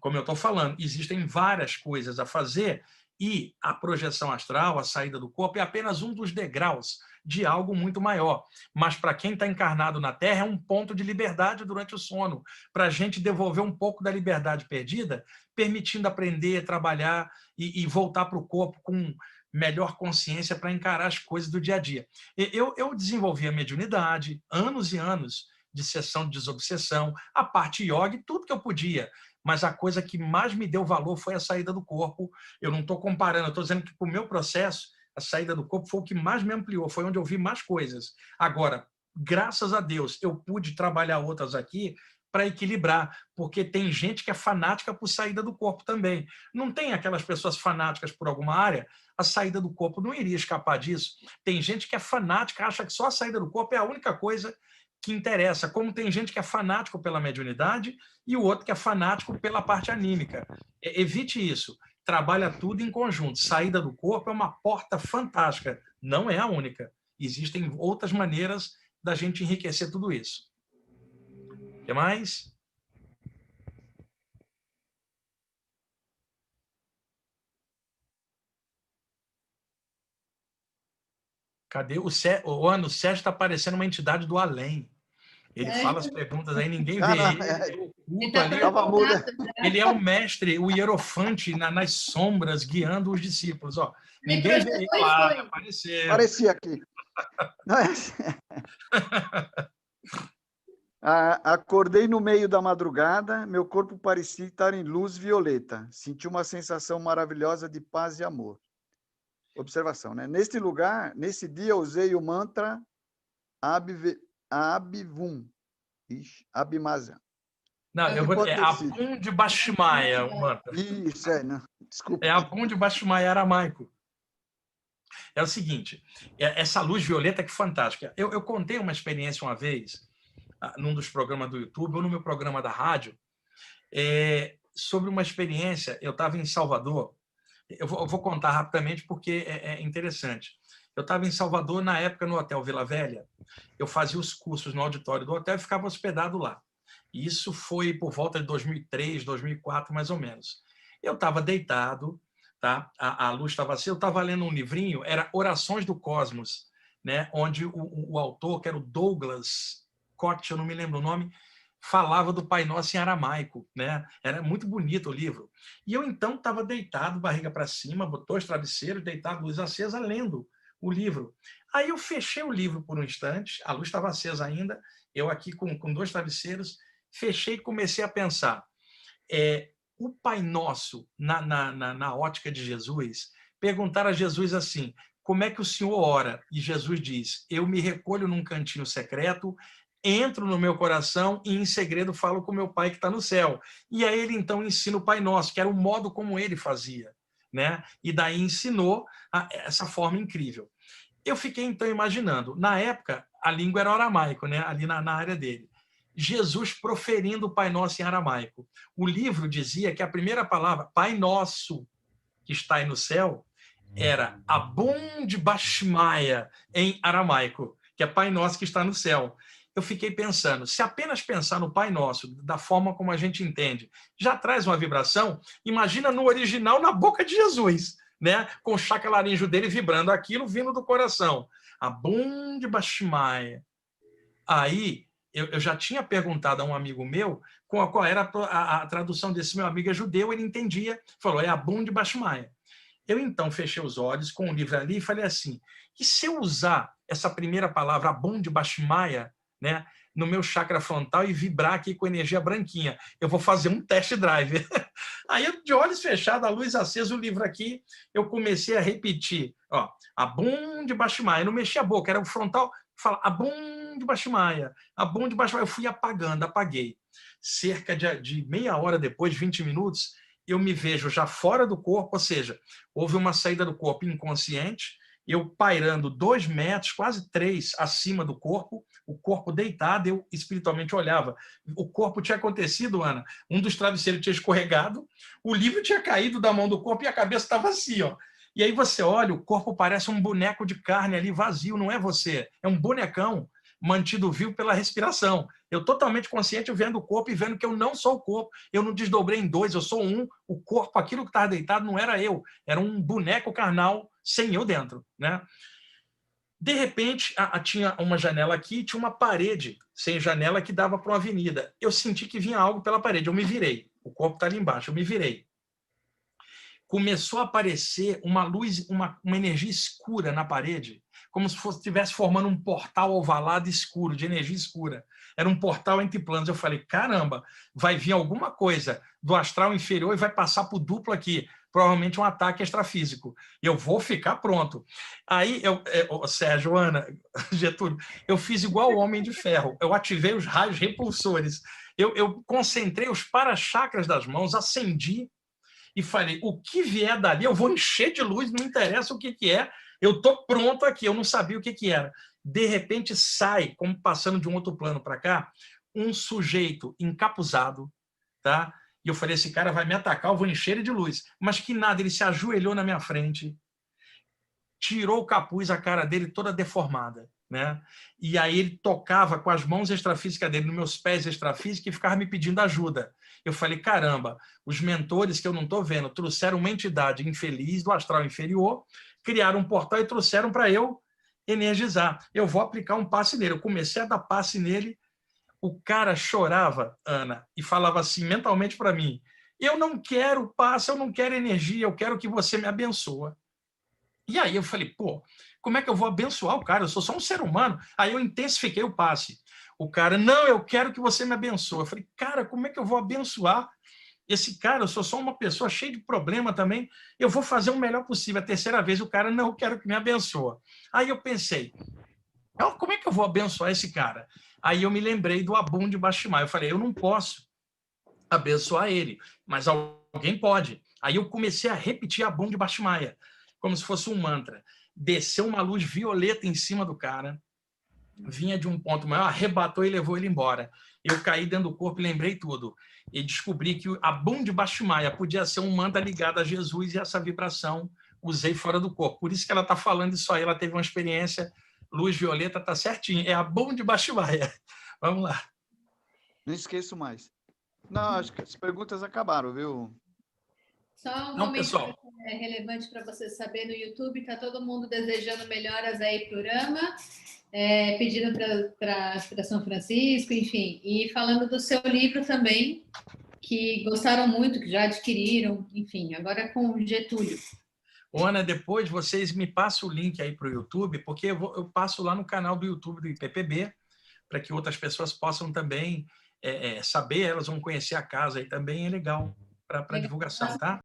como eu estou falando, existem várias coisas a fazer e a projeção astral, a saída do corpo, é apenas um dos degraus de algo muito maior. Mas para quem está encarnado na Terra, é um ponto de liberdade durante o sono, para a gente devolver um pouco da liberdade perdida, permitindo aprender, trabalhar e voltar para o corpo com melhor consciência para encarar as coisas do dia a dia. Eu desenvolvi a mediunidade, anos e anos de sessão de desobsessão, a parte yoga, tudo que eu podia. Mas a coisa que mais me deu valor foi a saída do corpo. Eu não estou comparando, eu estou dizendo que para o meu processo, a saída do corpo foi o que mais me ampliou, foi onde eu vi mais coisas. Agora, graças a Deus, eu pude trabalhar outras aqui para equilibrar, porque tem gente que é fanática por saída do corpo também. Não tem aquelas pessoas fanáticas por alguma área, a saída do corpo não iria escapar disso. Tem gente que é fanática, acha que só a saída do corpo é a única coisa que interessa, como tem gente que é fanático pela mediunidade e o outro que é fanático pela parte anímica. Evite isso. Trabalha tudo em conjunto. Saída do corpo é uma porta fantástica. Não é a única. Existem outras maneiras da gente enriquecer tudo isso. O que mais? Cadê o Sérgio? O Sérgio está parecendo uma entidade do além. Ele fala as perguntas aí, ninguém vê ele. Ele é o mestre, o hierofante nas sombras, guiando os discípulos. Ó, ninguém vê ele lá, apareceu. Aparecia aqui. Acordei no meio da madrugada, meu corpo parecia estar em luz violeta. Senti uma sensação maravilhosa de paz e amor. Observação, né? Neste lugar, nesse dia, eu usei o mantra Abivum. Abimasa. Não, é Abum de Bashmaya, o mantra. Isso, não. Desculpa. É Abum de Bashmaya aramaico. É o seguinte, essa luz violeta que fantástica. Eu contei uma experiência uma vez, num dos programas do YouTube, ou no meu programa da rádio, sobre uma experiência. Eu estava em Salvador. Eu vou contar rapidamente porque é interessante. Eu estava em Salvador, na época, no Hotel Vila Velha. Eu fazia os cursos no auditório do hotel e ficava hospedado lá. E isso foi por volta de 2003, 2004, mais ou menos. Eu estava deitado, tá? A luz estava assim, eu estava lendo um livrinho, era Orações do Cosmos, né? Onde o autor, que era o Douglas Koch, eu não me lembro o nome, falava do Pai Nosso em aramaico, né? Era muito bonito o livro. E eu, então, estava deitado, barriga para cima, botou os travesseiros, deitado, luz acesa, lendo o livro. Aí eu fechei o livro por um instante, a luz estava acesa ainda, eu aqui com 2 travesseiros, fechei e comecei a pensar. O Pai Nosso, na ótica de Jesus, perguntaram a Jesus assim, como é que o Senhor ora? E Jesus diz, eu me recolho num cantinho secreto, entro no meu coração e em segredo falo com meu Pai que está no céu. E aí ele então ensina o Pai Nosso, que era o modo como ele fazia, né? E daí ensinou essa forma incrível. Eu fiquei então imaginando, na época a língua era aramaico, né? Ali na área dele. Jesus proferindo o Pai Nosso em aramaico. O livro dizia que a primeira palavra, Pai Nosso, que está aí no céu, era Abum de Bashmaya, em aramaico, que é Pai Nosso que está no céu. Eu fiquei pensando, se apenas pensar no Pai Nosso, da forma como a gente entende, já traz uma vibração, imagina no original, na boca de Jesus, né? Com o chakra laríngeo dele vibrando aquilo, vindo do coração. Abum de Bashmaya. Aí, eu já tinha perguntado a um amigo meu qual era a tradução desse meu amigo, é judeu, ele entendia, falou, é Abum de Bashmaya. Eu, então, fechei os olhos com o livro ali e falei assim, e se eu usar essa primeira palavra, Abum de Bashmaya, né, no meu chakra frontal e vibrar aqui com energia branquinha? Eu vou fazer um test drive. Aí, eu, de olhos fechados, a luz acesa, o livro aqui, eu comecei a repetir, ó, Abum de Bashmaya. Eu não mexi a boca, era o frontal, fala Abum Abum de Bashmaia, Abum de Bashmaia. Eu fui apagando, apaguei. Cerca de meia hora depois, 20 minutos, eu me vejo já fora do corpo, ou seja, houve uma saída do corpo inconsciente, eu pairando 2 metros, quase 3 acima do corpo, o corpo deitado, eu espiritualmente olhava. O corpo tinha acontecido, Ana, um dos travesseiros tinha escorregado, o livro tinha caído da mão do corpo e a cabeça estava assim, ó. E aí você olha, o corpo parece um boneco de carne ali vazio, não é você, é um bonecão mantido vivo pela respiração. Eu totalmente consciente vendo o corpo e vendo que eu não sou o corpo, eu não desdobrei em 2, eu sou um, o corpo, aquilo que estava deitado não era eu, era um boneco carnal sem eu dentro, né? De repente, tinha uma janela aqui, tinha uma parede sem janela que dava para uma avenida. Eu senti que vinha algo pela parede, eu me virei, o corpo está ali embaixo, eu me virei. Começou a aparecer uma luz, uma energia escura na parede, como se estivesse formando um portal ovalado escuro, de energia escura. Era um portal entre planos. Eu falei, caramba, vai vir alguma coisa do astral inferior e vai passar por duplo aqui, provavelmente um ataque extrafísico. Eu vou ficar pronto. Aí, Sérgio, Ana, Getúlio, eu fiz igual o Homem de Ferro. Eu ativei os raios repulsores. Eu concentrei os para-chakras das mãos, acendi, e falei, o que vier dali, eu vou encher de luz, não interessa o que é, eu estou pronto aqui, eu não sabia o que era. De repente sai, como passando de um outro plano para cá, um sujeito encapuzado, tá? E eu falei, esse cara vai me atacar, eu vou encher ele de luz. Mas que nada, ele se ajoelhou na minha frente, tirou o capuz, a cara dele toda deformada, né? E aí ele tocava com as mãos extrafísicas dele nos meus pés extrafísicos e ficava me pedindo ajuda. Eu falei, caramba, os mentores que eu não estou vendo trouxeram uma entidade infeliz do astral inferior, criaram um portal e trouxeram para eu energizar. Eu vou aplicar um passe nele. Eu comecei a dar passe nele, o cara chorava, Ana, e falava assim mentalmente para mim, eu não quero passe, eu não quero energia, eu quero que você me abençoe. E aí eu falei, pô, como é que eu vou abençoar o cara? Eu sou só um ser humano. Aí eu intensifiquei o passe. O cara, não, eu quero que você me abençoe. Eu falei, cara, como é que eu vou abençoar esse cara? Eu sou só uma pessoa cheia de problema também. Eu vou fazer o melhor possível. A terceira vez o cara, não, eu quero que me abençoe. Aí eu pensei, como é que eu vou abençoar esse cara? Aí eu me lembrei do Abum de Bashmaia. Eu falei, eu não posso abençoar ele, mas alguém pode. Aí eu comecei a repetir Abum de Bashmaia, como se fosse um mantra. Desceu uma luz violeta em cima do cara, vinha de um ponto maior, arrebatou e levou ele embora. Eu caí dentro do corpo e lembrei tudo. E descobri que o Abum de Bashmaia podia ser um mantra ligado a Jesus e essa vibração usei fora do corpo. Por isso que ela está falando isso aí. Ela teve uma experiência, luz violeta, está certinho. É Abum de Bashmaia. Vamos lá. Não esqueço mais. Não, acho que as perguntas acabaram, viu? Só um Não, comentário pessoal, relevante para você saber, no YouTube está todo mundo desejando melhoras aí para o Urama, pedindo para São Francisco, enfim, e falando do seu livro também, que gostaram muito, que já adquiriram, enfim, agora com o Getúlio. Ana, depois vocês me passam o link aí para o YouTube, porque eu passo lá no canal do YouTube do IPPB, para que outras pessoas possam também saber, elas vão conhecer a casa aí também, é legal para divulgação, tá?